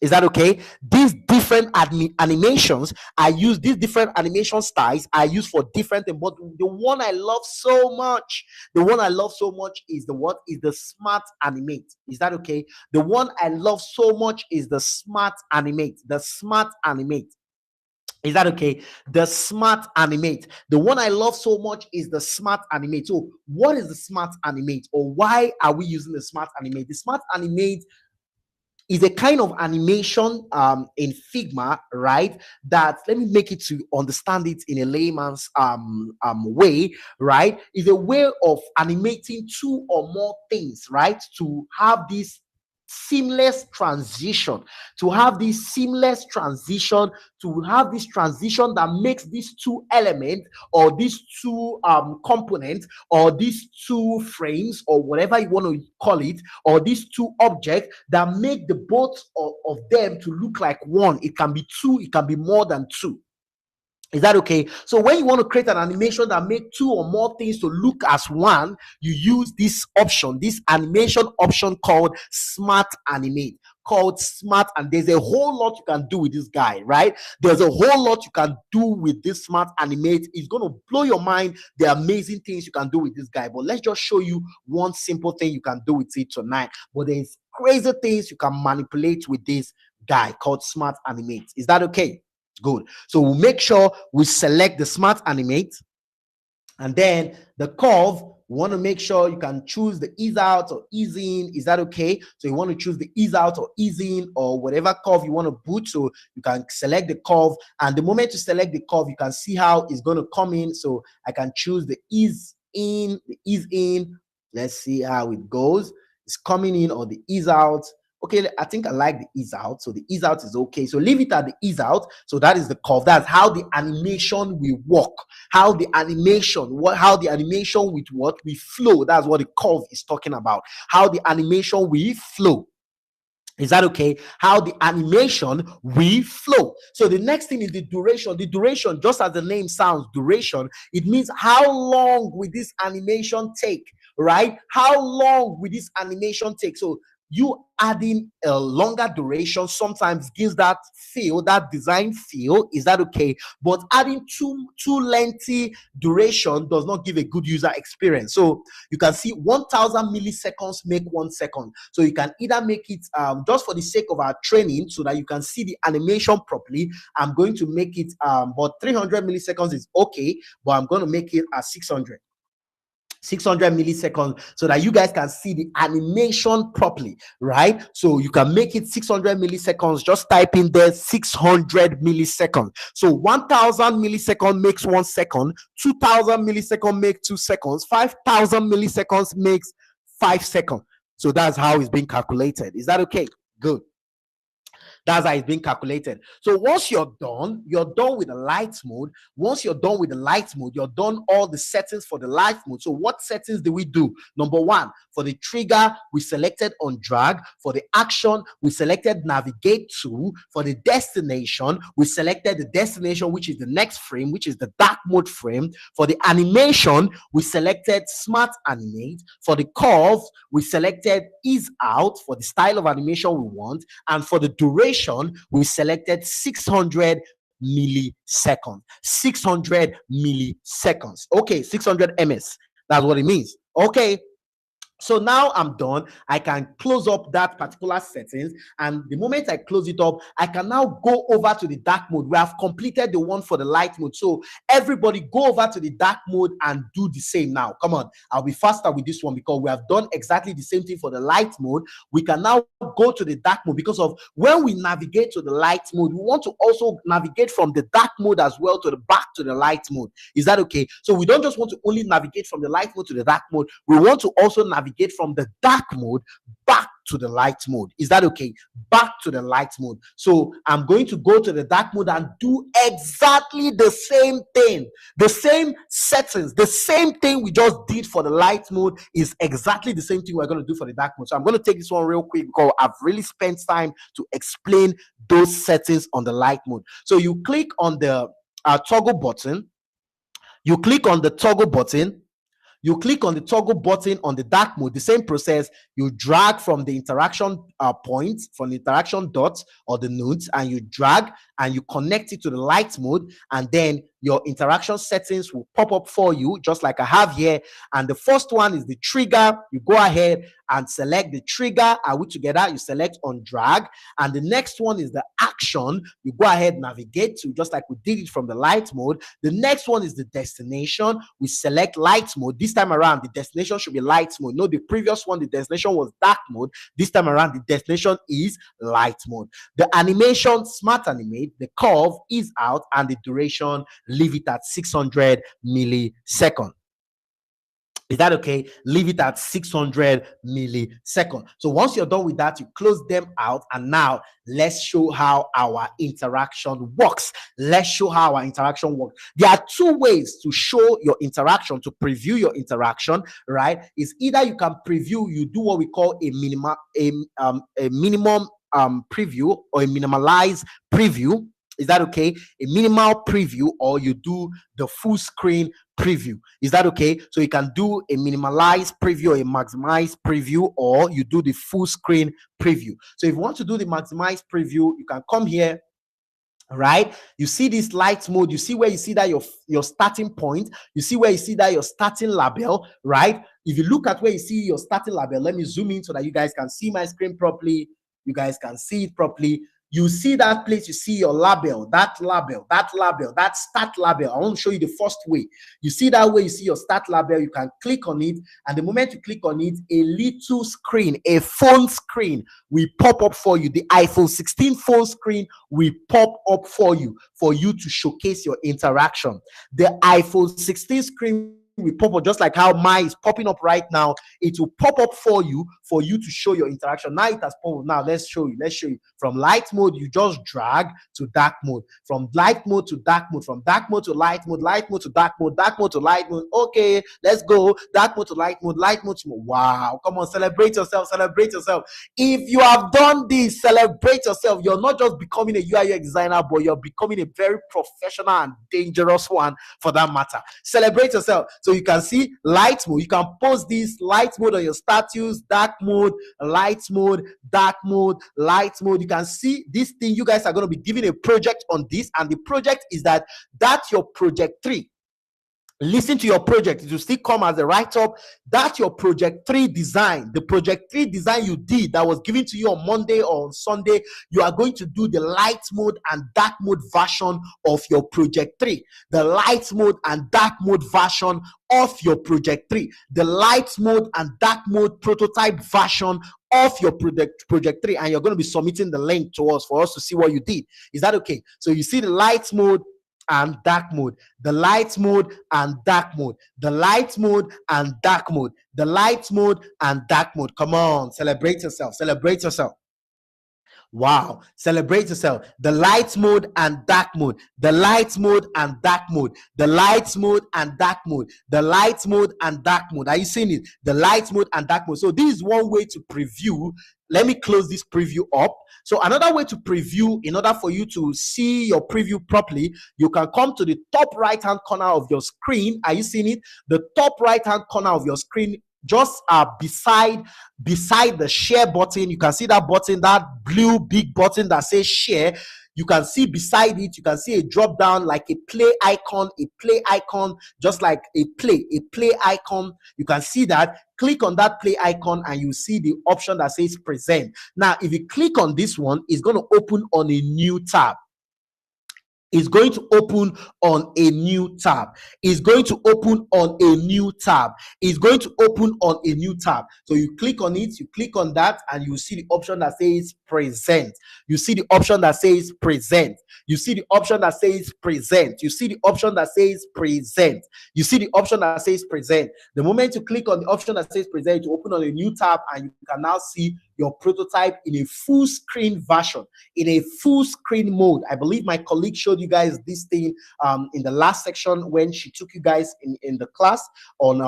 Is that okay? These different animations are used, these different animation styles are used for different things. But the one I love so much, the one I love so much is the what? Is the smart animate. Is that okay? The one I love so much is the smart animate. The smart animate. Is that okay? The smart animate. The one I love so much is the smart animate. So, what is the smart animate, or why are we using the smart animate? The smart animate is a kind of animation in Figma, right? That, let me make it to understand it in a layman's way, right? Is a way of animating two or more things, right? To have this seamless transition, to have this seamless transition, to have this transition that makes these two elements, or these two components, or these two frames, or whatever you want to call it, or these two objects, that make the both of them to look like one. It can be two, it can be more than two. Is that okay? So when you want to create an animation that make two or more things to look as one, you use this option, this animation option called Smart Animate. Called Smart, and there's a whole lot you can do with this guy, right? There's a whole lot you can do with this Smart Animate. It's going to blow your mind, the amazing things you can do with this guy. But let's just show you one simple thing you can do with it tonight. But there's crazy things you can manipulate with this guy called Smart Animate. Is that okay? Good. So we'll make sure we select the smart animate, and then the curve, we want to make sure you can choose the ease out or ease in. Is that okay? So you want to choose the ease out or ease in, or whatever curve you want to put. So you can select the curve, and the moment you select the curve, you can see how it's going to come in. So I can choose the ease in, the ease in. Let's see how it goes. It's coming in, or the ease out. Okay, I think I like the ease out. So the ease out is okay. So leave it at the ease out. So that is the curve. That's how the animation will work. How the animation, how the animation with what we flow. That's what the curve is talking about. How the animation will flow. Is that okay? How the animation will flow. So the next thing is the duration. The duration, just as the name sounds, duration, it means how long will this animation take, right? How long will this animation take? So you adding a longer duration sometimes gives that feel, that design feel. Is that okay? But adding too lengthy duration does not give a good user experience. So you can see 1000 milliseconds make 1 second. So you can either make it just for the sake of our training so that you can see the animation properly. I'm going to make it but 300 milliseconds is okay, but I'm going to make it at 600 milliseconds so that you guys can see the animation properly, right? So you can make it 600 milliseconds. Just type in there 600 milliseconds. So 1000 milliseconds makes 1 second, 2000 milliseconds makes 2 seconds, 5000 milliseconds makes 5 seconds. So that's how it's being calculated. Is that okay? Good. That's how it's being calculated. So once you're done with the light mode. Once you're done with the light mode, you're done all the settings for the light mode. So what settings do we do? Number one, for the trigger, we selected on drag. For the action, we selected navigate to. For the destination, we selected the destination, which is the next frame, which is the dark mode frame. For the animation, we selected smart animate. For the curve, we selected ease out for the style of animation we want. And for the duration, we selected 600 milliseconds. 600 milliseconds. Okay, 600 ms. That's what it means. Okay. So now I'm done. I can close up that particular settings, and the moment I close it up, I can now go over to the dark mode. We have completed the one for the light mode. So everybody go over to the dark mode and do the same now. Come on, I'll be faster with this one because we have done exactly the same thing for the light mode. We can now go to the dark mode because of when we navigate to the light mode, we want to also navigate from the dark mode as well to the back to the light mode. Is that okay? So we don't just want to only navigate from the light mode to the dark mode. We want to also navigate from the dark mode back to the light mode. Is that okay? Back to the light mode. So I'm going to go to the dark mode and do exactly the same thing. The same settings, the same thing we just did for the light mode is exactly the same thing we're going to do for the dark mode. So I'm going to take this one real quick because I've really spent time to explain those settings on the light mode. So you click on the toggle button. You click on the toggle button. You click on the toggle button on the dark mode, the same process. You drag from the interaction points, from the interaction dots or the nodes, and you drag and you connect it to the light mode, and then your interaction settings will pop up for you, just like I have here. And the first one is the trigger. You go ahead and select the trigger. Are we together? You select on drag. And the next one is the action. You go ahead, navigate to, just like we did it from the light mode. The next one is the destination. We select light mode. This time around, the destination should be light mode. No, the previous one, the destination was dark mode. This time around, the destination is light mode. The animation, smart animate. The curve is out, and the duration, leave it at 600 milliseconds. Is that okay? Leave it at 600 milliseconds. So once you're done with that, you close them out. And now let's show how our interaction works. Let's show how our interaction works. There are two ways to show your interaction, to preview your interaction, right? Is either you can preview, you do what we call a minimum preview or a minimalized preview. Is that okay? A minimal preview, or you do the full screen preview. Is that okay? So you can do a minimalized preview or a maximized preview, or you do the full screen preview. So if you want to do the maximized preview, you can come here. Right, you see this light mode, you see where you see that your starting point, you see where you see that your starting label, right? If you look at where you see your starting label, let me zoom in so that you guys can see my screen properly. You guys can see it properly. You see that place, you see your label, that start label. I want to show you the first way. You see that way, you see your start label, you can click on it, and the moment you click on it, a little screen, a phone screen will pop up for you. The iPhone 16 phone screen will pop up for you to showcase your interaction. The iPhone 16 screen will pop up just like how mine is popping up right now. It will pop up for you to show your interaction. Now it has popped up. Now let's show you. From light mode, you just drag to dark mode. From light mode to dark mode. From dark mode to light mode. Light mode to dark mode. Dark mode to light mode. Okay, let's go. Dark mode to light mode. Light mode to wow. Come on, celebrate yourself. Celebrate yourself. If you have done this, celebrate yourself. You're not just becoming a UI UX designer, but you're becoming a very professional and dangerous one for that matter. Celebrate yourself. So you can see light mode. You can post this light mode on your status, dark mode, light mode, dark mode, light mode. You can see this thing. You guys are going to be given a project on this, and the project is that's your project 3. Listen to your project. It will still come as a write-up. That's your project 3 design. The project 3 design you did that was given to you on Monday or on Sunday, you are going to do the light mode and dark mode version of your project 3. The light mode and dark mode version of your project 3. The light mode and dark mode prototype version of your project 3. And you're going to be submitting the link to us for us to see what you did. Is that okay? So you see the light mode and dark mode, the light mode and dark mode, the light mode and dark mode, the light mode and dark mode. Come on, celebrate yourself, celebrate yourself. Wow, celebrate yourself. The light mode and dark mode, the light mode and dark mode, the light mode and dark mode, the light mode and dark mode. Are you seeing it? The light mode and dark mode. So this is one way to preview. Let me close this preview up. So another way to preview, in order for you to see your preview properly, you can come to the top right hand corner of your screen. Are you seeing it? The top right hand corner of your screen, just beside the share button. You can see that button, that blue big button that says share. You can see beside it, you can see a drop down like a play icon, just like a play icon. You can see that. Click on that play icon and you see the option that says present. Now, if you click on this one, it's going to open on a new tab. Is going to open on a new tab. Is going to open on a new tab. Is going to open on a new tab. So you click on it, you click on that, and you see the option that says present. You see the option that says present. You see the option that says present. You see the option that says present. You see the option that says present. The moment you click on the option that says present, you open on a new tab, and you can now see your prototype in a full screen version, in a full screen mode. I believe my colleague showed you guys this thing in the last section when she took you guys in the class on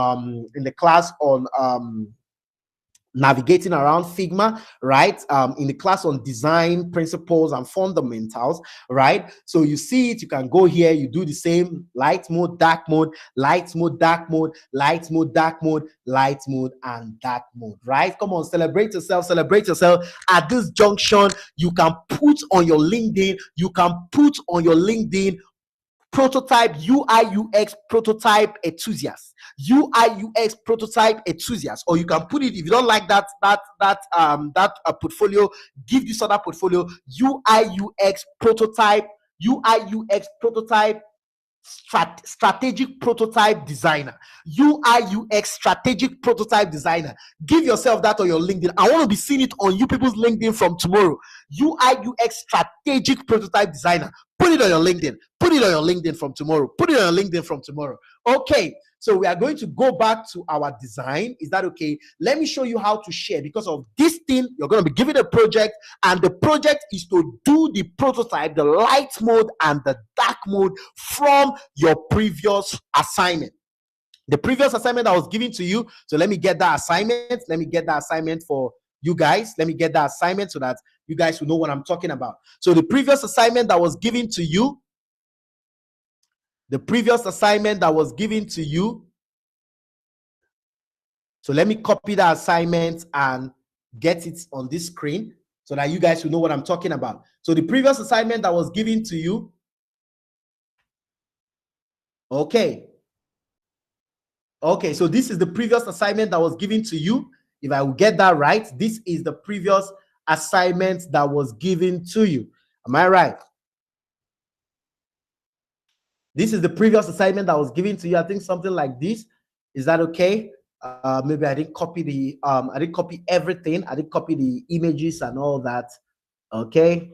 navigating around Figma, right? In the class on design principles and fundamentals, right? So you see it, you can go here, you do the same: light mode, dark mode, light mode, dark mode, light mode, dark mode, light mode, and dark mode, right? Come on, celebrate yourself, celebrate yourself. At this junction, you can put on your LinkedIn, prototype UI UX prototype enthusiast, UI UX prototype enthusiast, or you can put it, if you don't like that portfolio, give this other portfolio: UI UX prototype, strategic prototype designer, UI UX strategic prototype designer. Give yourself that on your LinkedIn. I want to be seeing it on you people's LinkedIn from tomorrow. UI UX strategic prototype designer. Put it on your LinkedIn. Put it on your LinkedIn from tomorrow. Put it on your LinkedIn from tomorrow. Okay, so we are going to go back to our design. Is that okay? Let me show you how to share. Because of this thing, you're going to be given a project, and the project is to do the prototype, the light mode and the dark mode from your previous assignment. The previous assignment that was given to you. So let me get that assignment. Let me get that assignment for you guys. Let me get that assignment so that you guys will know what I'm talking about. So the previous assignment that was given to you, so let me copy that assignment and get it on this screen so that you guys will know what I'm talking about. So the previous assignment that was given to you, okay, so this is the previous assignment that was given to you. If I will get that right, this is the previous assignment that was given to you. Am I right? This is the previous assignment that was given to you. I think something like this. Is that okay? Maybe I didn't copy I didn't copy everything. I didn't copy the images and all that. Okay,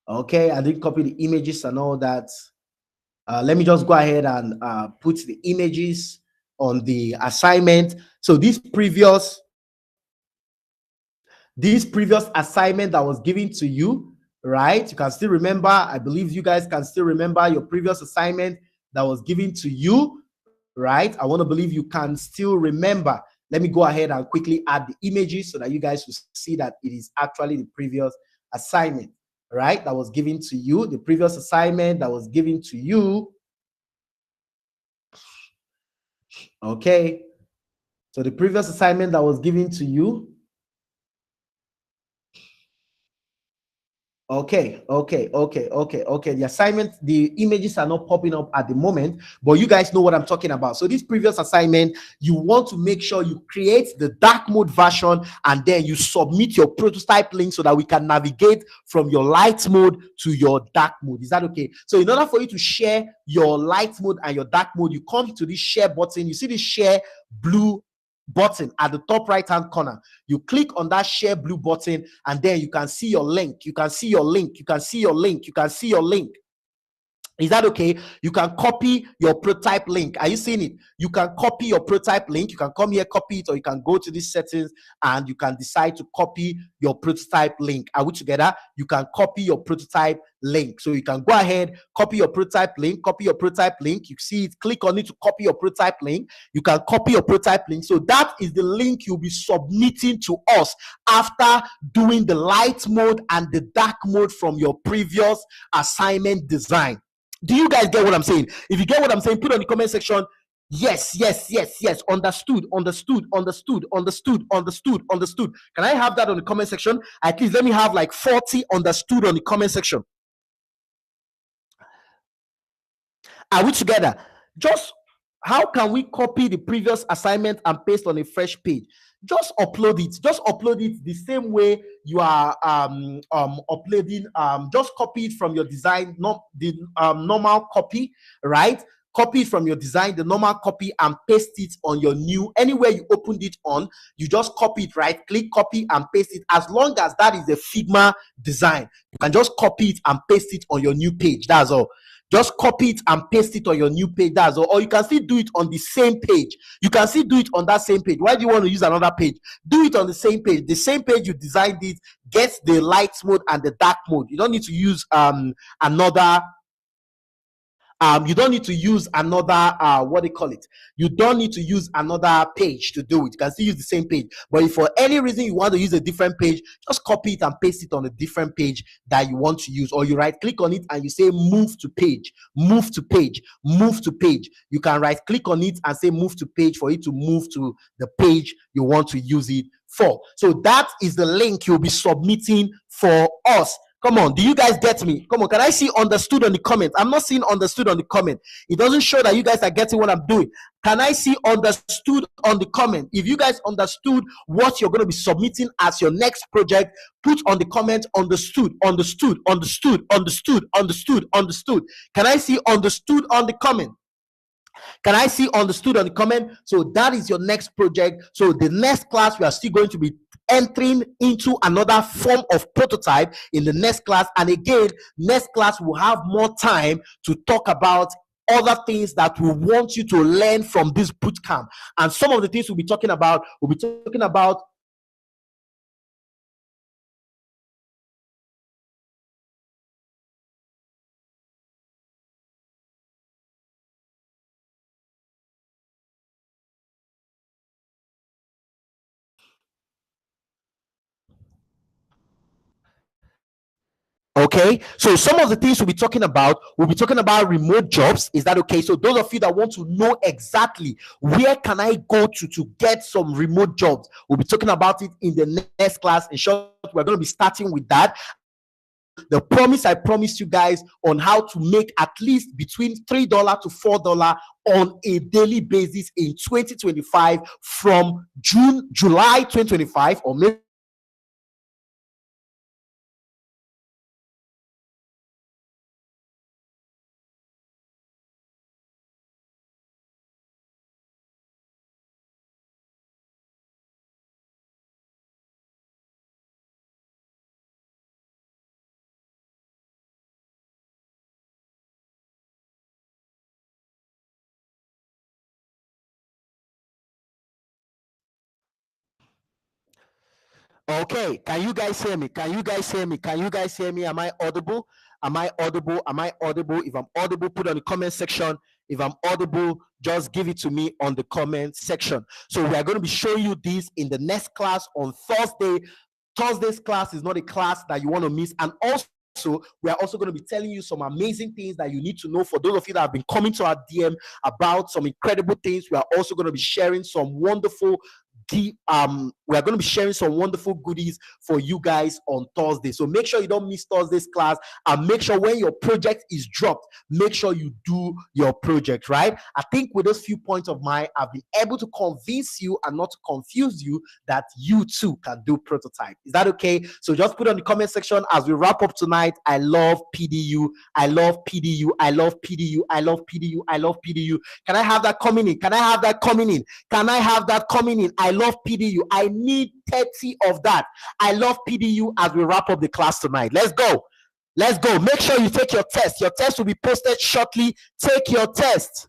I didn't copy the images and all that. Let me just go ahead and put the images on the assignment. So this previous assignment that was given to you, right? You can still remember. I believe you guys can still remember your previous assignment that was given to you, right? I want to believe you can still remember. Let me go ahead and quickly add the images so that you guys will see that it is actually the previous assignment, right? That was given to you. The previous assignment that was given to you. Okay. So the previous assignment that was given to you. Okay. The assignment, the images are not popping up at the moment, but you guys know what I'm talking about. So this previous assignment, you want to make sure you create the dark mode version and then you submit your prototype link so that we can navigate from your light mode to your dark mode. Is that okay? So in order for you to share your light mode and your dark mode, you come to this share button. You see this share blue button at the top right hand corner. You click on that share blue button and then you can see your link. You can see your link. You can see your link. You can see your link. Is that okay? You can copy your prototype link. Are you seeing it? You can copy your prototype link. You can come here, copy it, or you can go to these settings and you can decide to copy your prototype link. Are we together? You can copy your prototype link. So you can go ahead, copy your prototype link, copy your prototype link. You see it, click on it to copy your prototype link. You can copy your prototype link. So that is the link you'll be submitting to us after doing the light mode and the dark mode from your previous assignment design. Do you guys get what I'm saying? If you get what I'm saying, put on the comment section. Yes. Understood. Can I have that on the comment section? At least let me have like 40 understood on the comment section. Are we together? Just how can we copy the previous assignment and paste on a fresh page? Just upload it. Just upload it the same way you are uploading. Just copy it from your design, not the normal copy, right? Copy it from your design, the normal copy, and paste it on your new. Anywhere you opened it on, you just copy it, right? Click copy and paste it. As long as that is a Figma design, you can just copy it and paste it on your new page. That's all. Just copy it and paste it on your new page. That's all. Or you can still do it on the same page. You can still do it on that same page. Why do you want to use another page? Do it on the same page. The same page you designed it gets the light mode and the dark mode. You don't need to use another you don't need to use another what they call it. You don't need to use another page to do it. You can still use the same page, but if for any reason you want to use a different page, just copy it and paste it on a different page that you want to use, or you right click on it and you say move to page. You can right click on it and say move to page for it to move to the page you want to use it for. So that is the link you'll be submitting for us. Come on, do you guys get me? Come on, can I see understood on the comment? I'm not seeing understood on the comment. It doesn't show that you guys are getting what I'm doing. Can I see understood on the comment? If you guys understood what you're going to be submitting as your next project, put on the comment understood. Can I see understood on the comment? Can I see understood on the comment? So that is your next project. So the next class, we are still going to be entering into another form of prototype in the next class. And again, next class will have more time to talk about other things that we want you to learn from this bootcamp. And some of the things we'll be talking about, okay, so some of the things we'll be talking about remote jobs. Is that okay? So those of you that want to know exactly where can I go to get some remote jobs, we'll be talking about it in the next class. In short, we're going to be starting with that. And the promise I promised you guys on how to make at least between $3 to $4 on a daily basis in 2025 from July 2025, or maybe okay, can you guys hear me? Am I audible? If I'm audible, put on the comment section. If I'm audible, just give it to me on the comment section. So we are going to be showing you this in the next class on Thursday. Thursday's class is not a class that you want to miss. And also So we are also going to be telling you some amazing things that you need to know. For those of you that have been coming to our DM about some incredible things, we are also going to be sharing some wonderful we are going to be sharing some wonderful goodies for you guys on Thursday. So make sure you don't miss Thursday's class, and make sure when your project is dropped, make sure you do your project, right? I think with those few points of mine, I've been able to convince you and not to confuse you that you too can do prototype. Is that okay? So just put on the comment section as we wrap up tonight. I love PDU. I love PDU. I love PDU. I love PDU. I love PDU. Can I have that coming in? Can I have that coming in? Can I have that coming in? I love PDU. I need 30 of that. I love PDU as we wrap up the class tonight. Let's go. Let's go. Make sure you take your test. Your test will be posted shortly. Take your test.